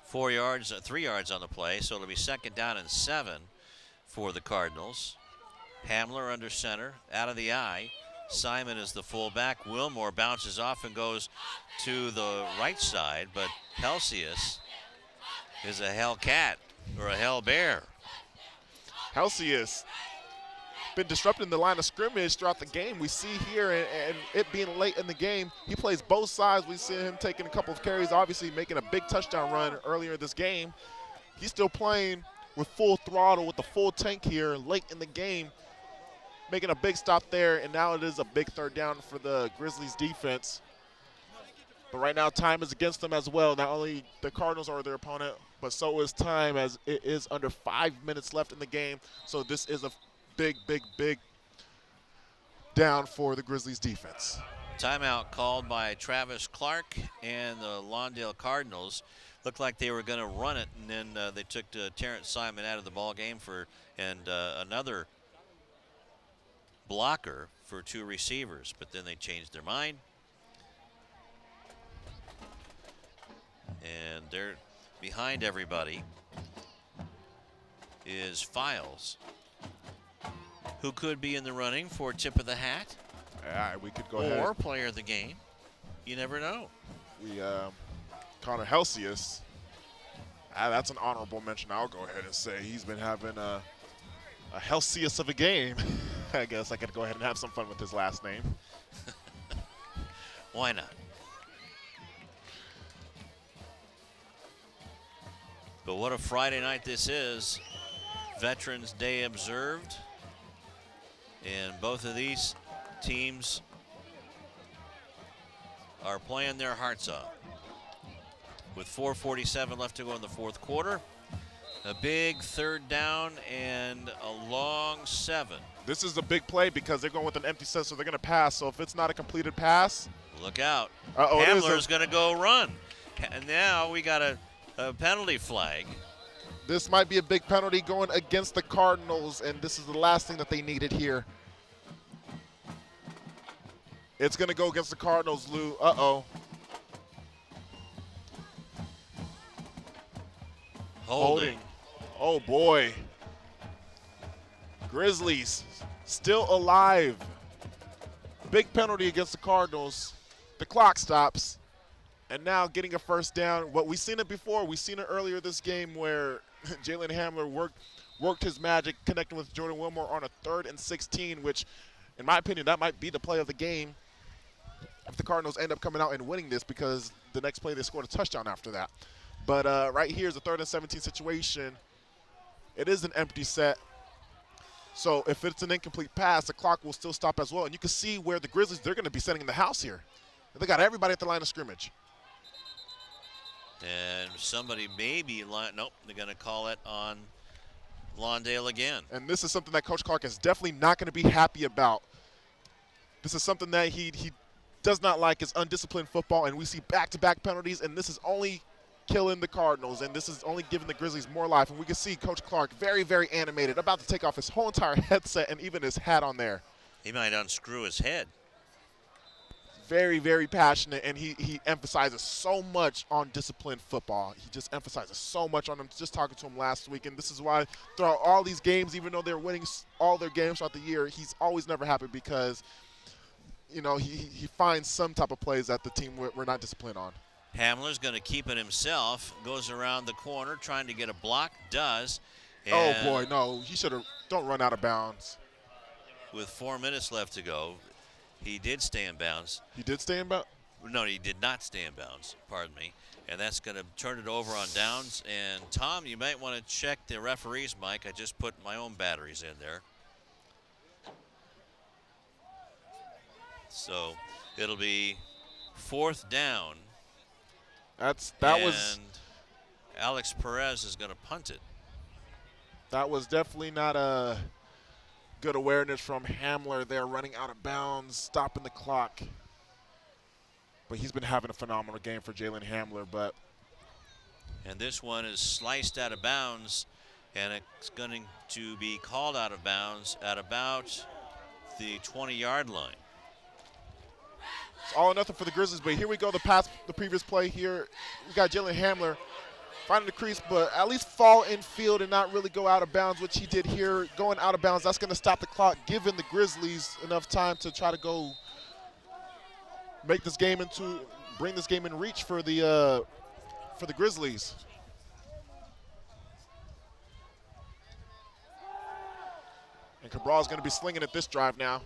4 yards, 3 yards on the play, so it'll be 2nd down and 7 for the Cardinals. Hamler under center, out of the eye. Simon is the fullback. Wilmore bounces off and goes to the right side, but Helsius is a Hellcat or a Hell Bear. Helsius been disrupting the line of scrimmage throughout the game. We see here, and it being late in the game, he plays both sides. We see him taking a couple of carries, obviously making a big touchdown run earlier this game. He's still playing with full throttle, with the full tank here late in the game, making a big stop there, and now it is a big 3rd down for the Grizzlies defense. But right now, time is against them as well. Not only the Cardinals are their opponent, but so is time, as it is under 5 minutes left in the game. So this is a big down for the Grizzlies defense. Timeout called by Travis Clark and the Lawndale Cardinals. Looked like they were going to run it, and then they took Terrence Simon out of the ball game and another blocker for 2 receivers, but then they changed their mind. And they're behind everybody is Files, who could be in the running for tip of the hat. We could go ahead. Or player of the game. You never know. Connor Helsius, that's an honorable mention. I'll go ahead and say he's been having a Helsius of a game. I guess I could go ahead and have some fun with his last name. Why not? But what a Friday night this is. Veterans Day observed. And both of these teams are playing their hearts out. With 4:47 left to go in the 4th quarter. A big 3rd down and a long 7. This is a big play because they're going with an empty set, so they're going to pass. So if it's not a completed pass. Look out. Hamler's going to go run. And now we got a penalty flag. This might be a big penalty going against the Cardinals, and this is the last thing that they needed here. It's going to go against the Cardinals, Lou. Uh-oh. Holding. Oh, boy. Grizzlies still alive. Big penalty against the Cardinals. The clock stops. And now getting a 1st down. Well, we've seen it before. We've seen it earlier this game where Jalen Hamler worked his magic connecting with Jordan Wilmore on a 3rd and 16, which, in my opinion, that might be the play of the game if the Cardinals end up coming out and winning this, because the next play they scored a touchdown after that. But right here is a 3rd and 17 situation. It is an empty set. So if it's an incomplete pass, the clock will still stop as well. And you can see where the Grizzlies, they're going to be setting in the house here. They got everybody at the line of scrimmage. And somebody maybe, nope, they're going to call it on Lawndale again. And this is something that Coach Clark is definitely not going to be happy about. This is something that he does not like, is undisciplined football, and we see back-to-back penalties, and this is only killing the Cardinals, and this is only giving the Grizzlies more life. And we can see Coach Clark very, very animated, about to take off his whole entire headset and even his hat on there. He might unscrew his head. Very, very passionate, and he emphasizes so much on disciplined football. He just emphasizes so much on them. Just talking to him last week, and this is why throughout all these games, even though they're winning all their games throughout the year, he's always never happy because, you know, he finds some type of plays that the team we're not disciplined on. Hamler's going to keep it himself. Goes around the corner trying to get a block. Does. Oh, And boy, no. He should have. Don't run out of bounds. with 4 minutes left to go, he did stay in bounds. He did stay in bounds? No, he did not stay in bounds. Pardon me. And that's going to turn it over on downs. And, Tom, you might want to check the referee's mic. I just put my own batteries in there. So it'll be 4th down. That was Alex Perez is going to punt it. That was definitely not a good awareness from Hamler there, running out of bounds, stopping the clock. But he's been having a phenomenal game for Jalen Hamler. And this one is sliced out of bounds, and it's going to be called out of bounds at about the 20-yard line. It's all or nothing for the Grizzlies, but here we go, the previous play here. We got Jalen Hamler finding the crease, but at least fall in field and not really go out of bounds, which he did here. Going out of bounds, that's going to stop the clock, giving the Grizzlies enough time to try to go bring this game in reach for the Grizzlies. And Cabral's going to be slinging it this drive now.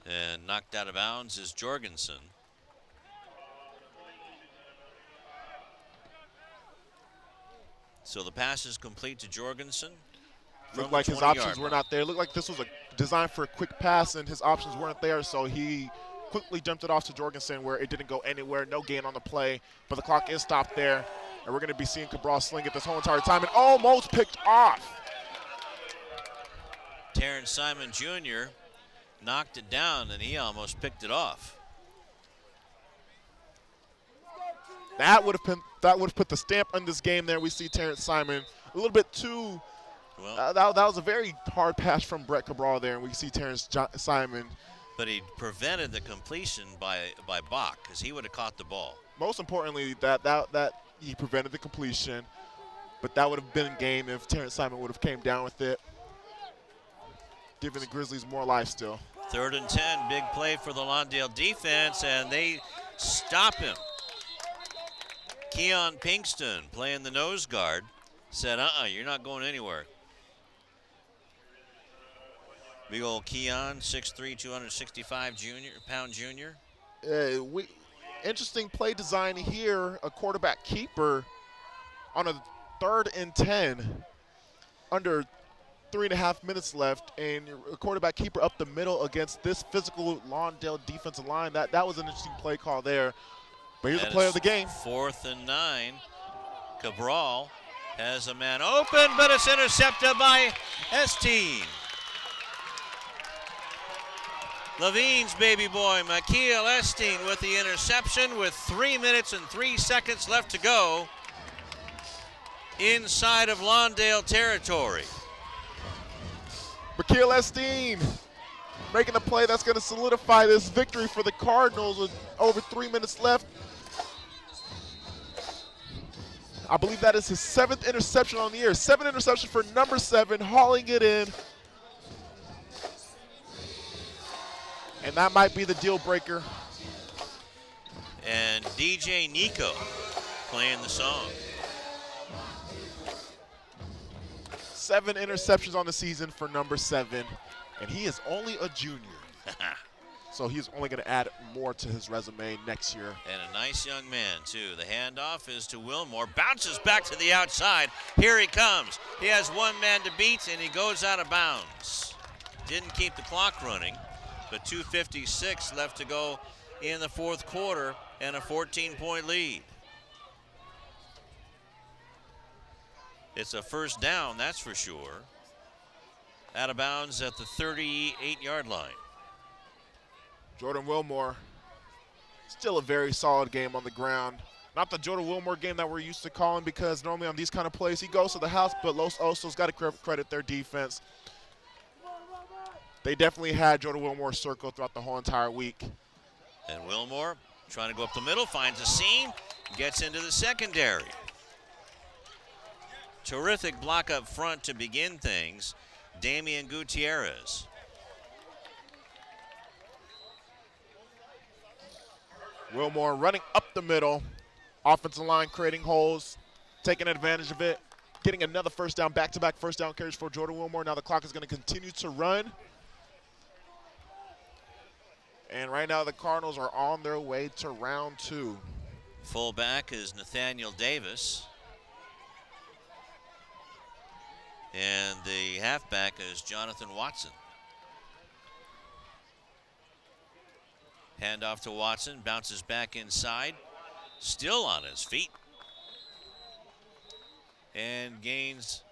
And knocked out of bounds is Jorgensen. So the pass is complete to Jorgensen. Looked like his options were not there. Looked like this was designed for a quick pass, and his options weren't there, so he quickly jumped it off to Jorgensen where it didn't go anywhere. No gain on the play, but the clock is stopped there. And we're going to be seeing Cabral sling it this whole entire time, and almost picked off. Terrence Simon Jr. knocked it down, and he almost picked it off. That would have put the stamp on this game there. We see Terrence Simon a little bit too. Well, that was a very hard pass from Brett Cabral there, and we see Terrence Simon. But he prevented the completion by Bach, because he would have caught the ball. Most importantly, that he prevented the completion, but that would have been game if Terrence Simon would have came down with it, giving the Grizzlies more life still. 3rd and 10, big play for the Lawndale defense, and they stop him. Keon Pinkston, playing the nose guard, said, you're not going anywhere. Big old Keon, 6'3", 265-pound junior. Interesting play design here, a quarterback keeper on a 3rd and 10, under 3.5 minutes left, and a quarterback keeper up the middle against this physical Lawndale defensive line. That was an interesting play call there. But here's the play of the game. 4th and 9. Cabral has a man open, but it's intercepted by Esteen. Levine's baby boy, Makiel Esteen, with the interception with 3 minutes and 3 seconds left to go inside of Lawndale territory. Makiel Esteen making a play that's going to solidify this victory for the Cardinals with over 3 minutes left. I believe that is his 7th interception on the year. 7 interceptions for number 7, hauling it in. And that might be the deal breaker. And DJ Nico playing the song. 7 interceptions on the season for number 7, and he is only a junior. So he's only going to add more to his resume next year. And a nice young man, too. The handoff is to Wilmore. Bounces back to the outside. Here he comes. He has one man to beat, and he goes out of bounds. Didn't keep the clock running, but 2:56 left to go in the 4th quarter and a 14-point lead. It's a first down, that's for sure. Out of bounds at the 38-yard line. Jordan Wilmore, still a very solid game on the ground. Not the Jordan Wilmore game that we're used to calling, because normally on these kind of plays he goes to the house, but Los Osos got to credit their defense. They definitely had Jordan Wilmore circled throughout the whole entire week. And Wilmore trying to go up the middle, finds a seam, gets into the secondary. Terrific block up front to begin things. Damian Gutierrez. Wilmore running up the middle. Offensive line creating holes, taking advantage of it, getting another first down, back-to-back first down carries for Jordan Wilmore. Now the clock is going to continue to run. And right now the Cardinals are on their way to round 2. Fullback is Nathaniel Davis. And the halfback is Jonathan Watson. Handoff to Watson, bounces back inside, still on his feet. And gains,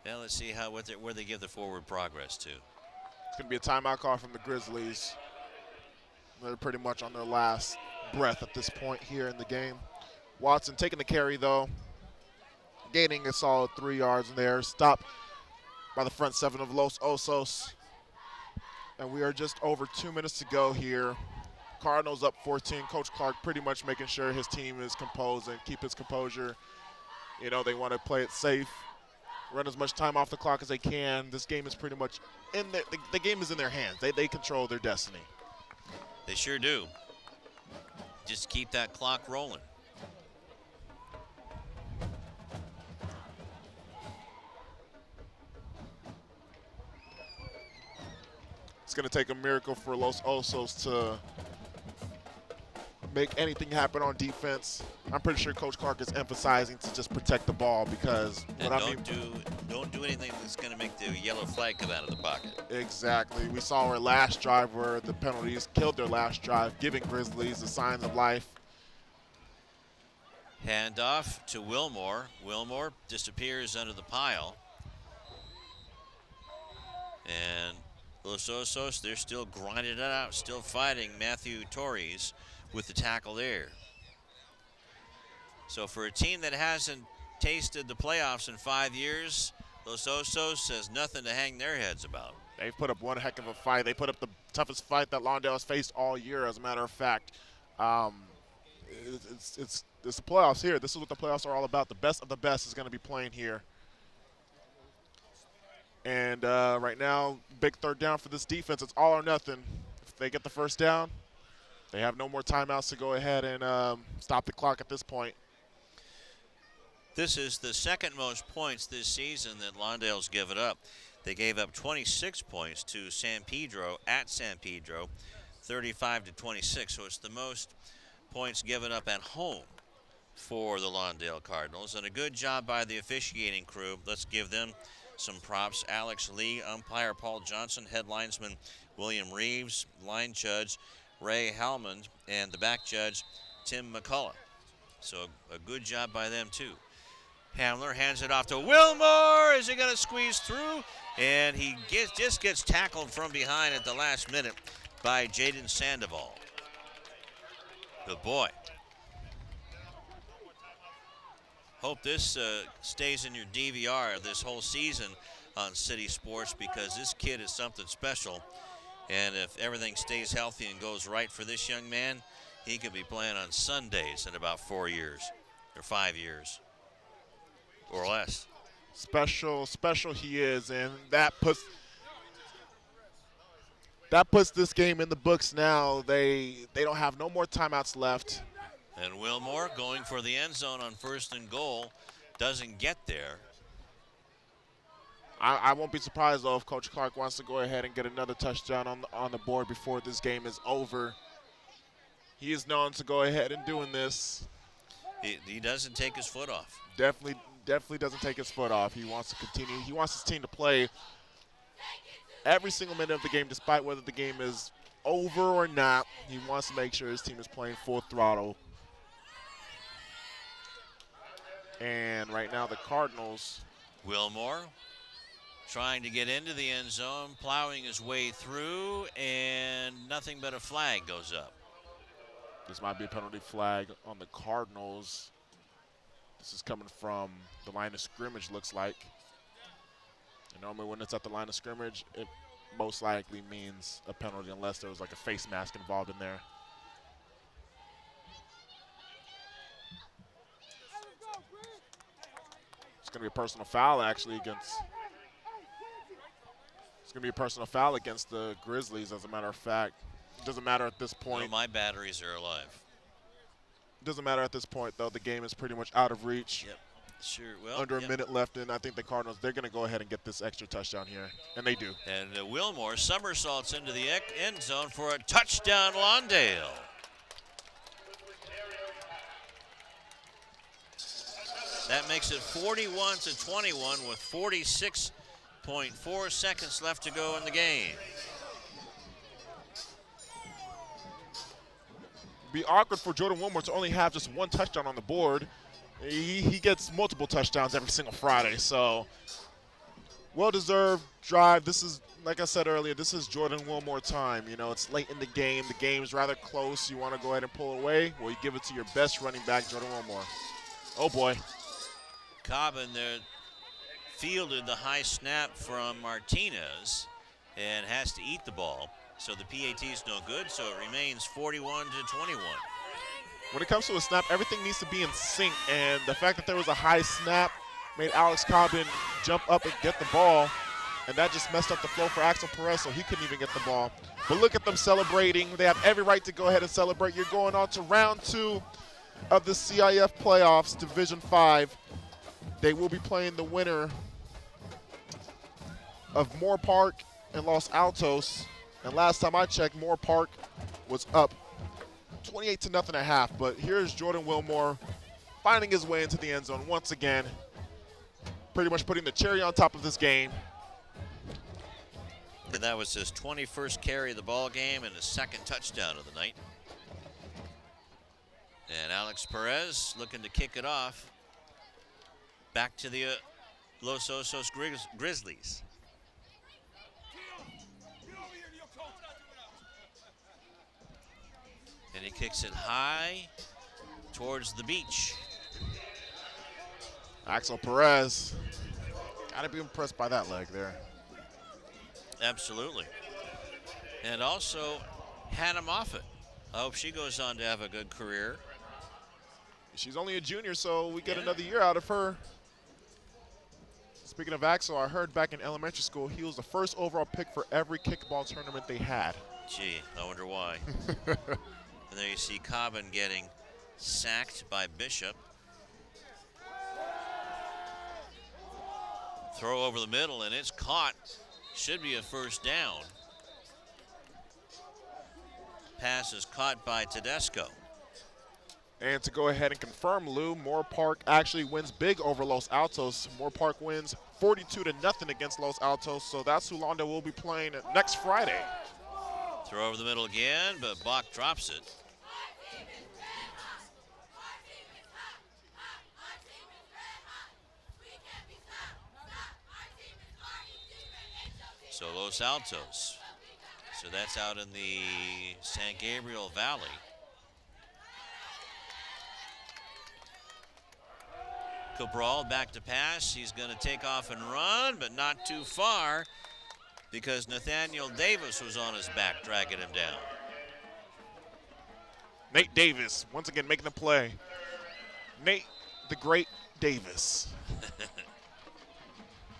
now let's see where they give the forward progress to. It's going to be a timeout call from the Grizzlies. They're pretty much on their last breath at this point here in the game. Watson taking the carry, though. Gaining a solid 3 yards in there. Stopped by the front 7 of Los Osos. And we are just over 2 minutes to go here. Cardinals up 14. Coach Clark pretty much making sure his team is composed and keep his composure. You know, they want to play it safe, run as much time off the clock as they can. This game is pretty much in the game is in their hands. They control their destiny. They sure do. Just keep that clock rolling. It's going to take a miracle for Los Osos to make anything happen on defense. I'm pretty sure Coach Clark is emphasizing to just protect the ball because don't do anything that's going to make the yellow flag come out of the pocket. Exactly. We saw our last drive where the penalties killed their last drive, giving Grizzlies the signs of life. Handoff to Wilmore. Wilmore disappears under the pile. And Los Osos, they're still grinding it out, still fighting Matthew Torres with the tackle there. So for a team that hasn't tasted the playoffs in 5 years, Los Osos has nothing to hang their heads about. They've put up one heck of a fight. They put up the toughest fight that Lawndale has faced all year, as a matter of fact. It's the playoffs here. This is what the playoffs are all about. The best of the best is going to be playing here. And right now, big third down for this defense. It's all or nothing. If they get the first down, they have no more timeouts to go ahead and stop the clock at this point. This is the second most points this season that Lawndale's given up. They gave up 26 points to San Pedro at San Pedro, 35-26. So it's the most points given up at home for the Lawndale Cardinals. And a good job by the officiating crew. Let's give them some props. Alex Lee, umpire Paul Johnson, head linesman William Reeves, line judge Ray Hellman, and the back judge Tim McCullough. So a good job by them too. Hamler hands it off to Wilmore. Is he going to squeeze through? And he just gets tackled from behind at the last minute by Jaden Sandoval. Good boy. Hope this stays in your DVR this whole season on City Sports, because this kid is something special. And if everything stays healthy and goes right for this young man, he could be playing on Sundays in about 4 years or 5 years or less. Special he is, and that puts this game in the books now. They don't have no more timeouts left. And Wilmore going for the end zone on 1st and goal, doesn't get there. I won't be surprised, though, if Coach Clark wants to go ahead and get another touchdown on the board before this game is over. He is known to go ahead and doing this. He doesn't take his foot off. Definitely doesn't take his foot off. He wants to continue. He wants his team to play every single minute of the game, despite whether the game is over or not. He wants to make sure his team is playing full throttle. And right now the Cardinals. Wilmore trying to get into the end zone, plowing his way through, and nothing but a flag goes up. This might be a penalty flag on the Cardinals. This is coming from the line of scrimmage, looks like. And normally when it's at the line of scrimmage, it most likely means a penalty unless there was like a face mask involved in there. It's going to be a personal foul, actually, against. It's going to be a personal foul against the Grizzlies, as a matter of fact. Doesn't matter at this point. Well, my batteries are alive. Doesn't matter at this point, though. The game is pretty much out of reach. Yep. Sure. Well, Under a minute left, and I think the Cardinals, they're going to go ahead and get this extra touchdown here, and they do. And Wilmore somersaults into the end zone for a touchdown, Lawndale. That makes it 41-21 with 46.4 seconds left to go in the game. Be awkward for Jordan Wilmore to only have just one touchdown on the board. He gets multiple touchdowns every single Friday, so well-deserved drive. This is, like I said earlier, this is Jordan Wilmore time. You know, it's late in the game. The game's rather close. You want to go ahead and pull it away? Well, you give it to your best running back, Jordan Wilmore. Oh, boy. Cobbin there fielded the high snap from Martinez and has to eat the ball. So the PAT is no good, so it remains 41-21. When it comes to a snap, everything needs to be in sync, and the fact that there was a high snap made Alex Cobbin jump up and get the ball, and that just messed up the flow for Axel Perez, so he couldn't even get the ball. But look at them celebrating. They have every right to go ahead and celebrate. You're going on to round 2 of the CIF playoffs, Division 5. They will be playing the winner of Moore Park and Los Altos. And last time I checked, Moore Park was up 28-0 at half. But here's Jordan Wilmore finding his way into the end zone once again, pretty much putting the cherry on top of this game. And that was his 21st carry of the ball game and his second touchdown of the night. And Alex Perez looking to kick it off back to the Los Osos Grizzlies. And he kicks it high towards the beach. Axel Perez, gotta be impressed by that leg there. Absolutely. And also Hannah Moffitt. I hope she goes on to have a good career. She's only a junior, so we get another year out of her. Speaking of Axel, I heard back in elementary school he was the first overall pick for every kickball tournament they had. Gee, I wonder why. And there you see Cobbin getting sacked by Bishop. Throw over the middle, and it's caught. Should be a first down. Pass is caught by Tedesco. And to go ahead and confirm, Lou, Moore Park actually wins big over Los Altos. Moore Park wins 42-0 against Los Altos, so that's who Lawndale will be playing next Friday. Throw over the middle again, but Bach drops it. So Los Altos. So that's out in the San Gabriel Valley. Cabral back to pass. He's going to take off and run, but not too far because Nathaniel Davis was on his back, dragging him down. Nate Davis, once again, making the play. Nate, the great Davis.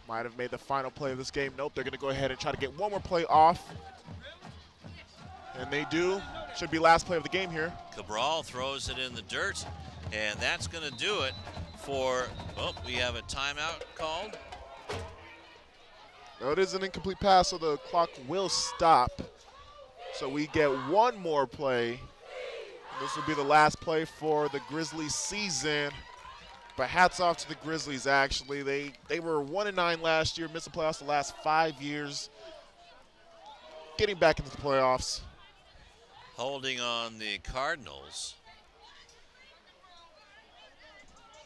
Might have made the final play of this game. Nope, they're going to go ahead and try to get one more play off. And they do. Should be last play of the game here. Cabral throws it in the dirt, and that's going to do it for, well, we have a timeout called. No, it is an incomplete pass, so the clock will stop. So we get one more play. This will be the last play for the Grizzlies season. But hats off to the Grizzlies, actually. They were 1-9 last year, missed the playoffs the last 5 years. Getting back into the playoffs. Holding on the Cardinals.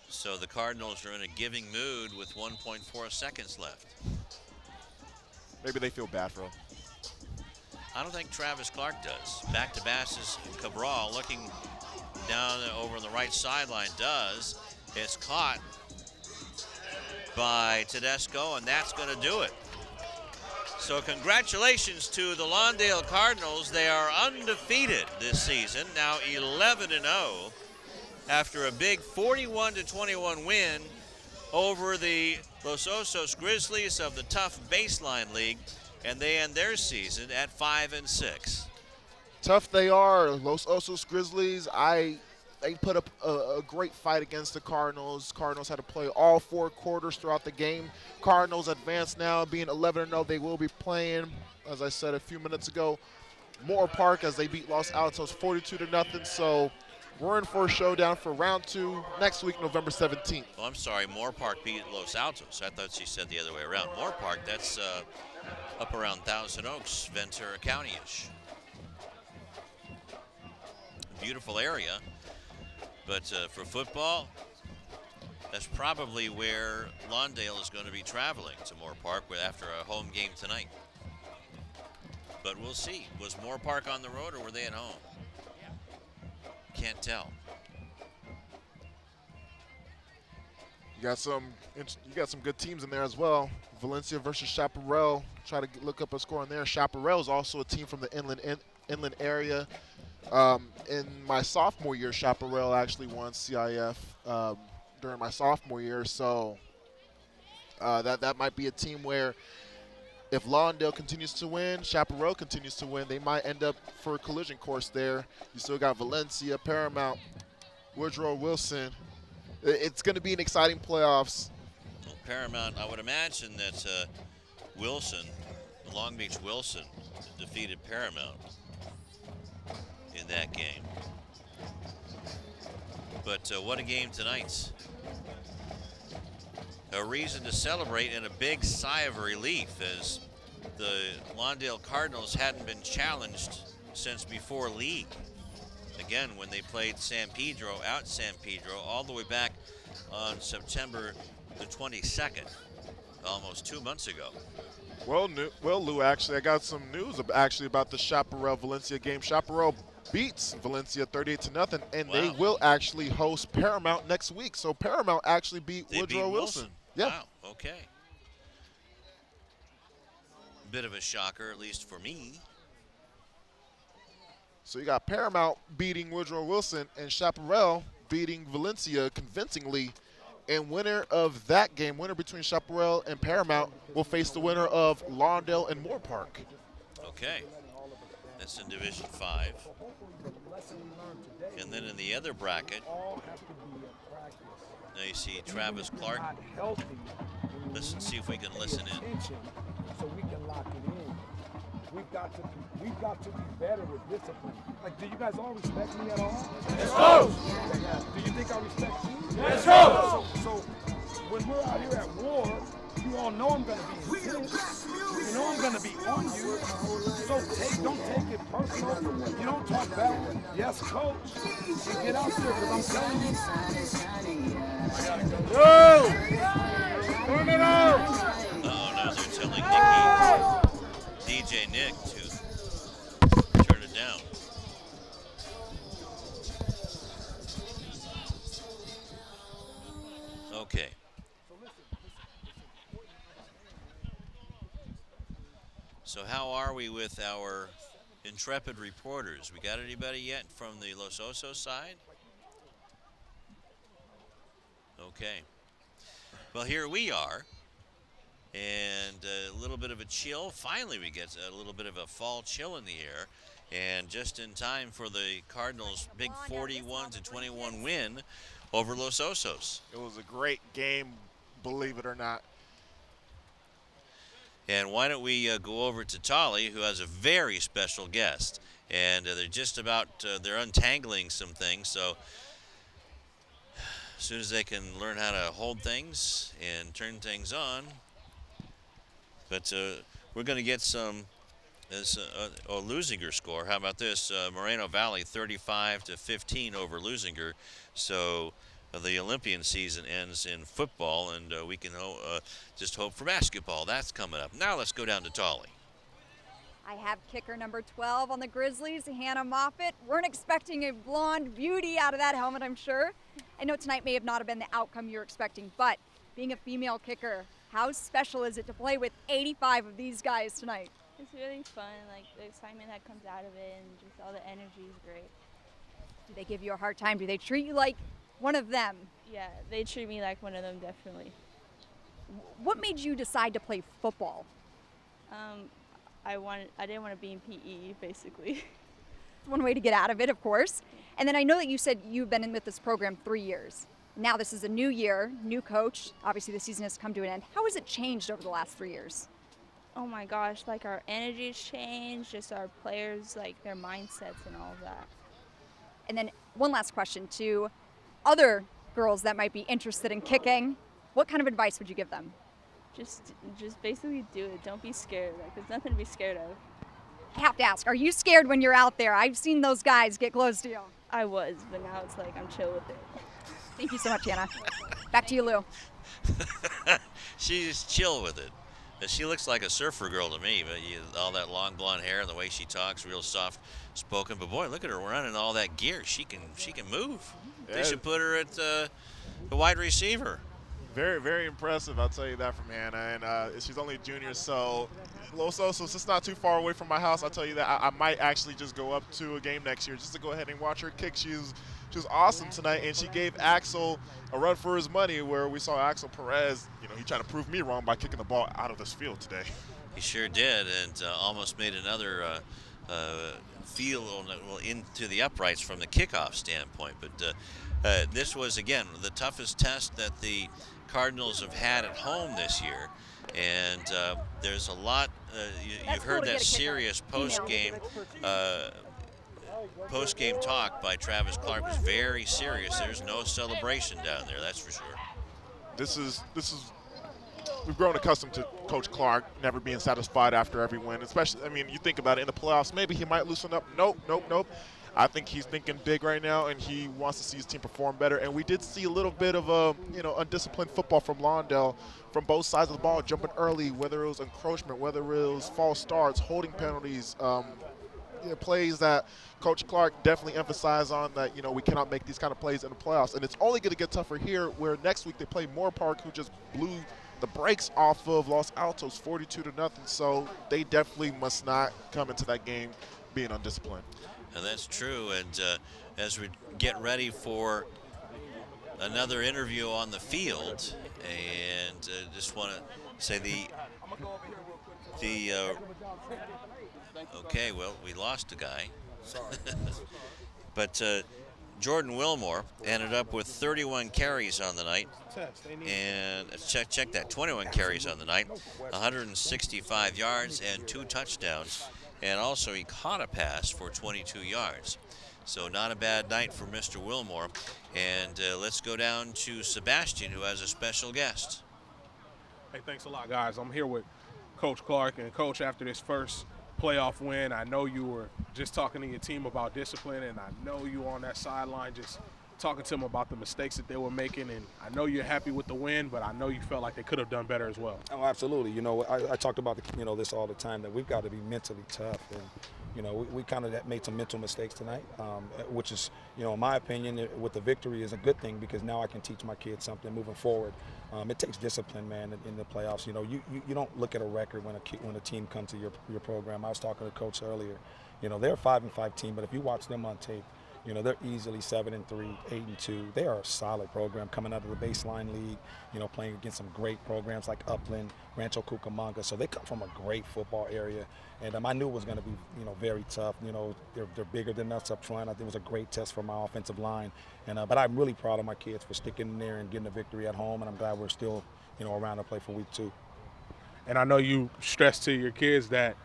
So the Cardinals are in a giving mood with 1.4 seconds left. Maybe they feel bad for him. I don't think Travis Clark does. Back to passes, Cabral looking down over on the right sideline does. It's caught by Tedesco, and that's going to do it. So congratulations to the Lawndale Cardinals. They are undefeated this season, now 11-0 after a big 41-21 win over the Los Osos Grizzlies of the Tough Baseline League, and they end their season at 5-6. Tough they are. Los Osos Grizzlies, they put up a great fight against the Cardinals. Cardinals had to play all 4 quarters throughout the game. Cardinals advance now, being 11-0. They will be playing, as I said a few minutes ago, Moore Park as they beat Los Altos 42-0. So we're in for a showdown for round 2 next week, November 17th. Oh, I'm sorry, Moore Park beat Los Altos. I thought she said the other way around. Moore Park, that's up around Thousand Oaks, Ventura County-ish. Beautiful area. But for football, that's probably where Lawndale is going to be traveling, to Moore Park after a home game tonight. But we'll see. Was Moore Park on the road or were they at home? Can't tell. You got some good teams in there as well. Valencia versus Chaparral. Try to look up a score on there. Chaparral is also a team from the inland area. In my sophomore year, Chaparral actually won CIF during my sophomore year. So that might be a team where if Lawndale continues to win, Chaparral continues to win, they might end up for a collision course there. You still got Valencia, Paramount, Woodrow Wilson. It's going to be an exciting playoffs. Well, Paramount, I would imagine that Wilson, Long Beach Wilson, defeated Paramount in that game. But what a game tonight's. A reason to celebrate and a big sigh of relief as the Lawndale Cardinals hadn't been challenged since before league. Again, when they played San Pedro, all the way back on September the 22nd, almost 2 months ago. Well, Lou, actually, I got some news about the Chaparral-Valencia game. Chaparral beats Valencia 38-0, and Wow. they will actually host Paramount next week. So Paramount actually beat They Woodrow beat Wilson. Yeah. Wow, okay. Bit of a shocker, at least for me. So you got Paramount beating Woodrow Wilson and Chaparral beating Valencia convincingly. And winner of that game, winner between Chaparral and Paramount, will face the winner of Lawndale and Moore Park. Okay. That's in Division 5. And then in the other bracket, now you see Travis Clark. Listen, see if we can listen in. So we can lock it in. We've got to be better with discipline. Like, do you guys all respect me at all? Let's go! Do you think I respect you? Let's go! So when we're out here at war, you all know I'm gonna be intense. You know I'm gonna be on you. So don't take it personal. You don't talk back. Yes, coach. You get out there because I'm telling you. Go! Turn it out! Oh, now they're telling DJ Nick to turn it down. Okay. So how are we with our intrepid reporters? We got anybody yet from the Los Osos side? Okay. Well, here we are. And a little bit of a chill. Finally, we get a little bit of a fall chill in the air. And just in time for the Cardinals' big 41-21 win over Los Osos. It was a great game, believe it or not. And why don't we go over to Tolly, who has a very special guest. And they're just about, they're untangling some things. So as soon as they can learn how to hold things and turn things on. But we're going to get some, a Lusinger score. How about this? Moreno Valley 35-15 over Lusinger. So the Olympian season ends in football, and we can just hope for basketball. That's coming up. Now let's go down to Tolly. I have kicker number 12 on the Grizzlies, Hannah Moffitt. Weren't expecting a blonde beauty out of that helmet, I'm sure. I know tonight may have not been the outcome you were expecting, but being a female kicker, how special is it to play with 85 of these guys tonight? It's really fun, like the excitement that comes out of it and just all the energy is great. Do they give you a hard time? Do they treat you like one of them? Yeah, they treat me like one of them, definitely. What made you decide to play football? I didn't want to be in PE, basically. one way to get out of it, of course. And then I know that you said you've been in with this program 3 years. Now this is a new year, new coach. Obviously the season has come to an end. How has it changed over the last 3 years? Oh my gosh, like our energy's changed, just our players, like their mindsets and all of that. And then one last question to other girls that might be interested in kicking. What kind of advice would you give them? Just basically do it. Don't be scared. Like there's nothing to be scared of. I have to ask, are you scared when you're out there? I've seen those guys get close to you. I was, but now it's like I'm chill with it. Thank you so much, Anna. Back to you, Lou. She's chill with it. She looks like a surfer girl to me, but all that long blonde hair and the way she talks, real soft spoken. But boy, look at her running all that gear. She can move. Yeah. They should put her at the wide receiver. Very, very impressive. I'll tell you that from Hannah. And she's only a junior, so Los Osos, it's not too far away from my house. I'll tell you that. I might actually just go up to a game next year just to go ahead and watch her kick. She was awesome tonight, and she gave Axel a run for his money, where we saw Axel Perez, he tried to prove me wrong by kicking the ball out of this field today. He sure did, and almost made another field into the uprights from the kickoff standpoint. But this was, again, the toughest test that the Cardinals have had at home this year. And there's a lot, you've heard that serious post-game talk by Travis Clark was very serious. There's no celebration down there, that's for sure. This is we've grown accustomed to Coach Clark never being satisfied after every win. Especially, you think about it in the playoffs, maybe he might loosen up. Nope. I think he's thinking big right now, and he wants to see his team perform better. And we did see a little bit of undisciplined football from Lawndale, from both sides of the ball, jumping early, whether it was encroachment, whether it was false starts, holding penalties, plays that Coach Clark definitely emphasized on, that we cannot make these kind of plays in the playoffs. And it's only going to get tougher here, where next week they play Moore Park, who just blew the brakes off of Los Altos 42-0. So they definitely must not come into that game being undisciplined. And that's true. And as we get ready for another interview on the field, and just want to say okay, well, we lost a guy. But Jordan Wilmore ended up with 31 carries on the night. And check that, 21 carries on the night, 165 yards and 2 touchdowns. And also he caught a pass for 22 yards. So not a bad night for Mr. Wilmore. And let's go down to Sebastian, who has a special guest. Hey, thanks a lot, guys. I'm here with Coach Clark. And, Coach, after this first playoff win, I know you were just talking to your team about discipline, and I know you were on that sideline just talking to them about the mistakes that they were making. And I know you're happy with the win, but I know you felt like they could have done better as well. Oh, absolutely. I talked about this all the time, that we've got to be mentally tough. And we kind of made some mental mistakes tonight, which is, in my opinion, with the victory is a good thing, because now I can teach my kids something moving forward. It takes discipline, man, in the playoffs. You don't look at a record when a team comes to your program. I was talking to Coach earlier. They're a 5-5 team, but if you watch them on tape, they're easily 7-3, 8-2. They are a solid program coming out of the baseline league, playing against some great programs like Upland, Rancho Cucamonga. So they come from a great football area. And I knew it was going to be, very tough. They're bigger than us up front. I think it was a great test for my offensive line. But I'm really proud of my kids for sticking in there and getting a victory at home. And I'm glad we're still, around to play for week 2. And I know you stressed to your kids that,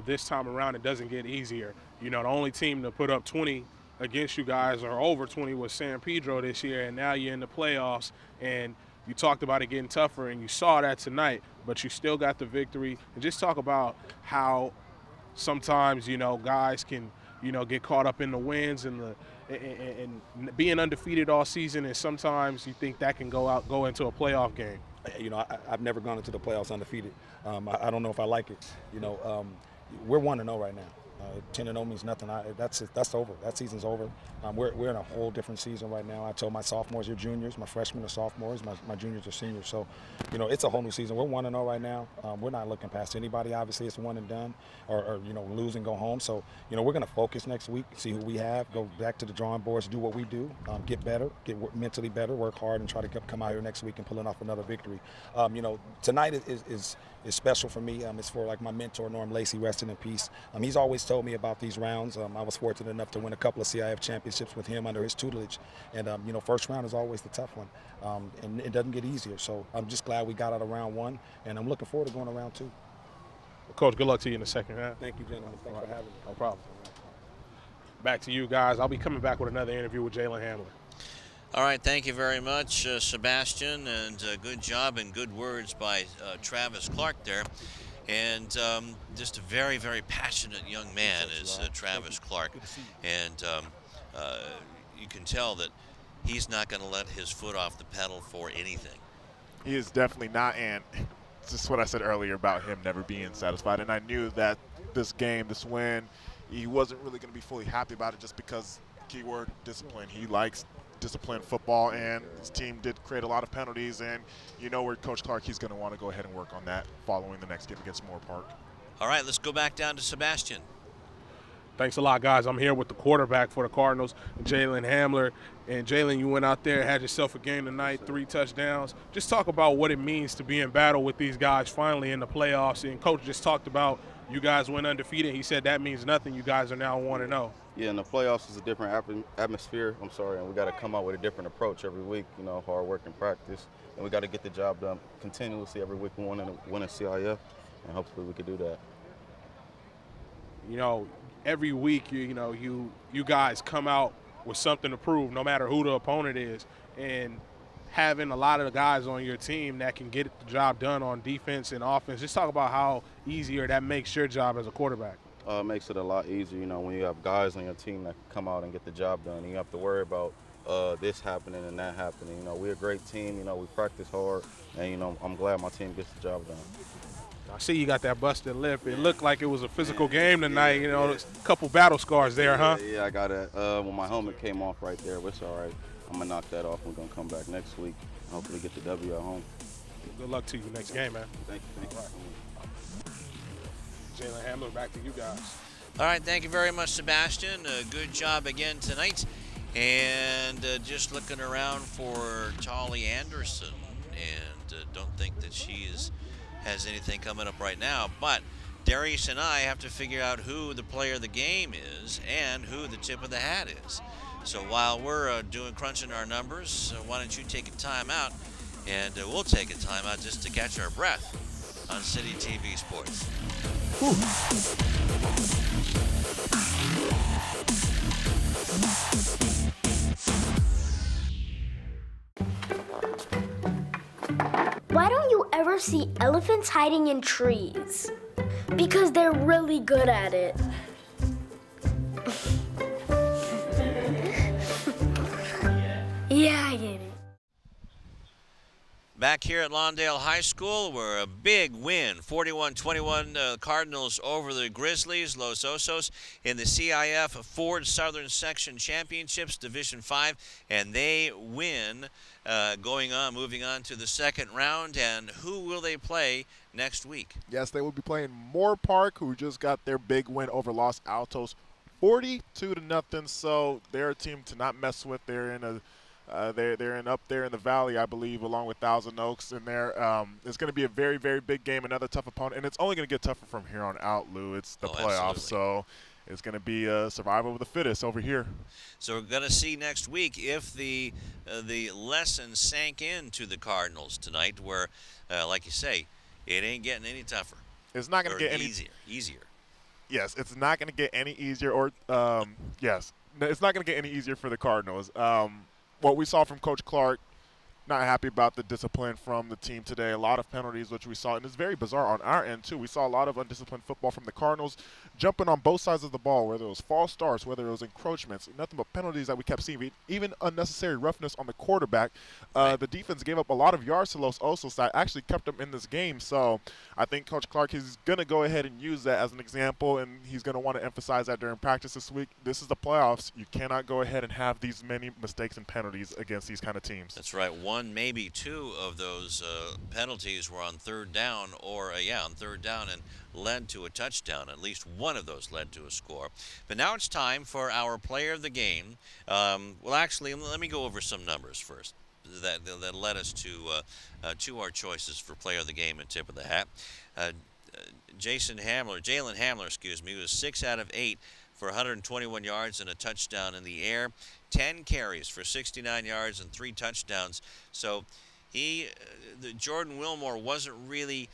this time around it doesn't get easier. The only team to put up 20 against you guys, or over 20, was San Pedro this year, and now you're in the playoffs, and you talked about it getting tougher, and you saw that tonight, but you still got the victory. And just talk about how sometimes, guys can, get caught up in the wins and being undefeated all season, and sometimes you think that can go into a playoff game. I've never gone into the playoffs undefeated. I don't know if I like it. We're 1-0 right now. 10-0 means nothing. That's over. That season's over. We're in a whole different season right now. I told my sophomores, you're juniors. My freshmen are sophomores. My juniors are seniors. So, it's a whole new season. We're 1-0 right now. We're not looking past anybody. Obviously, it's one and done, or lose and go home. So, we're going to focus next week, see who we have, go back to the drawing boards, do what we do, get better, get mentally better, work hard, and try to come out here next week and pulling off another victory. Tonight is is special for me. It's for like my mentor, Norm Lacey, resting in peace. He's always told me about these rounds. I was fortunate enough to win a couple of CIF championships with him under his tutelage. And, first round is always the tough one. And it doesn't get easier. So I'm just glad we got out of round one, and I'm looking forward to going to round two. Coach, good luck to you in the second half. Thank you, gentlemen. Thanks for having me. No problem. Back to you guys. I'll be coming back with another interview with Jalen Hamler. All right, thank you very much, Sebastian, and good job and good words by Travis Clark there. And just a very, very passionate young man is Travis Clark. And you can tell that he's not going to let his foot off the pedal for anything. He is definitely not, and just what I said earlier about him never being satisfied. And I knew that this game, this win, he wasn't really going to be fully happy about it just because, keyword, discipline. He likes disciplined football, and his team did create a lot of penalties, and you know where Coach Clark, he's going to want to go ahead and work on that following the next game against Moore Park. All right, let's go back down to Sebastian. Thanks a lot, guys. I'm here with the quarterback for the Cardinals, Jalen Hamler. And Jalen, you went out there, had yourself a game tonight, 3 touchdowns. Just talk about what it means to be in battle with these guys finally in the playoffs. And Coach just talked about you guys went undefeated. He said that means nothing. You guys are now 1-0. Yeah, and the playoffs is a different atmosphere. And we got to come out with a different approach every week. Hard work and practice, and we got to get the job done continuously every week. We want to win a CIF, and hopefully we can do that. Every week, you guys come out with something to prove, no matter who the opponent is, and having a lot of the guys on your team that can get the job done on defense and offense. Just talk about how easier that makes your job as a quarterback. It makes it a lot easier, when you have guys on your team that can come out and get the job done. You have to worry about this happening and that happening. We're a great team. We practice hard, and I'm glad my team gets the job done. I see you got that busted lip. It looked like it was a physical game tonight. A couple battle scars there, huh? Yeah, I got it. When my helmet came off right there, it's all right. I'm going to knock that off. We're going to come back next week and hopefully get the W at home. Good luck to you next game, man. Thank you. Jalen Hamler, back to you guys. All right, thank you very much, Sebastian. Good job again tonight. And just looking around for Tolly Anderson, and don't think that she has anything coming up right now. But Darius and I have to figure out who the player of the game is and who the tip of the hat is. So while we're crunching our numbers, why don't you take a time out, and we'll take a time out just to catch our breath on CityTV Sports. Why don't you ever see elephants hiding in trees? Because they're really good at it. Yeah, I get it. Back here at Lawndale High School, we're a big win, 41-21 Cardinals over the Grizzlies, Los Osos, in the CIF Ford Southern Section Championships, Division 5, and they win, moving on to the second round. And who will they play next week? Yes, they will be playing Moore Park, who just got their big win over Los Altos, 42-0. So they're a team to not mess with. They're in up there in the valley, I believe, along with Thousand Oaks in there. It's going to be a very, very big game, another tough opponent, and it's only going to get tougher from here on out, Lou. It's the playoffs, absolutely. So it's going to be a survival of the fittest over here. So we're going to see next week if the lesson sank into the Cardinals tonight, where, like you say, it ain't getting any tougher. It's not going to get any easier. Yes, it's not going to get any easier, or yes, it's not going to get any easier for the Cardinals. What we saw from Coach Clark, not happy about the discipline from the team today. A lot of penalties, which we saw, and it's very bizarre on our end, too. We saw a lot of undisciplined football from the Cardinals, jumping on both sides of the ball, whether it was false starts, whether it was encroachments, nothing but penalties that we kept seeing, even unnecessary roughness on the quarterback. The defense gave up a lot of yards to Los Osos that actually kept them in this game. So I think Coach Clark is going to go ahead and use that as an example, and he's going to want to emphasize that during practice this week. This is the playoffs. You cannot go ahead and have these many mistakes and penalties against these kind of teams. That's right. One, maybe two of those penalties were on third down, on third down, and led to a touchdown. At least one of those led to a score. But now it's time for our player of the game. Well, actually, let me go over some numbers first that led us to our choices for player of the game and tip of the hat. Jalen Hamler, excuse me, was 6 out of 8 for 121 yards and a touchdown in the air. 10 carries for 69 yards and 3 touchdowns. So Jordan Wilmore wasn't really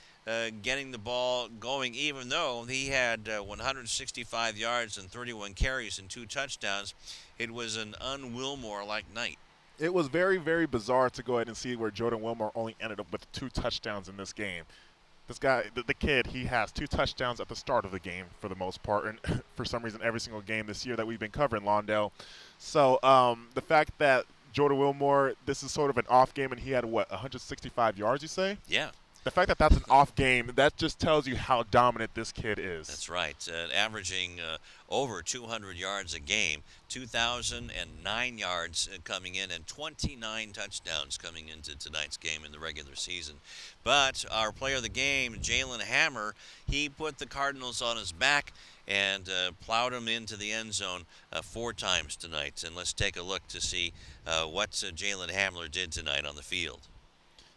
getting the ball going, even though he had 165 yards and 31 carries and 2 touchdowns. It was an un-Wilmore-like night. It was very, very bizarre to go ahead and see where Jordan Wilmore only ended up with 2 touchdowns in this game. This guy, the kid, he has 2 touchdowns at the start of the game for the most part, and for some reason every single game this year that we've been covering, Lawndale. So the fact that Jordan Wilmore, this is sort of an off game, and he had, 165 yards, you say? Yeah. The fact that that's an off game, that just tells you how dominant this kid is. That's right. Averaging over 200 yards a game, 2,009 yards coming in, and 29 touchdowns coming into tonight's game in the regular season. But our player of the game, Jalen Hammer, he put the Cardinals on his back and plowed them into the end zone 4 times tonight. And let's take a look to see what Jalen Hamler did tonight on the field.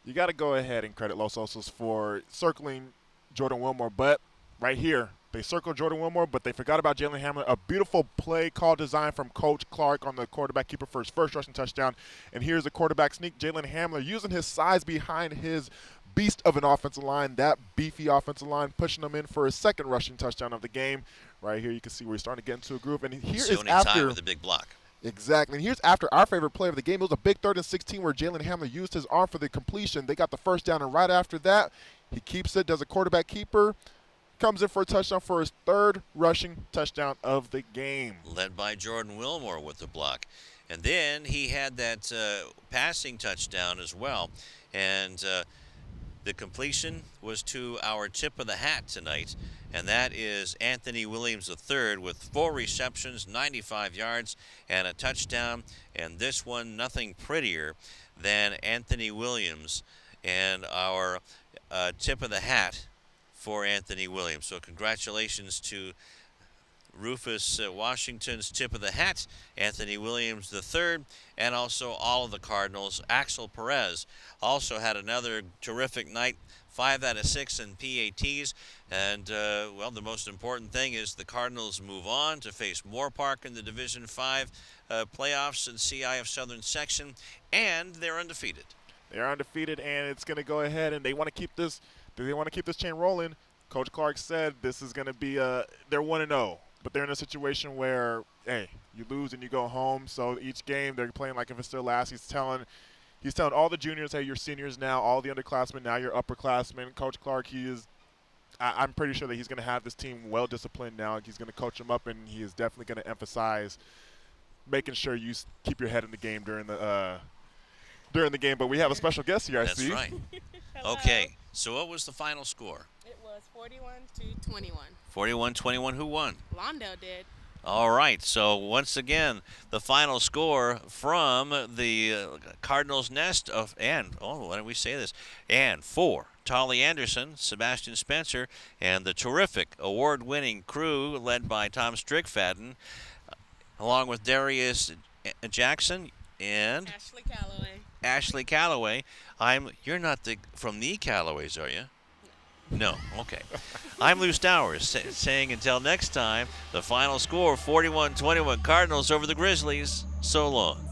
You got to go ahead and credit Los Osos for circling Jordan Wilmore, but right here, they circled Jordan Wilmore, but they forgot about Jalen Hamler. A beautiful play call design from Coach Clark on the quarterback keeper for his first rushing touchdown. And here's a quarterback sneak. Jalen Hamler using his size behind his beast of an offensive line, that beefy offensive line, pushing him in for his second rushing touchdown of the game. Right here, you can see where he's starting to get into a groove. And here is after time with a big block. Exactly. And here's after our favorite play of the game. It was a big 3rd and 16 where Jalen Hamler used his arm for the completion. They got the first down, and right after that, he keeps it, does a quarterback keeper, comes in for a touchdown for his 3rd rushing touchdown of the game. Led by Jordan Wilmore with the block. And then he had that passing touchdown as well. And the completion was to our tip of the hat tonight, and that is Anthony Williams III with 4 receptions, 95 yards, and a touchdown. And this one, nothing prettier than Anthony Williams, and our tip of the hat for Anthony Williams. So congratulations to Rufus Washington's tip of the hat, Anthony Williams III, and also all of the Cardinals. Axel Perez also had another terrific night, 5 out of 6 in PATs. And, well, the most important thing is the Cardinals move on to face Moore Park in the Division V playoffs in CIF Southern Section, and they're undefeated. They're undefeated, and it's going to go ahead, and they want to keep this. They want to keep this chain rolling. Coach Clark said this is going to be they're 1-0. But they're in a situation where, hey, you lose and you go home. So each game they're playing like if it's their last. He's telling all the juniors, hey, you're seniors now. All the underclassmen, now you're upperclassmen. Coach Clark, I'm pretty sure that he's going to have this team well disciplined now. He's going to coach them up, and he is definitely going to emphasize making sure you keep your head in the game during the game. But we have a special guest here, I see. That's right. Okay, so what was the final score? It was 41-21. 41-21. Who won? Lawndale did. All right, so once again, the final score from the Cardinals' Nest of, why don't we say this? And for Tolly Anderson, Sebastian Spencer, and the terrific award-winning crew led by Tom Strickfaden, along with Darius Jackson and Ashley Calloway. You're not from the Callaways, are you? No. Okay. I'm Lou Stowers saying until next time, the final score 41-21 Cardinals over the Grizzlies. So long.